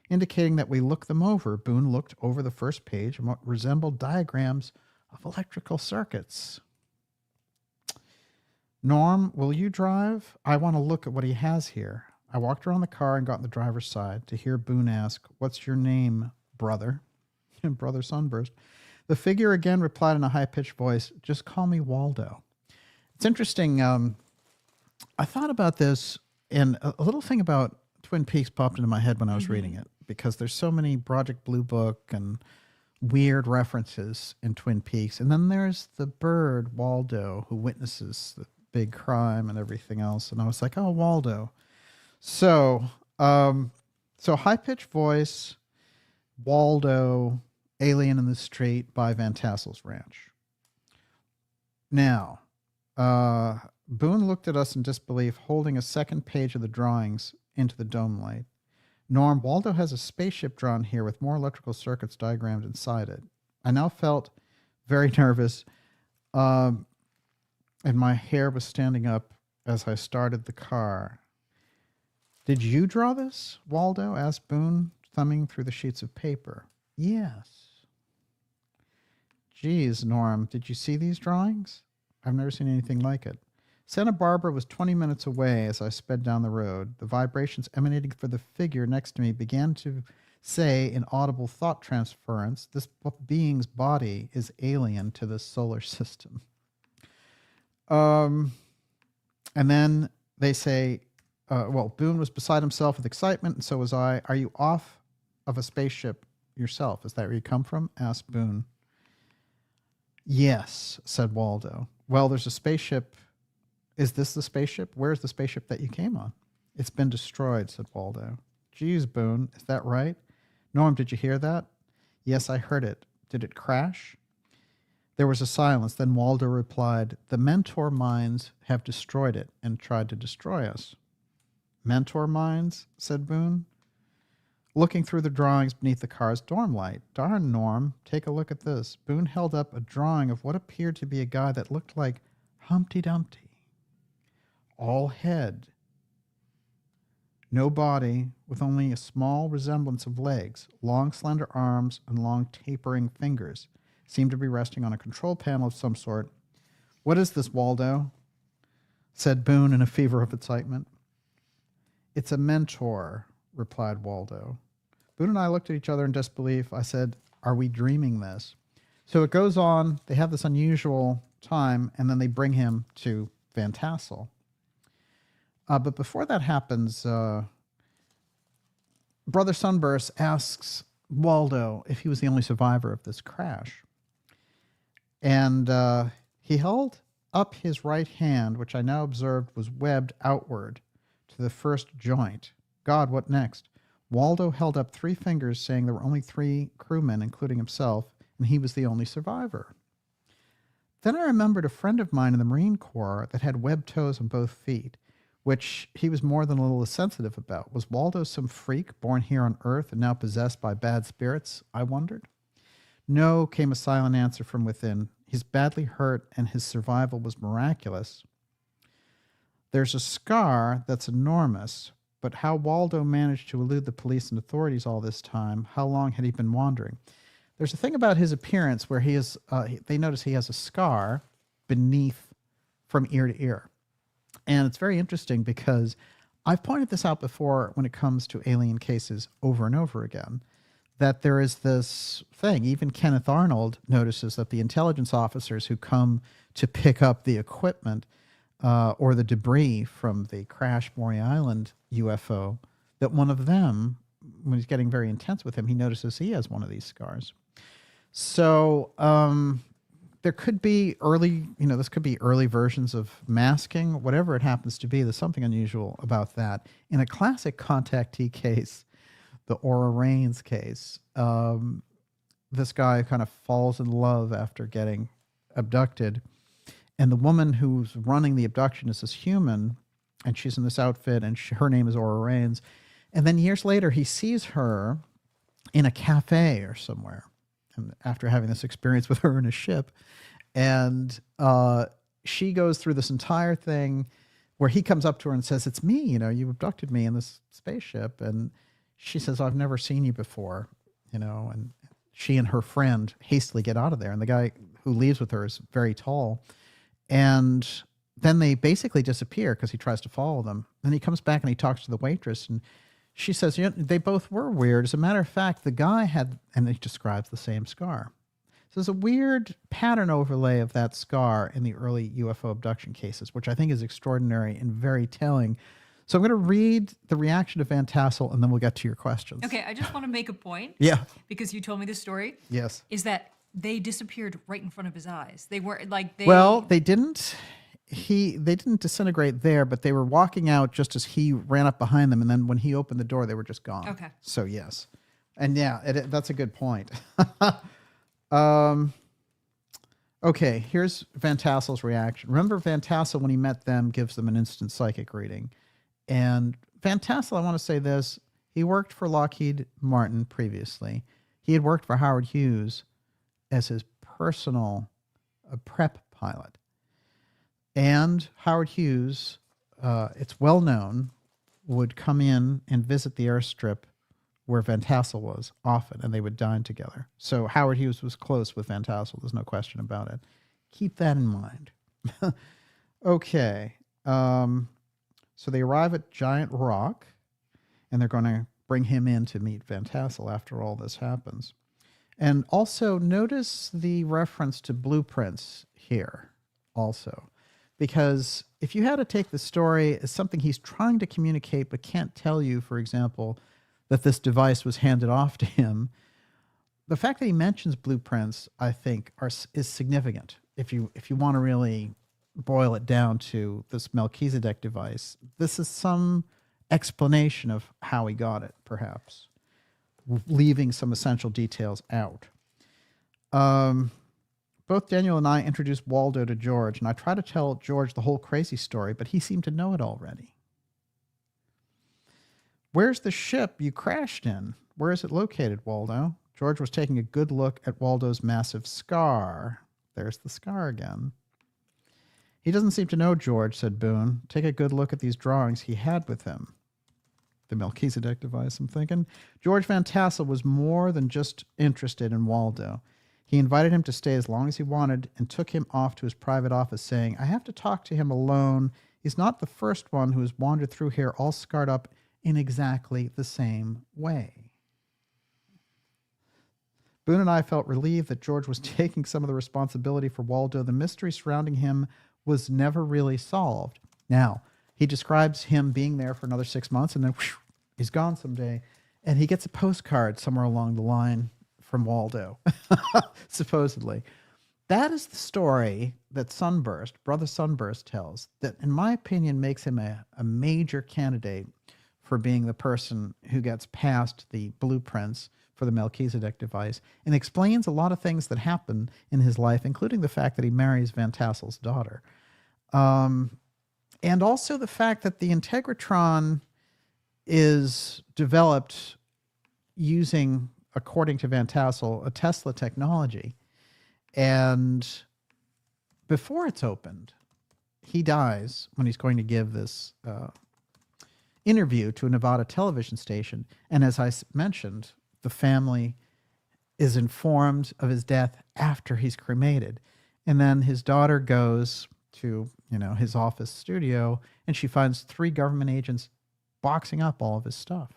indicating that we look them over. Boone looked over the first page and what resembled diagrams of electrical circuits. Norm, will you drive? I want to look at what he has here. I walked around the car and got on the driver's side to hear Boone ask, what's your name, brother? Brother Sunburst. The figure again replied in a high-pitched voice, just call me Waldo. It's interesting. I thought about this, and a little thing about Twin Peaks popped into my head when I was reading it, because there's so many Project Blue Book and weird references in Twin Peaks. And then there's the bird, Waldo, who witnesses the big crime and everything else. And I was like, oh, Waldo. So high-pitched voice, Waldo, alien in the street by Van Tassell's ranch. Now, Boone looked at us in disbelief, holding a second page of the drawings into the dome light. Norm, Waldo has a spaceship drawn here with more electrical circuits diagrammed inside it. I now felt very nervous, and my hair was standing up as I started the car. Did you draw this, Waldo? Asked Boone, thumbing through the sheets of paper. Yes. Geez, Norm, did you see these drawings? I've never seen anything like it. Santa Barbara was 20 minutes away as I sped down the road. The vibrations emanating from the figure next to me began to say in audible thought transference, this being's body is alien to this solar system. And then they say, well, Boone was beside himself with excitement, and so was I. Are you off of a spaceship yourself? Is that where you come from? Asked Boone. Yes, said Waldo. Well, there's a spaceship. Is this the spaceship? Where's the spaceship that you came on? It's been destroyed, said Waldo. Geez, Boone, is that right? Norm, did you hear that? Yes, I heard it. Did it crash? There was a silence. Then Waldo replied, the Mentor mines have destroyed it and tried to destroy us. Mentor mines? Said Boone, looking through the drawings beneath the car's dorm light. Darn, Norm, take a look at this. Boone held up a drawing of what appeared to be a guy that looked like Humpty Dumpty. All head, no body, with only a small resemblance of legs, long slender arms, and long tapering fingers, seemed to be resting on a control panel of some sort. What is this, Waldo? said Boone in a fever of excitement. It's a mentor, replied Waldo. Boone and I looked at each other in disbelief. I said, are we dreaming this? So it goes on. They have this unusual time, and then they bring him to Van Tassell. But before that happens, Brother Sunburst asks Waldo if he was the only survivor of this crash. And he held up his right hand, which I now observed was webbed outward to the first joint. God, what next? Waldo held up 3 fingers, saying there were only 3 crewmen, including himself, and he was the only survivor. Then I remembered a friend of mine in the Marine Corps that had webbed toes on both feet, which he was more than a little sensitive about. Was Waldo some freak born here on Earth and now possessed by bad spirits, I wondered? No, came a silent answer from within. He's badly hurt, and his survival was miraculous. There's a scar that's enormous, but how Waldo managed to elude the police and authorities all this time, how long had he been wandering? There's a thing about his appearance where he is, they notice he has a scar beneath from ear to ear. And it's very interesting because I've pointed this out before when it comes to alien cases over and over again, that there is this thing. Even Kenneth Arnold notices that the intelligence officers who come to pick up the equipment or the debris from the crashed Maury Island UFO, that one of them, when he's getting very intense with him, he notices he has one of these scars. So there could be early, this could be early versions of masking, whatever it happens to be. There's something unusual about that. In a classic contactee case, the Aura Rains case, this guy kind of falls in love after getting abducted. And the woman who's running the abduction is this human, and she's in this outfit, and her name is Aura Rains. And then years later, he sees her in a cafe or somewhere, and after having this experience with her in a ship. And she goes through this entire thing where he comes up to her and says, it's me, you abducted me in this spaceship. And she says, I've never seen you before, and she and her friend hastily get out of there. And the guy who leaves with her is very tall. And then they basically disappear because he tries to follow them. Then he comes back and he talks to the waitress, and she says, they both were weird. As a matter of fact, the guy had, and he describes the same scar. So there's a weird pattern overlay of that scar in the early UFO abduction cases, which I think is extraordinary and very telling. So I'm going to read the reaction of Van Tassell, and then we'll get to your questions. Okay, I just want to make a point. Yeah. Because you told me this story. Yes. Is that they disappeared right in front of his eyes. They weren't like they. Well, they didn't. They didn't disintegrate there, but they were walking out just as he ran up behind them, and then when he opened the door, they were just gone. Okay. So yes, and yeah, that's a good point. Okay, here's Van Tassell's reaction. Remember, Van Tassell, when he met them, gives them an instant psychic reading. And Van Tassell, I want to say this, he worked for Lockheed Martin previously. He had worked for Howard Hughes as his personal prep pilot. And Howard Hughes, it's well known, would come in and visit the airstrip where Van Tassell was often, and they would dine together. So Howard Hughes was close with Van Tassell. There's no question about it. Keep that in mind. Okay. So they arrive at Giant Rock, and they're going to bring him in to meet Van Tassell after all this happens. And also notice the reference to blueprints here also. Because if you had to take the story as something he's trying to communicate but can't tell you, for example, that this device was handed off to him, the fact that he mentions blueprints, I think, is significant. If you want to really boil it down to this Melchizedek device, this is some explanation of how he got it, perhaps, leaving some essential details out. Both Daniel and I introduced Waldo to George, and I tried to tell George the whole crazy story, but he seemed to know it already. Where's the ship you crashed in? Where is it located, Waldo? George was taking a good look at Waldo's massive scar. There's the scar again. He doesn't seem to know George, said Boone. Take a good look at these drawings he had with him. The Melchizedek device, I'm thinking. George Van Tassell was more than just interested in Waldo. He invited him to stay as long as he wanted and took him off to his private office, saying, I have to talk to him alone He's not the first one who has wandered through here all scarred up in exactly the same way. Boone and I felt relieved that George was taking some of the responsibility for Waldo. The mystery surrounding him was never really solved. Now, he describes him being there for another 6 months, and then whew, he's gone someday, and he gets a postcard somewhere along the line from Waldo, supposedly. That is the story that Sunburst, Brother Sunburst, tells that, in my opinion, makes him a major candidate for being the person who gets past the blueprints for the Melchizedek device, and explains a lot of things that happen in his life, including the fact that he marries Van Tassel's daughter. And also the fact that the Integratron is developed using, according to Van Tassell, a Tesla technology. And before it's opened, he dies when he's going to give this interview to a Nevada television station. And as I mentioned, the family is informed of his death after he's cremated. And then his daughter goes to, his office studio, and she finds 3 government agents boxing up all of his stuff.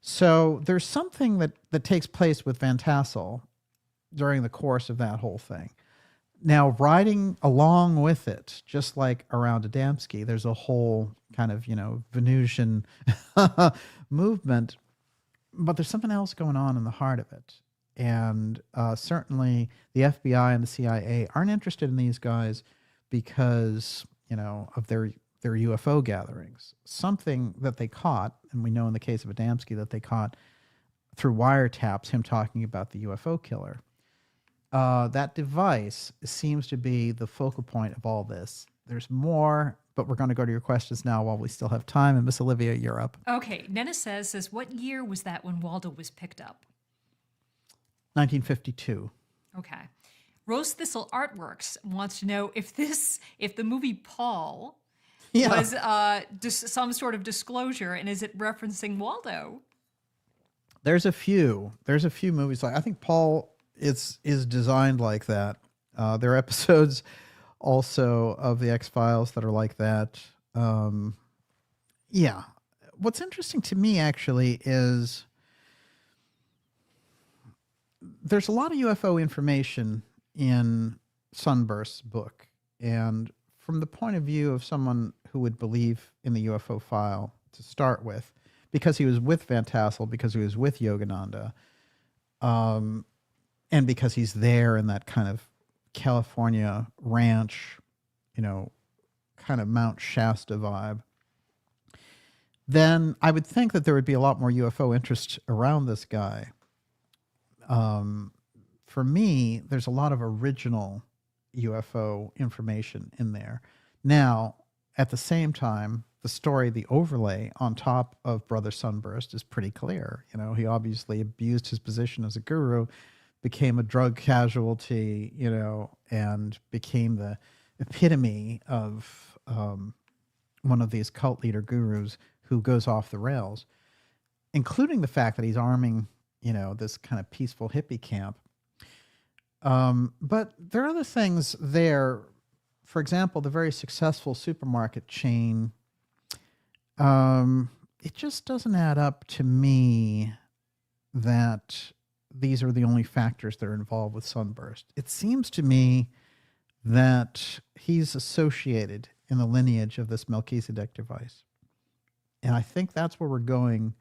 So there's something that takes place with Van Tassell during the course of that whole thing. Now, riding along with it, just like around Adamski, there's a whole kind of, Venusian movement, but there's something else going on in the heart of it. And certainly the FBI and the CIA aren't interested in these guys because, of their UFO gatherings. Something that they caught, and we know in the case of Adamski that they caught through wiretaps him talking about the UFO killer. That device seems to be the focal point of all this. There's more, but we're going to go to your questions now while we still have time. And Miss Olivia, you're up. Okay, Nena says, what year was that when Waldo was picked up? 1952. Okay. Rose Thistle Artworks wants to know if the movie Paul was some sort of disclosure, and is it referencing Waldo? There's a few movies. I think Paul is designed like that. There are episodes also of the X-Files that are like that. Yeah. What's interesting to me actually is there's a lot of UFO information in Sunburst's book. And from the point of view of someone who would believe in the UFO file to start with, because he was with Van Tassell, because he was with Yogananda, and because he's there in that kind of California ranch, kind of Mount Shasta vibe, then I would think that there would be a lot more UFO interest around this guy. For me, there's a lot of original UFO information in there. Now, at the same time, the story, the overlay on top of Brother Sunburst is pretty clear. He obviously abused his position as a guru, became a drug casualty, and became the epitome of one of these cult leader gurus who goes off the rails, including the fact that he's arming, this kind of peaceful hippie camp. But there are other things there. For example, the very successful supermarket chain, it just doesn't add up to me that these are the only factors that are involved with Sunburst. It seems to me that he's associated in the lineage of this Melchizedek device. And I think that's where we're going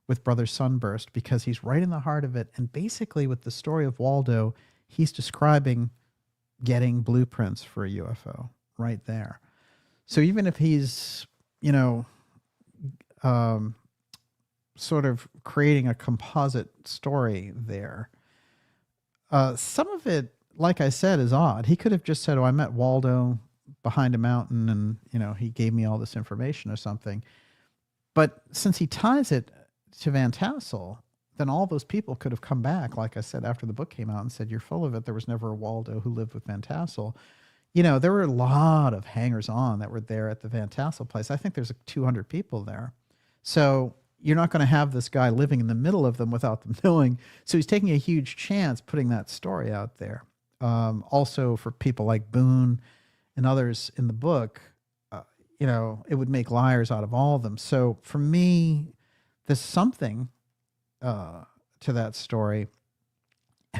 with Brother Sunburst, because he's right in the heart of it. And basically with the story of Waldo, he's describing getting blueprints for a UFO right there. So even if he's, sort of creating a composite story there, some of it, like I said, is odd. He could have just said, I met Waldo behind a mountain and, he gave me all this information or something. But since he ties it to Van Tassell, then all those people could have come back, like I said, after the book came out and said, you're full of it. There was never a Waldo who lived with Van Tassell. There were a lot of hangers-on that were there at the Van Tassell place. I think there's 200 people there. So you're not going to have this guy living in the middle of them without them knowing. So he's taking a huge chance putting that story out there. Also for people like Boone and others in the book, it would make liars out of all of them. So for me, there's something to that story.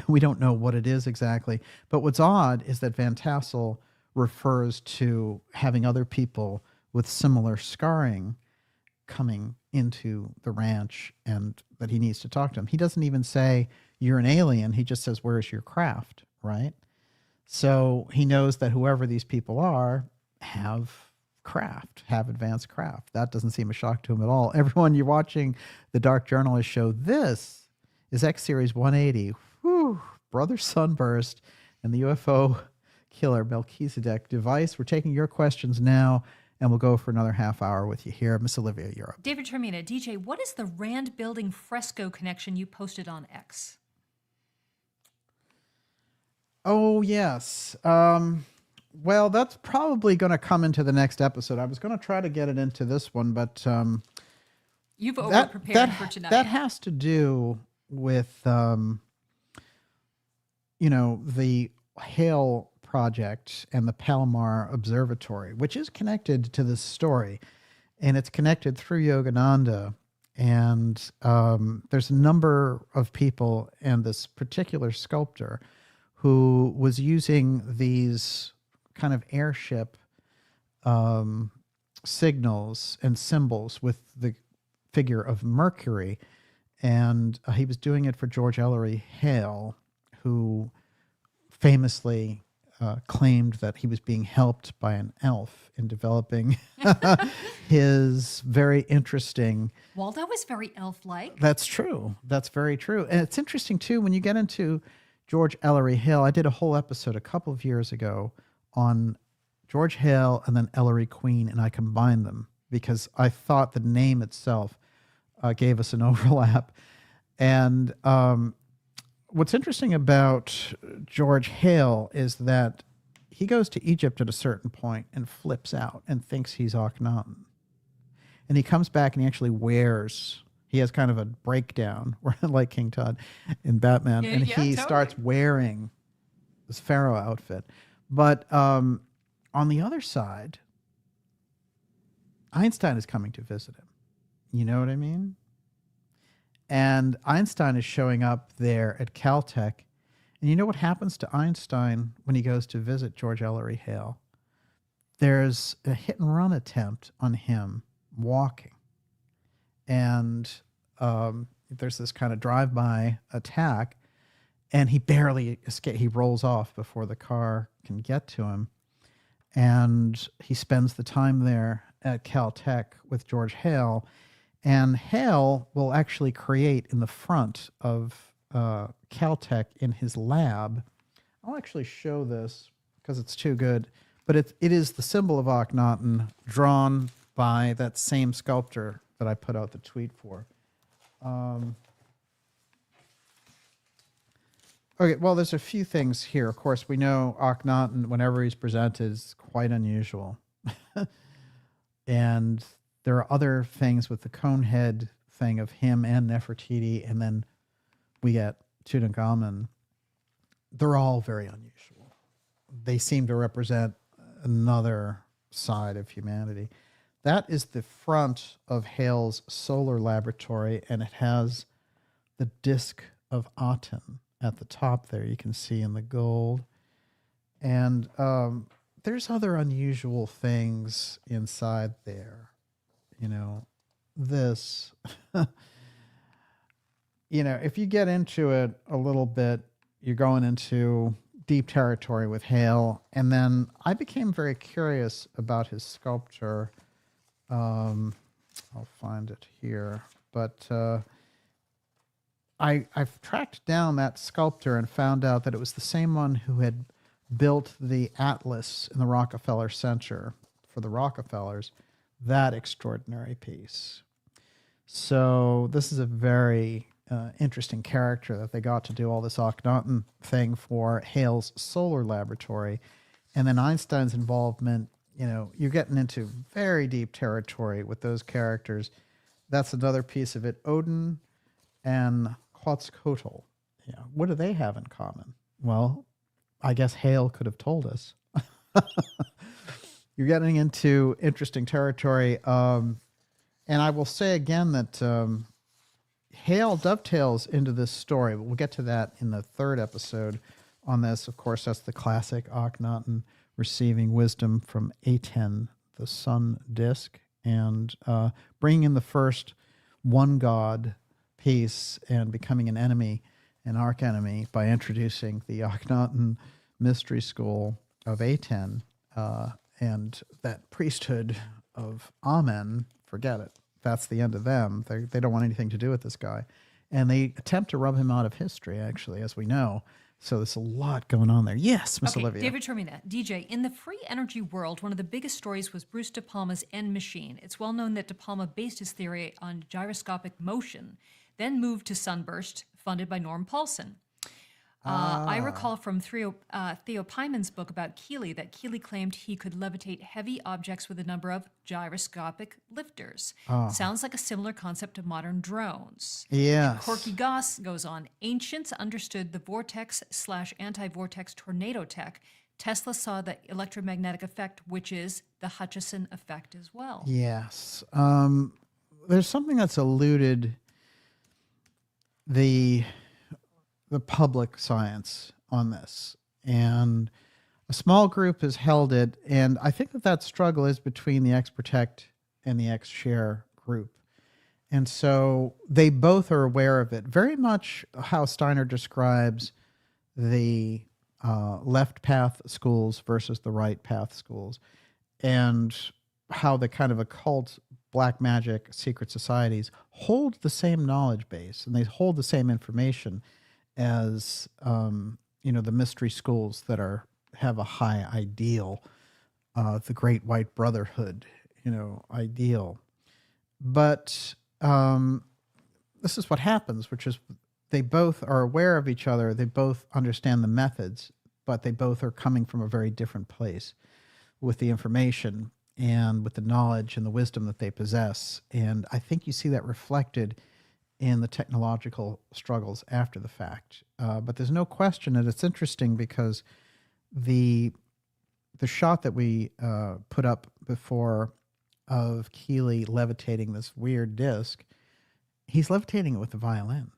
We don't know what it is exactly. But what's odd is that Van Tassell refers to having other people with similar scarring coming into the ranch and that he needs to talk to them. He doesn't even say, you're an alien. He just says, where's your craft, right? So he knows that whoever these people are have craft, have advanced craft. That doesn't seem a shock to him at all. Everyone, you're watching the Dark Journalist show. This is X Series 180. Whew, Brother Sunburst and the UFO Killer Melchizedek device. We're taking your questions now, and we'll go for another half hour with you here. Miss Olivia, you're up. David Termina, DJ, what is the Rand Building fresco connection you posted on X? Oh, yes. Well, that's probably going to come into the next episode. I was going to try to get it into this one, but you've over-prepared for tonight. That has to do with, the Hale Project and the Palomar Observatory, which is connected to this story, and it's connected through Yogananda. And there's a number of people and this particular sculptor who was using these kind of airship signals and symbols with the figure of Mercury. And he was doing it for George Ellery Hale, who famously claimed that he was being helped by an elf in developing his very interesting... Waldo was very elf-like. That's true. That's very true. And it's interesting, too, when you get into George Ellery Hale. I did a whole episode a couple of years ago on George Hale and then Ellery Queen, and I combined them because I thought the name itself gave us an overlap. And what's interesting about George Hale is that he goes to Egypt at a certain point and flips out and thinks he's Akhenaten. And he comes back and he actually he has kind of a breakdown, like King Tut in Batman, and he totally starts wearing this pharaoh outfit. But on the other side, Einstein is coming to visit him. You know what I mean? And Einstein is showing up there at Caltech. And you know what happens to Einstein when he goes to visit George Ellery Hale? There's a hit and run attempt on him walking. And there's this kind of drive-by attack, and he barely escapes. He rolls off before the car can get to him. And he spends the time there at Caltech with George Hale. And Hale will actually create in the front of Caltech in his lab. I'll actually show this because it's too good. But it is the symbol of Akhenaten drawn by that same sculptor that I put out the tweet for. Okay, well, there's a few things here. Of course, we know Akhenaten, whenever he's presented, is quite unusual. And there are other things with the cone head thing of him and Nefertiti, and then we get Tutankhamun. They're all very unusual. They seem to represent another side of humanity. That is the front of Hale's solar laboratory, and it has the disk of Aten at the top there. You can see in the gold. And there's other unusual things inside there. This, if you get into it a little bit, you're going into deep territory with Hale. And then I became very curious about his sculpture. I'll find it here. But I've tracked down that sculptor and found out that it was the same one who had built the Atlas in the Rockefeller Center for the Rockefellers, that extraordinary piece. So this is a very interesting character that they got to do all this Akhenaten thing for Hale's solar laboratory. And then Einstein's involvement, you're getting into very deep territory with those characters. That's another piece of it. Odin and Quetzalcoatl. What do they have in common? Well, I guess Hale could have told us. You're getting into interesting territory. And I will say again that Hale dovetails into this story, but we'll get to that in the third episode on this. Of course, that's the classic Akhenaten receiving wisdom from Aten, the sun disk, and bringing in the first one God piece and becoming an enemy, an arch enemy, by introducing the Akhenaten mystery school of Aten. And that priesthood of Amen, forget it. That's the end of them. They don't want anything to do with this guy. And they attempt to rub him out of history, actually, as we know. So there's a lot going on there. Yes, Miss Olivia. David Termina, DJ, in the free energy world, one of the biggest stories was Bruce De Palma's End Machine. It's well known that De Palma based his theory on gyroscopic motion, then moved to Sunburst, funded by Norman Paulsen. I recall from Theo Pyman's book about Keely that Keely claimed he could levitate heavy objects with a number of gyroscopic lifters. Sounds like a similar concept to modern drones. Yes. Corky Goss goes on, ancients understood the vortex/anti-vortex tornado tech. Tesla saw the electromagnetic effect, which is the Hutchison effect as well. Yes. There's something that's eluded the public science on this, and a small group has held it, and I think that struggle is between the ex-protect and the ex-share group, and so they both are aware of it, very much how Steiner describes the left path schools versus the right path schools, and how the kind of occult black magic secret societies hold the same knowledge base, and they hold the same information as the mystery schools that have a high ideal, the Great White Brotherhood, ideal. But this is what happens, which is they both are aware of each other, they both understand the methods, but they both are coming from a very different place with the information and with the knowledge and the wisdom that they possess. And I think you see that reflected in the technological struggles after the fact. But there's no question that it's interesting because the shot that we put up before of Keely levitating this weird disc, he's levitating it with the violin.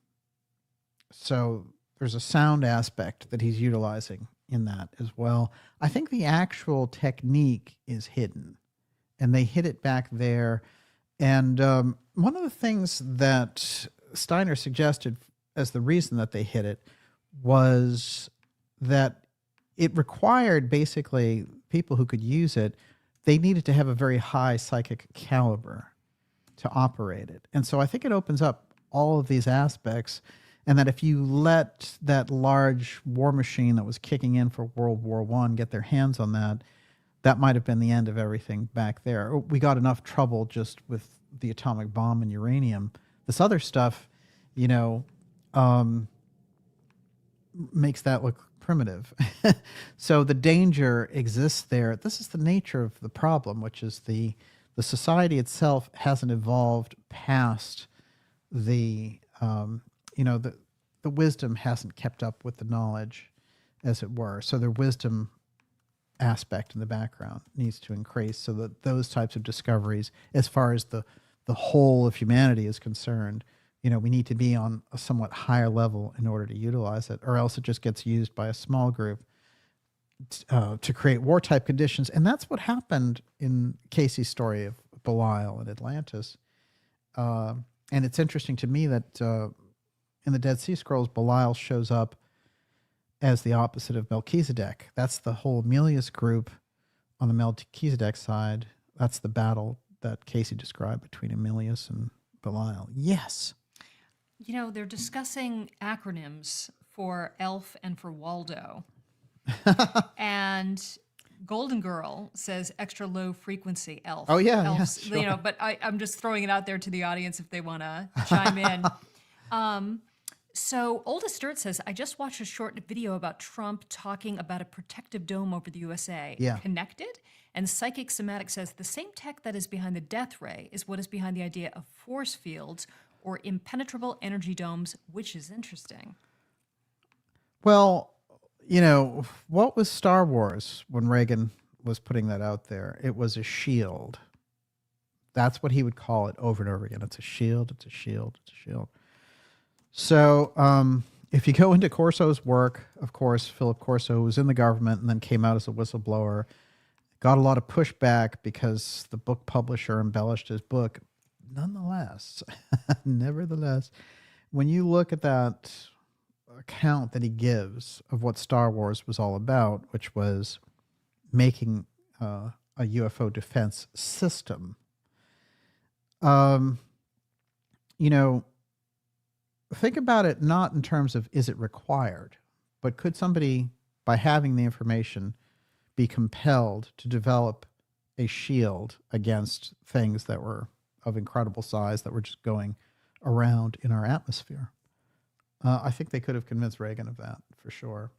So there's a sound aspect that he's utilizing in that as well. I think the actual technique is hidden, and they hid it back there. And one of the things that Steiner suggested as the reason that they hid it was that it required basically people who could use it, they needed to have a very high psychic caliber to operate it. And so I think it opens up all of these aspects, and that if you let that large war machine that was kicking in for World War I get their hands on that, that might have been the end of everything back there. We got enough trouble just with the atomic bomb and uranium. This other stuff, makes that look primitive. So the danger exists there. This is the nature of the problem, which is the society itself hasn't evolved past the wisdom hasn't kept up with the knowledge, as it were. So their wisdom aspect in the background needs to increase so that those types of discoveries, as far as the whole of humanity is concerned, we need to be on a somewhat higher level in order to utilize it, or else it just gets used by a small group to create war-type conditions. And that's what happened in Casey's story of Belial and Atlantis. And it's interesting to me that in the Dead Sea Scrolls, Belial shows up as the opposite of Melchizedek. That's the whole Emilius group on the Melchizedek side. That's the battle that Casey described between Emilius and Belial. Yes. They're discussing acronyms for ELF and for Waldo. And Golden Girl says extra low frequency ELF. Oh, yeah. ELFs, Yeah, sure. but I'm just throwing it out there to the audience if they want to chime in. So Oldest Dirt says, I just watched a short video about Trump talking about a protective dome over the USA. Yeah. Connected? And Psychic Somatic says, the same tech that is behind the death ray is what is behind the idea of force fields or impenetrable energy domes, which is interesting. Well, what was Star Wars when Reagan was putting that out there. It was a shield. That's what he would call it over and over again. It's a shield, it's a shield, it's a shield. So if you go into Corso's work, of course, Philip Corso was in the government and then came out as a whistleblower, got a lot of pushback because the book publisher embellished his book. Nonetheless, nevertheless, when you look at that account that he gives of what Star Wars was all about, which was making a UFO defense system, you know, think about it not in terms of is it required, but could somebody, by having the information, be compelled to develop a shield against things that were of incredible size that were just going around in our atmosphere? I think they could have convinced Reagan of that for sure.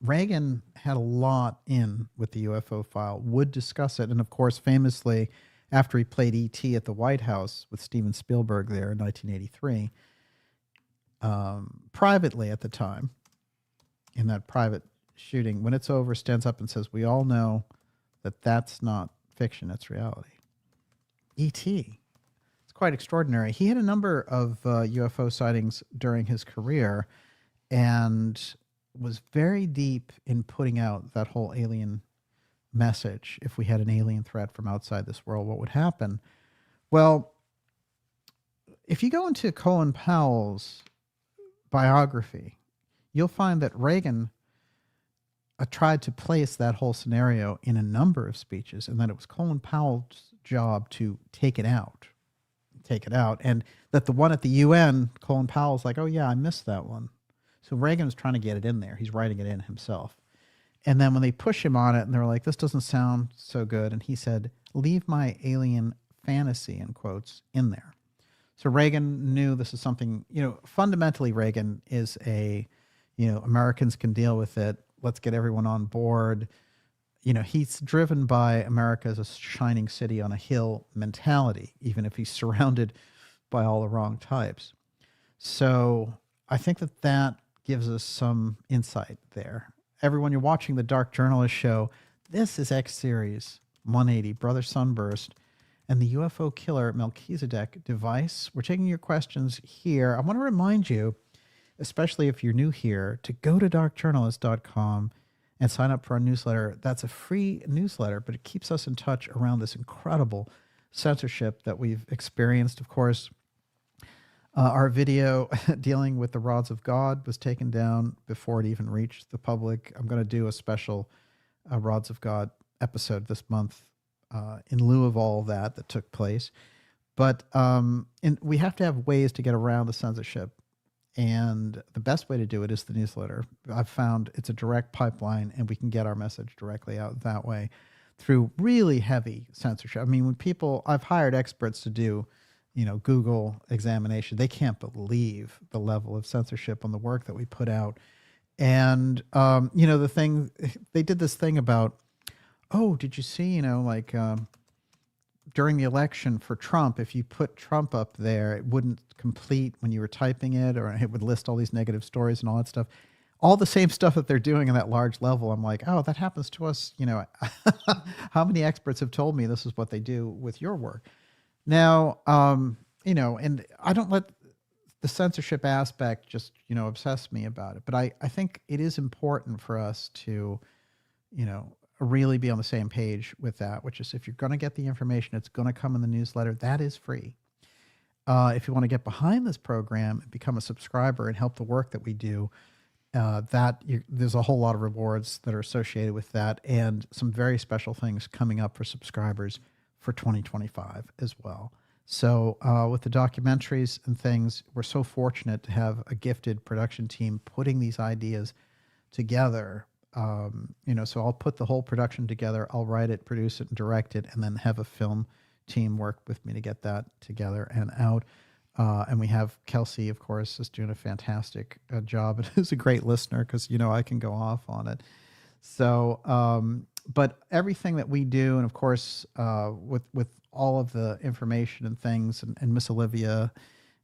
Reagan had a lot in with the UFO file, would discuss it. And of course, famously, after he played E.T. at the White House with Steven Spielberg there in 1983, privately at the time, in that private shooting, when it's over, stands up and says, we all know that that's not fiction, it's reality. E.T. It's quite extraordinary. He had a number of UFO sightings during his career and was very deep in putting out that whole alien message. If we had an alien threat from outside this world, what would happen? Well, if you go into Colin Powell's biography, you'll find that Reagan tried to place that whole scenario in a number of speeches, and that it was Colin Powell's job to take it out, and that the one at the UN, Colin Powell's like, oh yeah, I missed that one. So Reagan was trying to get it in there. He's writing it in himself. And then when they push him on it and they're like, this doesn't sound so good, and he said, leave my alien fantasy, in quotes, in there. So Reagan knew this is something, you know, fundamentally Reagan is a, you know, Americans can deal with it. Let's get everyone on board. You know, he's driven by America as a shining city on a hill mentality, even if he's surrounded by all the wrong types. So I think that that gives us some insight there. Everyone, you're watching the Dark Journalist Show. This is X Series 180, Brother Sunburst, and the UFO Killer Melchizedek device. We're taking your questions here. I want to remind you, especially if you're new here, to go to darkjournalist.com and sign up for our newsletter. That's a free newsletter, but it keeps us in touch around this incredible censorship that we've experienced. Of course, our video dealing with the rods of God was taken down before it even reached the public. I'm going to do a special rods of God episode this month in lieu of all that took place. But we have to have ways to get around the censorship. And the best way to do it is the newsletter. I've found it's a direct pipeline, and we can get our message directly out that way through really heavy censorship. I mean, when people, I've hired experts to do, you know, Google examination. They can't believe the level of censorship on the work that we put out. And, you know, the thing, they did this thing about, oh, did you see, you know, like during the election for Trump, if you put Trump up there, it wouldn't complete when you were typing it, or it would list all these negative stories and all that stuff. All the same stuff that they're doing in that large level. I'm like, oh, that happens to us. You know, how many experts have told me this is what they do with your work? Now, you know, and I don't let the censorship aspect just, you know, obsess me about it. But I think it is important for us to, you know, really be on the same page with that, which is if you're going to get the information, it's going to come in the newsletter. That is free. If you want to get behind this program and become a subscriber and help the work that we do, there's a whole lot of rewards that are associated with that, and some very special things coming up for subscribers for 2025 as well. So with the documentaries and things, we're so fortunate to have a gifted production team putting these ideas together. You know, so I'll put the whole production together. I'll write it, produce it, and direct it, and then have a film team work with me to get that together and out. And we have Kelsey, of course, is doing a fantastic job, and who's a great listener because, you know, I can go off on it. So, but everything that we do, and of course, with all of the information and things, and Miss Olivia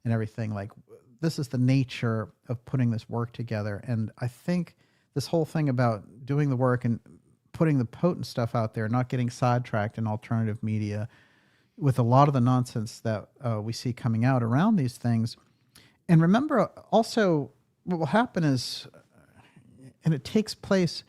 and everything, like, this is the nature of putting this work together. And I think this whole thing about doing the work and putting the potent stuff out there, not getting sidetracked in alternative media with a lot of the nonsense that we see coming out around these things. And remember also what will happen is, and it takes place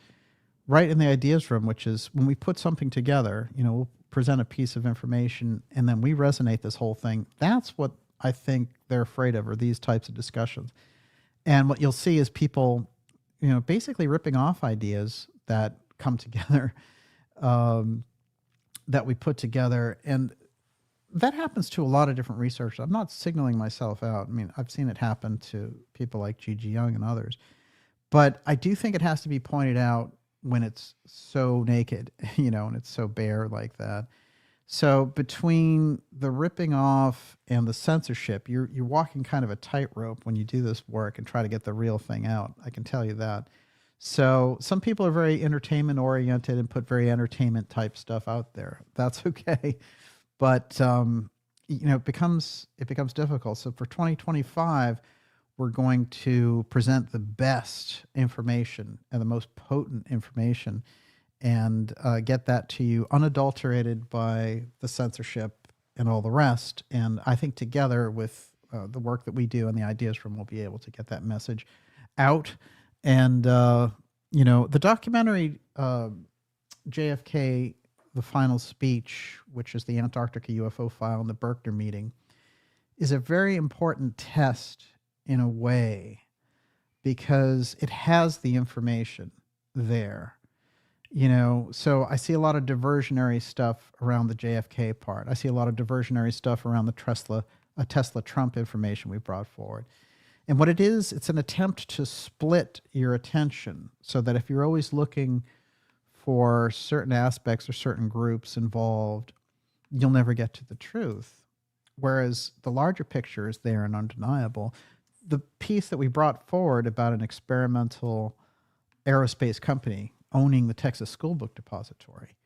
right in the ideas room, which is when we put something together, we'll present a piece of information and then we resonate this whole thing. That's what I think they're afraid of, are these types of discussions. And what you'll see is people, basically ripping off ideas that come together, that we put together. And that happens to a lot of different researchers. I'm not signaling myself out. I mean, I've seen it happen to people like G.G. Young and others. But I do think it has to be pointed out when it's so naked, and it's so bare like that. So between the ripping off and the censorship, you're walking kind of a tightrope when you do this work and try to get the real thing out. I can tell you that. So some people are very entertainment oriented and put very entertainment type stuff out there. That's okay. But, it becomes difficult. So for 2025, we're going to present the best information and the most potent information and get that to you unadulterated by the censorship and all the rest. And I think together with the work that we do and the ideas room, we'll be able to get that message out. And, the documentary JFK, The Final Speech, which is the Antarctica UFO file and the Berkner meeting, is a very important test in a way because it has the information there. So I see a lot of diversionary stuff around the JFK part. I see a lot of diversionary stuff around the Tesla Trump information we brought forward. And what it is, it's an attempt to split your attention so that if you're always looking for certain aspects or certain groups involved, you'll never get to the truth. Whereas the larger picture is there and undeniable. The piece that we brought forward about an experimental aerospace company owning the Texas School Book Depository,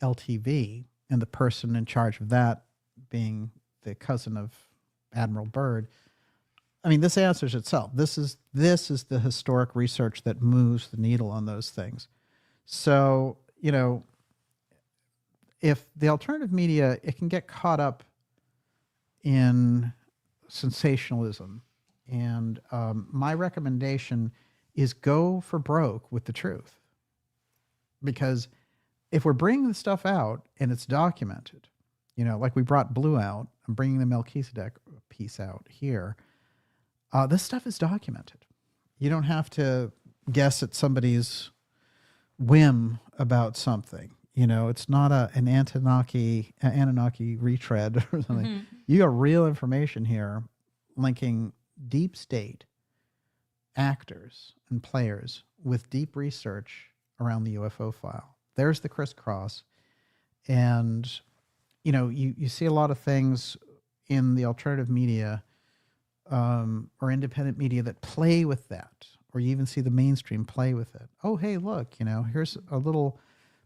LTV, and the person in charge of that being the cousin of Admiral Byrd. I mean, this answers itself. This is the historic research that moves the needle on those things. So, if the alternative media, it can get caught up in sensationalism. And my recommendation is go for broke with the truth. Because if we're bringing the stuff out and it's documented, like we brought Blue out, I'm bringing the Melchizedek piece out here. This stuff is documented. You don't have to guess at somebody's whim about something. It's not an Anunnaki retread or something. Mm-hmm. You got real information here linking deep state actors and players with deep research around the UFO file. There's the crisscross. And, you see a lot of things in the alternative media or independent media that play with that, or you even see the mainstream play with it. Oh, hey, look, here's a little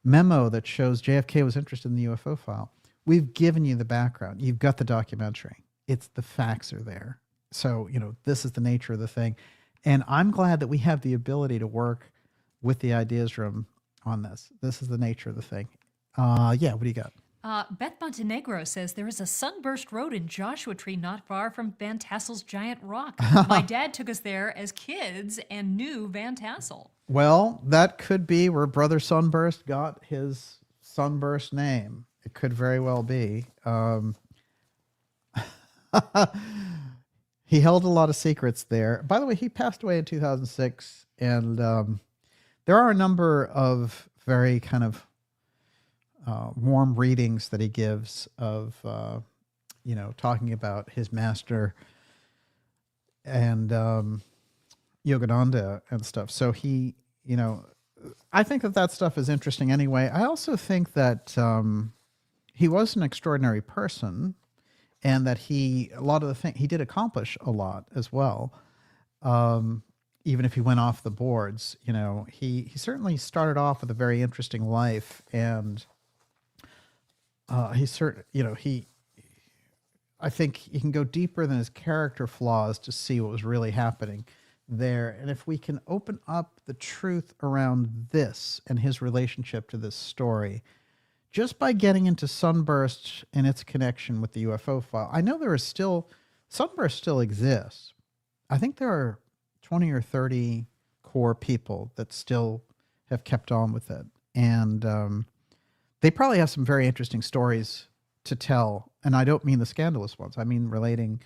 memo that shows JFK was interested in the UFO file. We've given you the background. You've got the documentary. It's the facts are there. So, this is the nature of the thing. And I'm glad that we have the ability to work with the ideas room on this. This is the nature of the thing. What do you got? Beth Montenegro says there is a Sunburst Road in Joshua Tree not far from Van Tassel's Giant Rock. My dad took us there as kids and knew Van Tassell. Well, that could be where Brother Sunburst got his Sunburst name. It could very well be. He held a lot of secrets there. By the way, he passed away in 2006, and there are a number of very kind of warm readings that he gives of, talking about his master and Yogananda and stuff. So he, I think that stuff is interesting anyway. I also think that he was an extraordinary person and that he did accomplish a lot as well. Even if he went off the boards, he certainly started off with a very interesting life, and I think you can go deeper than his character flaws to see what was really happening there. And if we can open up the truth around this and his relationship to this story, just by getting into Sunburst and its connection with the UFO file, I know there is still, Sunburst still exists. I think there are 20 or 30 core people that still have kept on with it. And they probably have some very interesting stories to tell. And I don't mean the scandalous ones. I mean relating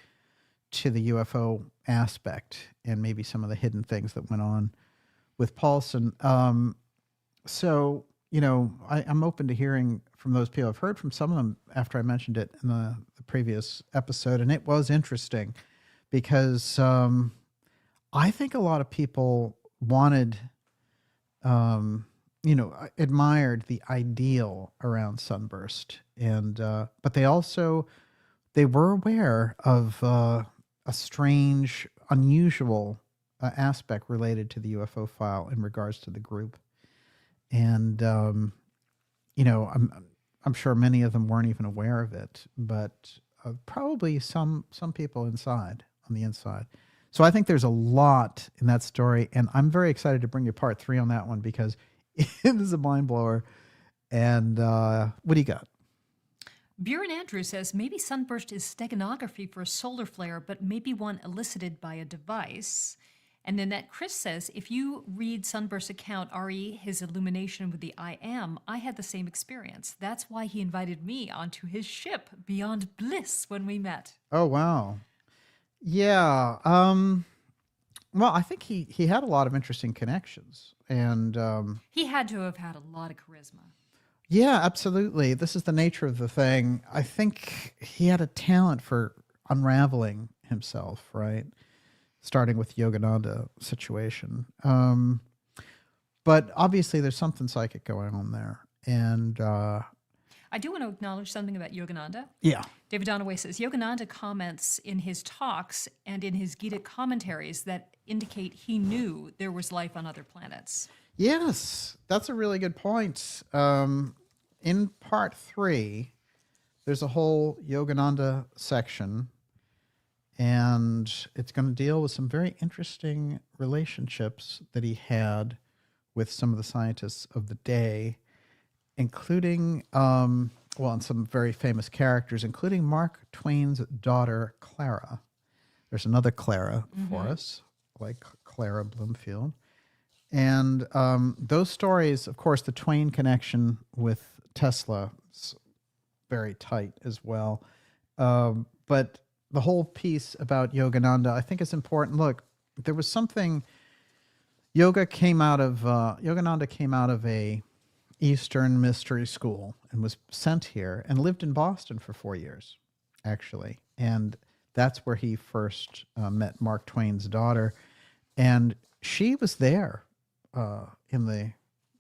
to the UFO aspect and maybe some of the hidden things that went on with Paulsen. So, you know, I'm open to hearing from those people. I've heard from some of them after I mentioned it in the previous episode, and it was interesting because I think a lot of people wanted, you know, admired the ideal around Sunburst, and but they also, they were aware of a strange, unusual aspect related to the UFO file in regards to the group. And, you know, I'm sure many of them weren't even aware of it, but probably some people inside, on the inside. So I think there's a lot in that story, and I'm very excited to bring you part 3 on that one because it is a mind blower. And what do you got? Buren Andrew says maybe Sunburst is steganography for a solar flare, but maybe one elicited by a device. And then that Chris says, if you read Sunburst's account, re his illumination with the I Am, I had the same experience. That's why he invited me onto his ship, Beyond Bliss, when we met. Oh, wow. Yeah. Well, I think he had a lot of interesting connections. And he had to have had a lot of charisma. yeah, absolutely. This is the nature of the thing. I think he had a talent for unraveling himself, right? Starting with Yogananda situation. But obviously there's something psychic going on there. And I do want to acknowledge something about Yogananda. yeah. David Donaway says, Yogananda comments in his talks and in his Gita commentaries that indicate he knew there was life on other planets. Yes, that's a really good point. In part 3, there's a whole Yogananda section, and it's going to deal with some very interesting relationships that he had with some of the scientists of the day, including, and some very famous characters, including Mark Twain's daughter, Clara. There's another Clara for us, like Clara Bloomfield. And those stories, of course, the Twain connection with Tesla is very tight as well. But the whole piece about Yogananda, I think is important. Look, there was something, Yogananda came out of a Eastern mystery school and was sent here and lived in Boston for 4 years, actually. And that's where he first met Mark Twain's daughter. And she was there in the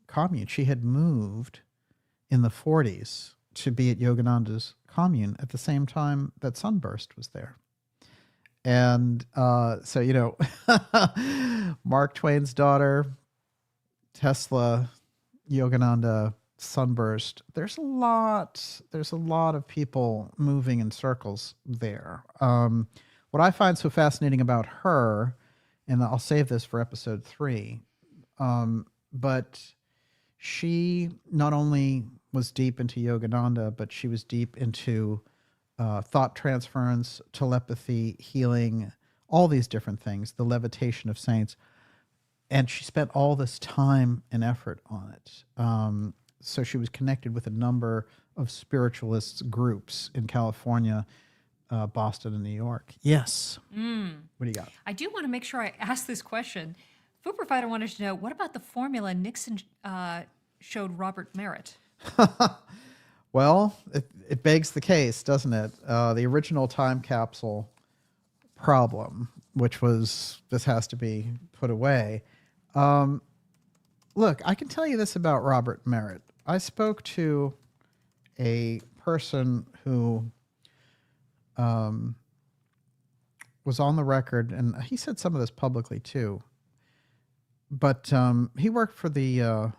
commune. She had moved in the 40s to be at Yogananda's commune at the same time that Sunburst was there. And so, you know, Mark Twain's daughter, Tesla, Yogananda, Sunburst, there's a lot of people moving in circles there. What I find so fascinating about her, and I'll save this for episode 3, but she not only was deep into Yogananda, but she was deep into thought transference, telepathy, healing, all these different things, the levitation of saints. And she spent all this time and effort on it. So she was connected with a number of spiritualist groups in California, Boston, and New York. Yes. What do you got? I do want to make sure I ask this question. Food Provider wanted to know, what about the formula Nixon showed Robert Merritt? Well, it begs the case, doesn't it? The original time capsule problem, which was, this has to be put away. Look, I can tell you this about Robert Merritt. I spoke to a person who was on the record, and he said some of this publicly too, but he worked for the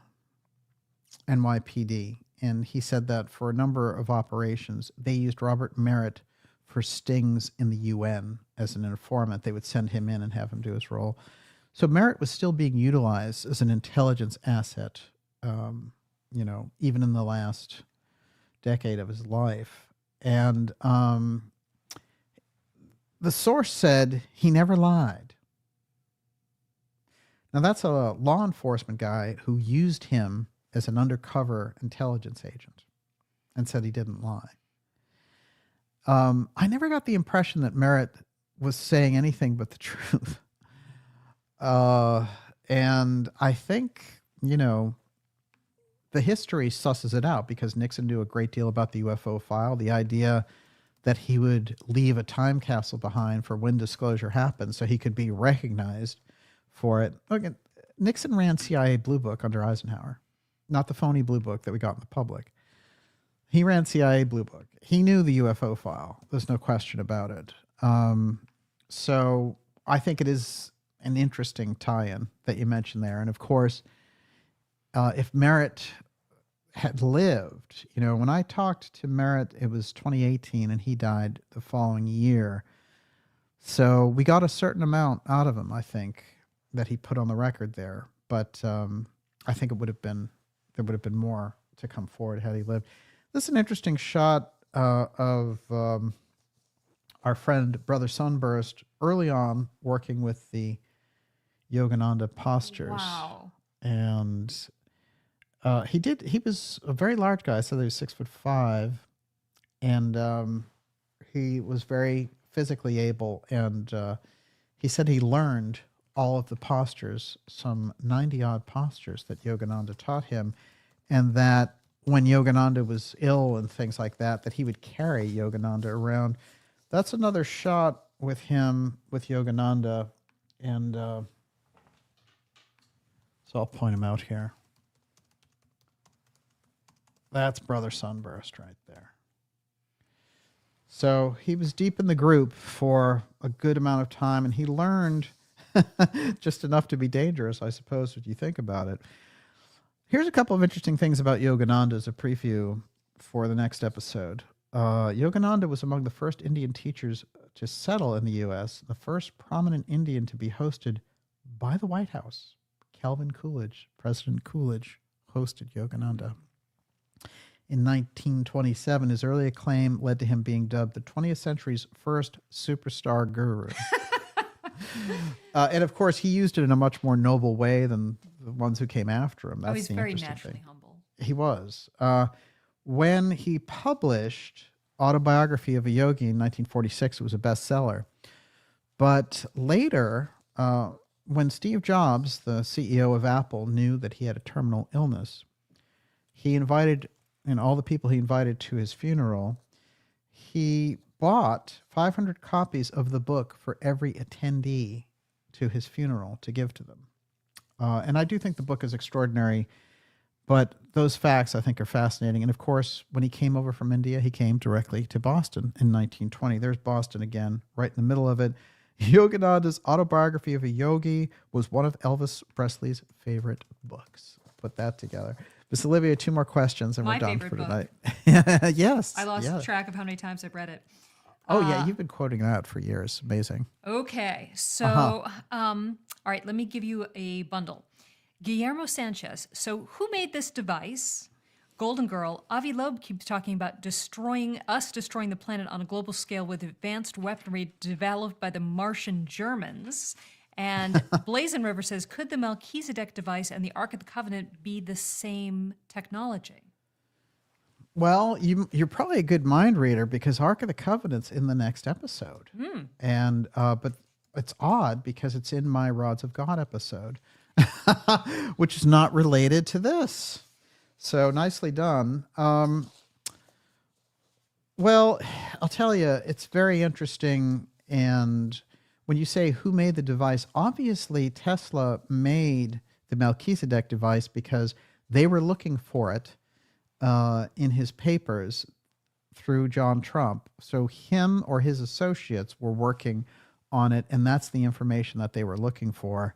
NYPD, and he said that for a number of operations, they used Robert Merritt for stings in the UN as an informant. They would send him in and have him do his role. So Merritt was still being utilized as an intelligence asset, even in the last decade of his life. And the source said he never lied. Now, that's a law enforcement guy who used him as an undercover intelligence agent and said he didn't lie. I never got the impression that Merritt was saying anything but the truth. And I think, the history susses it out because Nixon knew a great deal about the UFO file, the idea that he would leave a time capsule behind for when disclosure happened so he could be recognized for it. Again, Nixon ran CIA Blue Book under Eisenhower, not the phony Blue Book that we got in the public. He ran CIA Blue Book. He knew the UFO file. There's no question about it. So I think it is an interesting tie-in that you mentioned there. And of course, if Merritt had lived, when I talked to Merritt, it was 2018 and he died the following year. So we got a certain amount out of him, I think, that he put on the record there. But I think there would have been more to come forward had he lived. This is an interesting shot of our friend Brother Sunburst early on working with the Yogananda postures. Wow. And he was a very large guy, so he was 6'5", and he was very physically able, and he said he learned all of the postures, some 90-odd postures that Yogananda taught him, and that when Yogananda was ill and things like that, that he would carry Yogananda around. That's another shot with him, with Yogananda, and so I'll point him out here. That's Brother Sunburst right there. So he was deep in the group for a good amount of time, and he learned just enough to be dangerous, I suppose, if you think about it. Here's a couple of interesting things about Yogananda as a preview for the next episode. Yogananda was among the first Indian teachers to settle in the U.S., the first prominent Indian to be hosted by the White House. Calvin Coolidge, President Coolidge, hosted Yogananda. In 1927, his early acclaim led to him being dubbed the 20th century's first superstar guru. And of course, he used it in a much more noble way than the ones who came after him. That's he's the very interesting naturally thing. humble. He was. When he published Autobiography of a Yogi in 1946, it was a bestseller. But later, when Steve Jobs, the CEO of Apple, knew that he had a terminal illness, he invited, and all the people he invited to his funeral, he bought 500 copies of the book for every attendee to his funeral to give to them. And I do think the book is extraordinary, but those facts I think are fascinating. And of course, when he came over from India, he came directly to Boston in 1920. There's Boston again, right in the middle of it. Yogananda's Autobiography of a Yogi was one of Elvis Presley's favorite books. Put that together. Miss Olivia, 2 more questions and My we're done favorite for book. tonight. Yes. I lost track of how many times I've read it. Oh, yeah, you've been quoting that for years. Amazing. Okay, so, all right, let me give you a bundle. Guillermo Sanchez. So who made this device? Golden Girl. Avi Loeb keeps talking about destroying the planet on a global scale with advanced weaponry developed by the Martian Germans. And Blazon River says, could the Melchizedek device and the Ark of the Covenant be the same technology? Well, you're probably a good mind reader because Ark of the Covenant's in the next episode. And but it's odd because it's in my Rods of God episode, which is not related to this. So nicely done. Well, I'll tell you, it's very interesting. And when you say who made the device, obviously Tesla made the Melchizedek device because they were looking for it in his papers through John Trump. So him or his associates were working on it, and that's the information that they were looking for,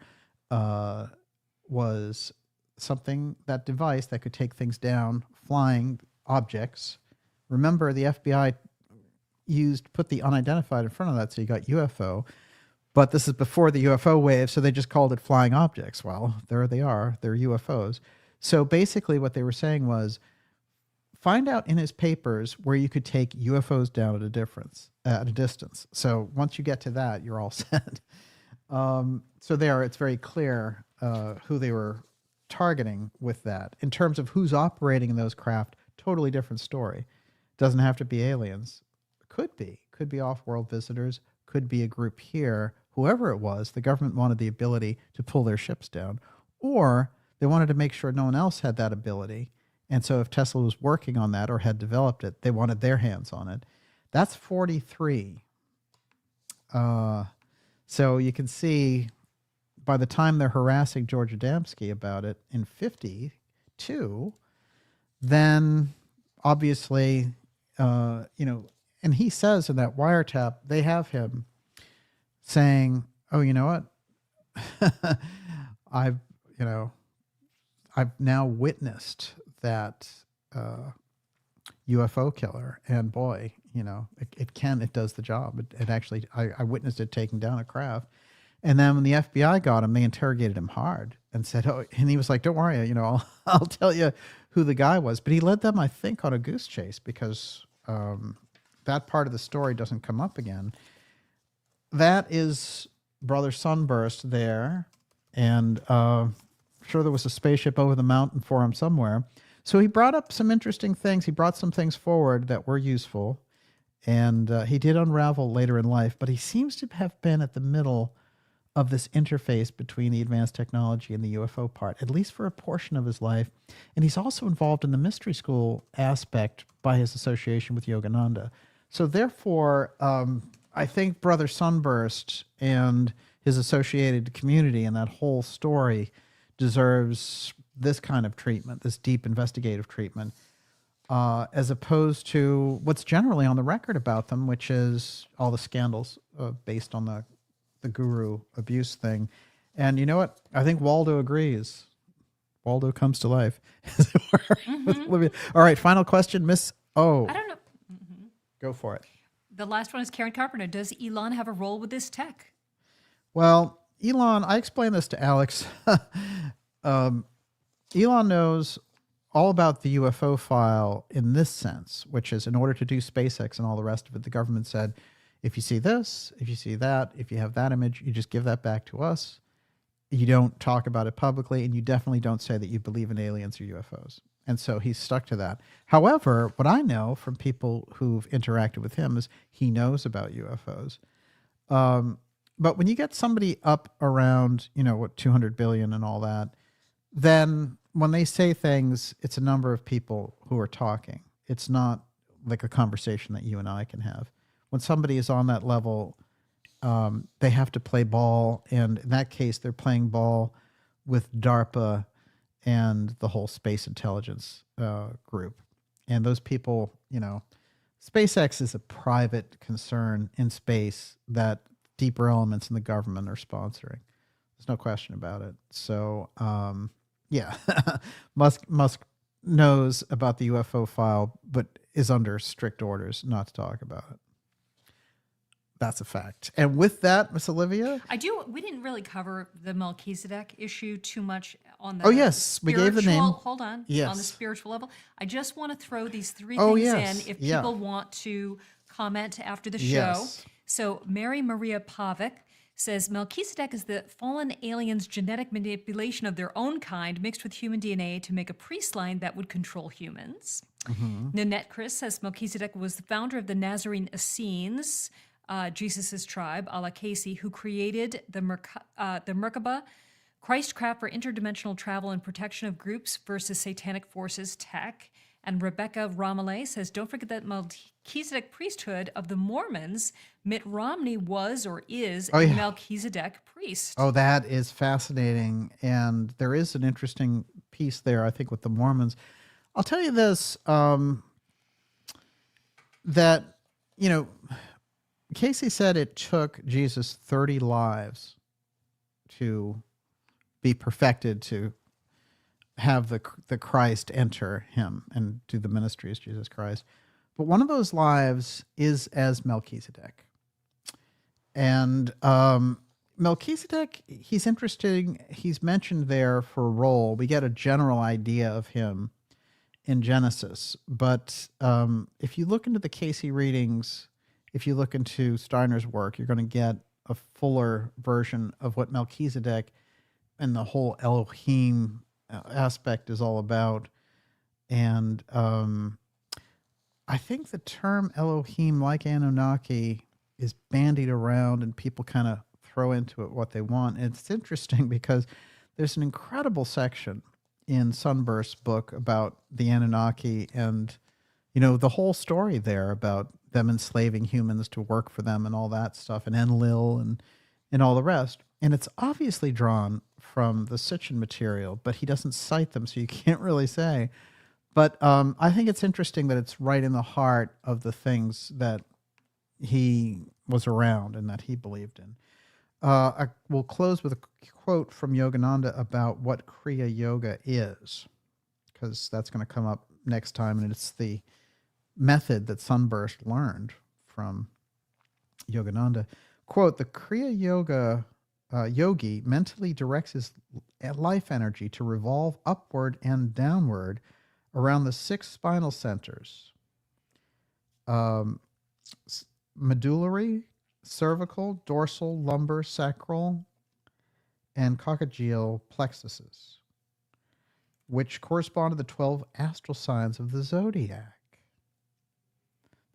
was something, that device that could take things down, flying objects. Remember, the FBI put the unidentified in front of that, so you got UFO. But this is before the UFO wave, so they just called it flying objects. Well, there they are. They're UFOs. So basically what they were saying was, find out in his papers where you could take UFOs down at a distance. So once you get to that, you're all set. So there, it's very clear who they were targeting with that. In terms of who's operating in those craft, totally different story. Doesn't have to be aliens. Could be off-world visitors, could be a group here. Whoever it was, the government wanted the ability to pull their ships down, or they wanted to make sure no one else had that ability. And so if Tesla was working on that or had developed it, they wanted their hands on it. That's 43. So you can see by the time they're harassing George Adamski about it in 52, then obviously, and he says in that wiretap, they have him saying, oh, you know what? I've now witnessed that UFO killer, and boy, it does the job. It actually, I witnessed it taking down a craft. And then when the FBI got him, they interrogated him hard and said, oh, and he was like, don't worry, I'll tell you who the guy was. But he led them, I think, on a goose chase because that part of the story doesn't come up again. That is Brother Sunburst there. And sure there was a spaceship over the mountain for him somewhere. So he brought up some interesting things. He brought some things forward that were useful. And he did unravel later in life. But he seems to have been at the middle of this interface between the advanced technology and the UFO part, at least for a portion of his life. And he's also involved in the mystery school aspect by his association with Yogananda. So therefore, I think Brother Sunburst and his associated community and that whole story deserves this kind of treatment, this deep investigative treatment, as opposed to what's generally on the record about them, which is all the scandals based on the guru abuse thing. And you know what? I think Waldo agrees. Waldo comes to life. All right, final question, Miss O. I don't know. Go for it. The last one is Karen Carpenter. Does Elon have a role with this tech? Well, Elon, I explained this to Alex. Elon knows all about the UFO file in this sense, which is in order to do SpaceX and all the rest of it, the government said, if you see this, if you see that, if you have that image, you just give that back to us. You don't talk about it publicly, and you definitely don't say that you believe in aliens or UFOs. And so he's stuck to that. However, what I know from people who've interacted with him is he knows about UFOs. But when you get somebody up around, 200 billion and all that, then when they say things, it's a number of people who are talking. It's not like a conversation that you and I can have. When somebody is on that level, they have to play ball. And in that case, they're playing ball with DARPA and the whole space intelligence group. And those people, SpaceX is a private concern in space that deeper elements in the government are sponsoring. There's no question about it. So, yeah, Musk knows about the UFO file, but is under strict orders not to talk about it. That's a fact. And with that, Miss Olivia? We didn't really cover the Melchizedek issue too much on the Oh, yes. We gave the name. Hold on. Yes. On the spiritual level. I just want to throw these three Oh, things yes. in if Yeah. people want to comment after the show. Yes. So Mary Maria Pavic says Melchizedek is the fallen aliens' genetic manipulation of their own kind mixed with human DNA to make a priest line that would control humans. Nanette Chris says Melchizedek was the founder of the Nazarene Essenes, Jesus' tribe, a la Casey, who created the Merkaba, Christcraft for interdimensional travel and protection of groups versus satanic forces tech. And Rebecca Romale says, don't forget that Melchizedek priesthood of the Mormons, Mitt Romney was or is a Melchizedek priest. Oh, that is fascinating. And there is an interesting piece there, I think, with the Mormons. I'll tell you this, that, Casey said it took Jesus 30 lives to be perfected to have the Christ enter him and do the ministry as Jesus Christ. But one of those lives is as Melchizedek. And Melchizedek, he's interesting. He's mentioned there for a role. We get a general idea of him in Genesis. But if you look into the Casey readings, if you look into Steiner's work, you're going to get a fuller version of what Melchizedek and the whole Elohim aspect is all about. And I think the term Elohim, like Anunnaki, is bandied around and people kind of throw into it what they want. And it's interesting because there's an incredible section in Sunburst's book about the Anunnaki and, you know, the whole story there about them enslaving humans to work for them and all that stuff, and Enlil and all the rest. And it's obviously drawn from the Sitchin material, but he doesn't cite them, so you can't really say. But I think it's interesting that it's right in the heart of the things that he was around and that he believed in. We'll close with a quote from Yogananda about what Kriya Yoga is, because that's going to come up next time, and it's the method that Sunburst learned from Yogananda. Quote, the Kriya Yoga yogi mentally directs his life energy to revolve upward and downward around the 6 spinal centers, medullary, cervical, dorsal, lumbar, sacral, and coccygeal plexuses, which correspond to the 12 astral signs of the zodiac.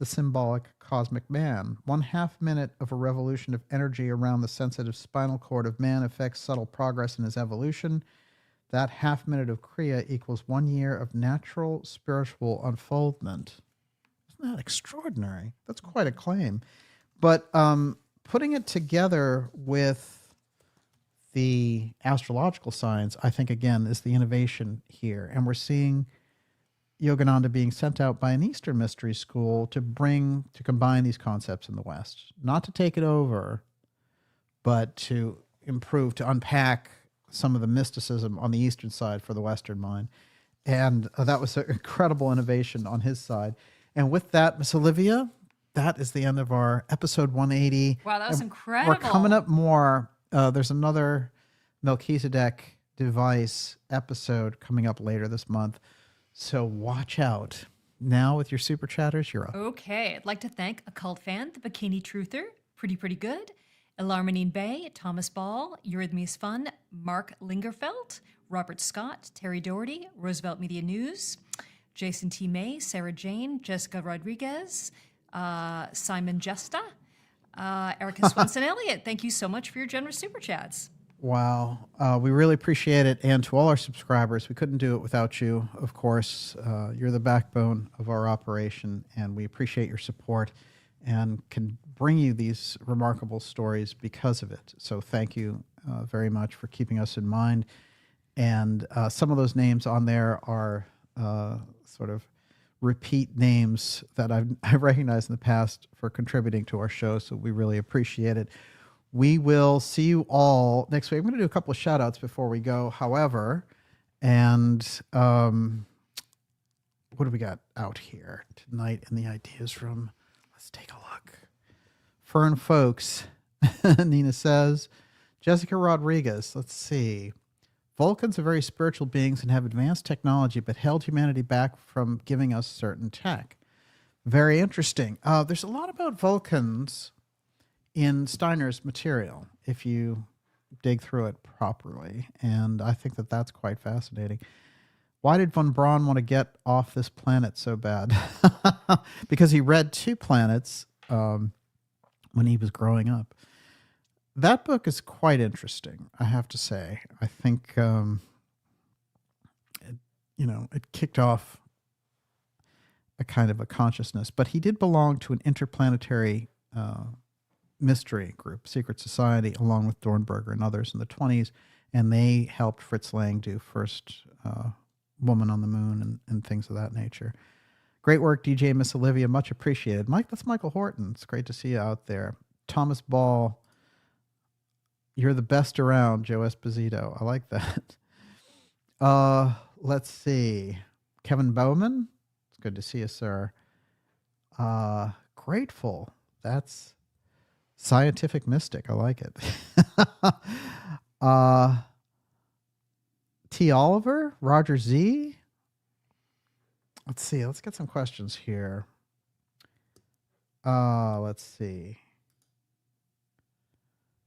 The symbolic cosmic man. 1/2 minute of a revolution of energy around the sensitive spinal cord of man affects subtle progress in his evolution. That 1/2 minute of Kriya equals 1 year of natural spiritual unfoldment. Isn't that extraordinary? That's quite a claim. But putting it together with the astrological signs, I think, again, is the innovation here. And we're seeing Yogananda being sent out by an Eastern mystery school to combine these concepts in the West. Not to take it over, but to improve, to unpack some of the mysticism on the Eastern side for the Western mind. And that was an incredible innovation on his side. And with that, Miss Olivia, that is the end of our episode 180. Wow, that was incredible. We're coming up more. There's another Melchizedek device episode coming up later this month. So watch out. Now with your super chatters, you're up. Okay, I'd like to thank Occult Fan, the Bikini Truther, Pretty Good, Elarmanine Bay, Thomas Ball, Eurythmias Fun, Mark Lingerfeld, Robert Scott, Terry Doherty, Roosevelt Media News, Jason T. May, Sarah Jane, Jessica Rodriguez, Simon Jesta, Erica Swanson Elliott. Thank you so much for your generous super chats. Wow. We really appreciate it. And to all our subscribers, we couldn't do it without you, of course. You're the backbone of our operation, and we appreciate your support and can bring you these remarkable stories because of it. So thank you very much for keeping us in mind. And some of those names on there are sort of repeat names that I've recognized in the past for contributing to our show, so we really appreciate it. We will see you all next week. I'm going to do a couple of shout outs before we go, however. And what do we got out here tonight in the ideas room? Let's take a look. Fern Folks, Nina says. Jessica Rodriguez, let's see. Vulcans are very spiritual beings and have advanced technology, but held humanity back from giving us certain tech. Very interesting. There's a lot about Vulcans in Steiner's material, if you dig through it properly. And I think that that's quite fascinating. Why did von Braun want to get off this planet so bad? Because he read 2 planets when he was growing up. That book is quite interesting, I have to say. I think, it kicked off a kind of a consciousness. But he did belong to an interplanetary mystery group, secret society, along with Dornberger and others in the 20s, and they helped Fritz Lang do first Woman on the Moon and things of that nature. Great work, DJ Miss Olivia, much appreciated. Mike, that's Michael Horton. It's great to see you out there. Thomas Ball, you're the best around, Joe Esposito. I like that. Let's see. Kevin Bowman, it's good to see you, sir. Grateful. That's Scientific mystic. I like it. T. Oliver, Roger Z. Let's see. Let's get some questions here. Let's see.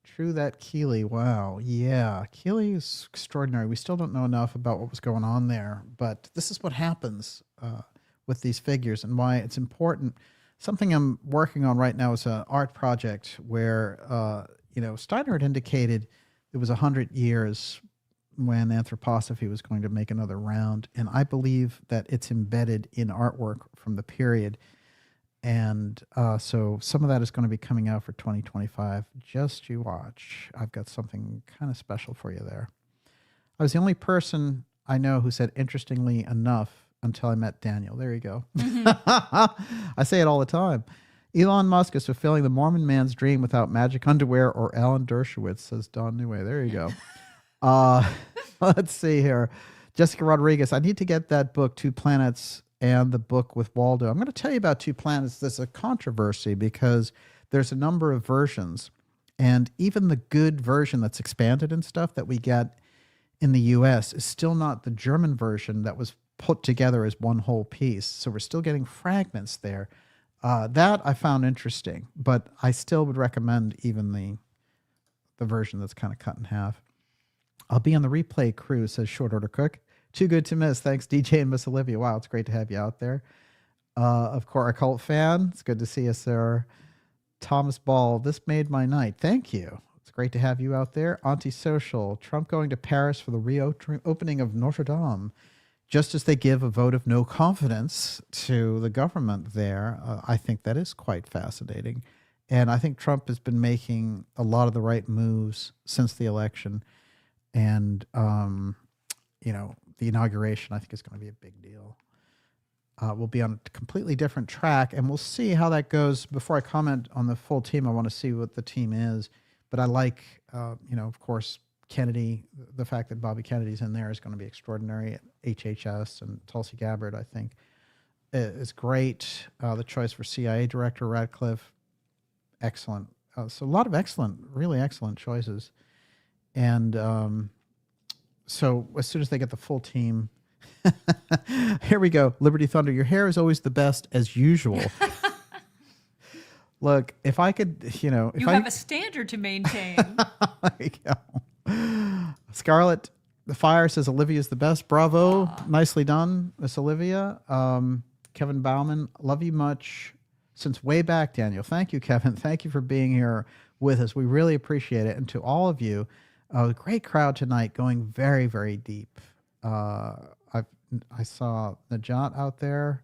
True that Keeley. Wow. Yeah. Keeley is extraordinary. We still don't know enough about what was going on there, but this is what happens with these figures and why it's important. Something I'm working on right now is an art project where, Steiner had indicated it was 100 years when anthroposophy was going to make another round. And I believe that it's embedded in artwork from the period. And so some of that is going to be coming out for 2025. Just you watch. I've got something kind of special for you there. I was the only person I know who said interestingly enough until I met Daniel. There you go. I say it all the time. Elon Musk is fulfilling the Mormon man's dream without magic underwear or Alan Dershowitz, says Don Neway. There you go. Let's see here. Jessica Rodriguez, I need to get that book, Two Planets, and the book with Waldo. I'm going to tell you about Two Planets. There's a controversy because there's a number of versions, and even the good version that's expanded and stuff that we get in the US is still not the German version that was put together as one whole piece. So we're still getting fragments there. That I found interesting, but I still would recommend even the version that's kind of cut in half. I'll be on the replay crew, says Short Order Cook. Too good to miss. Thanks, DJ and Miss Olivia. Wow, it's great to have you out there. Of course, a cult fan. It's good to see us there. Thomas Ball, this made my night. Thank you. It's great to have you out there. Antisocial, Trump going to Paris for the reopening of Notre Dame. Just as they give a vote of no confidence to the government there, I think that is quite fascinating. And I think Trump has been making a lot of the right moves since the election. And, the inauguration, I think, is going to be a big deal. We'll be on a completely different track, and we'll see how that goes. Before I comment on the full team, I want to see what the team is. But I like, of course, Kennedy. The fact that Bobby Kennedy's in there is going to be extraordinary. HHS and Tulsi Gabbard, I think, is great. The choice for CIA Director Radcliffe, excellent. So a lot of really excellent choices. And so as soon as they get the full team, here we go. Liberty Thunder, your hair is always the best as usual. Look, if I could, you have a standard to maintain. There you go. Scarlett the Fire says Olivia's the best. Bravo. Nicely done, Miss Olivia. Kevin Bauman, love you much since way back, Daniel. Thank you, Kevin. Thank you for being here with us. We really appreciate it. And to all of you, a great crowd tonight, going very, very deep. I saw Najat out there,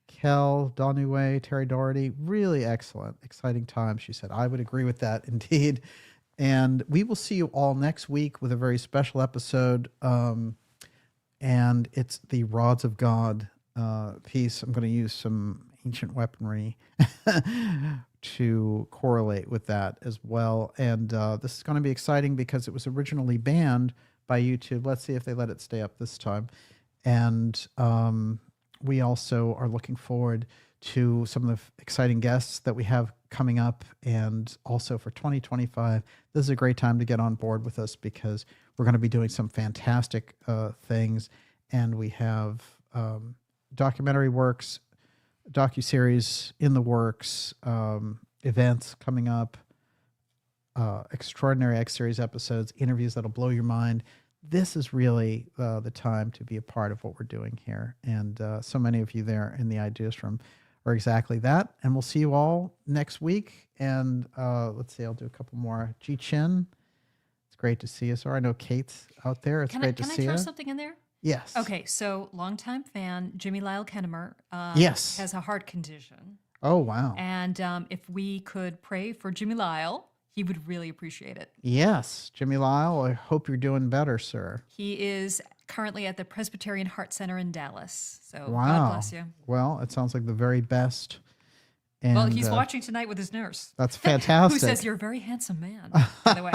Kel, Donue, Terry Doherty, really excellent, exciting time. She said, I would agree with that indeed. And we will see you all next week with a very special episode. And it's the Rods of God piece. I'm going to use some ancient weaponry to correlate with that as well. And this is going to be exciting because it was originally banned by YouTube. Let's see if they let it stay up this time. And we also are looking forward to some of the exciting guests that we have coming up. And also for 2025, this is a great time to get on board with us because we're going to be doing some fantastic things. And we have documentary works, docuseries in the works, events coming up, extraordinary X-Series episodes, interviews that'll blow your mind. This is really the time to be a part of what we're doing here. And so many of you there in the Ideas Room are exactly that. And we'll see you all next week. And let's see, I'll do a couple more. G Chin, it's great to see you. Sorry, I know Kate's out there. It's great to see you. Can I throw something in there? Yes. Okay, so longtime fan, Jimmy Lyle Kennemer, yes, has a heart condition. Oh, wow. And if we could pray for Jimmy Lyle, he would really appreciate it. Yes, Jimmy Lyle, I hope you're doing better, sir. He is currently at the Presbyterian Heart Center in Dallas. So wow. God bless you. Well, it sounds like the very best. And, well, he's watching tonight with his nurse. That's fantastic. Who says you're a very handsome man, by the way.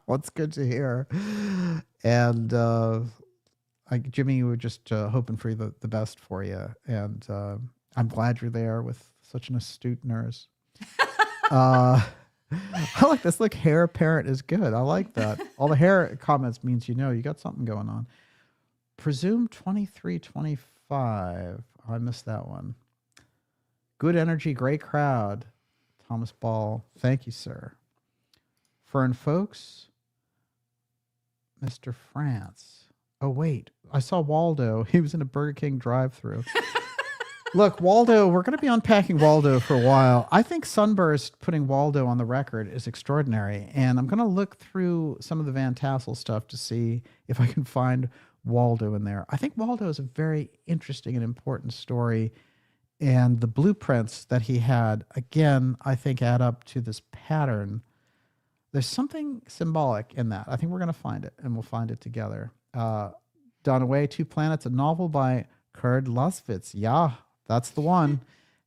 Well, it's good to hear. And Jimmy, we're just hoping for the best for you. And I'm glad you're there with such an astute nurse. I like this. Look, hair apparent is good. I like that. All the hair comments means you got something going on. Presume 2325. Oh, I missed that one. Good energy, great crowd. Thomas Ball. Thank you, sir. Fern Folks. Mr. France. Oh, wait. I saw Waldo. He was in a Burger King drive-thru. Look, Waldo, we're going to be unpacking Waldo for a while. I think Sunburst putting Waldo on the record is extraordinary. And I'm going to look through some of the Van Tassell stuff to see if I can find Waldo in there. I think Waldo is a very interesting and important story. And the blueprints that he had, again, I think add up to this pattern. There's something symbolic in that. I think we're going to find it, and we'll find it together. Dawn Away, Two Planets, a novel by Kurt Laswitz. Yeah, that's the one.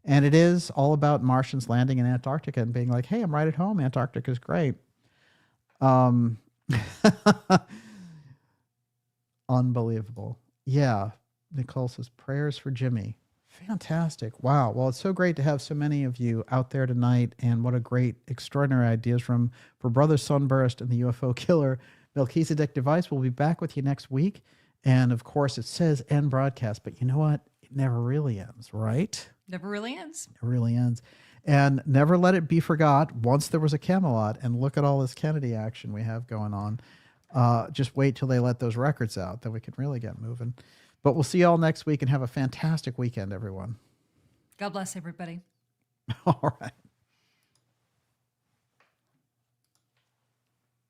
And it is all about Martians landing in Antarctica and being like, hey, I'm right at home. Antarctica is great. Unbelievable. Yeah. Nicole says, prayers for Jimmy. Fantastic. Wow. Well, it's so great to have so many of you out there tonight. And what a great, extraordinary ideas for Brother Sunburst and the UFO Killer. Melchizedek device. We'll be back with you next week. And of course, it says end broadcast, but you know what? It never really ends, right? Never really ends. It really ends. And never let it be forgot. Once there was a Camelot, and look at all this Kennedy action we have going on. Just wait till they let those records out, then we can really get moving. But we'll see you all next week, and have a fantastic weekend, everyone. God bless everybody. All right.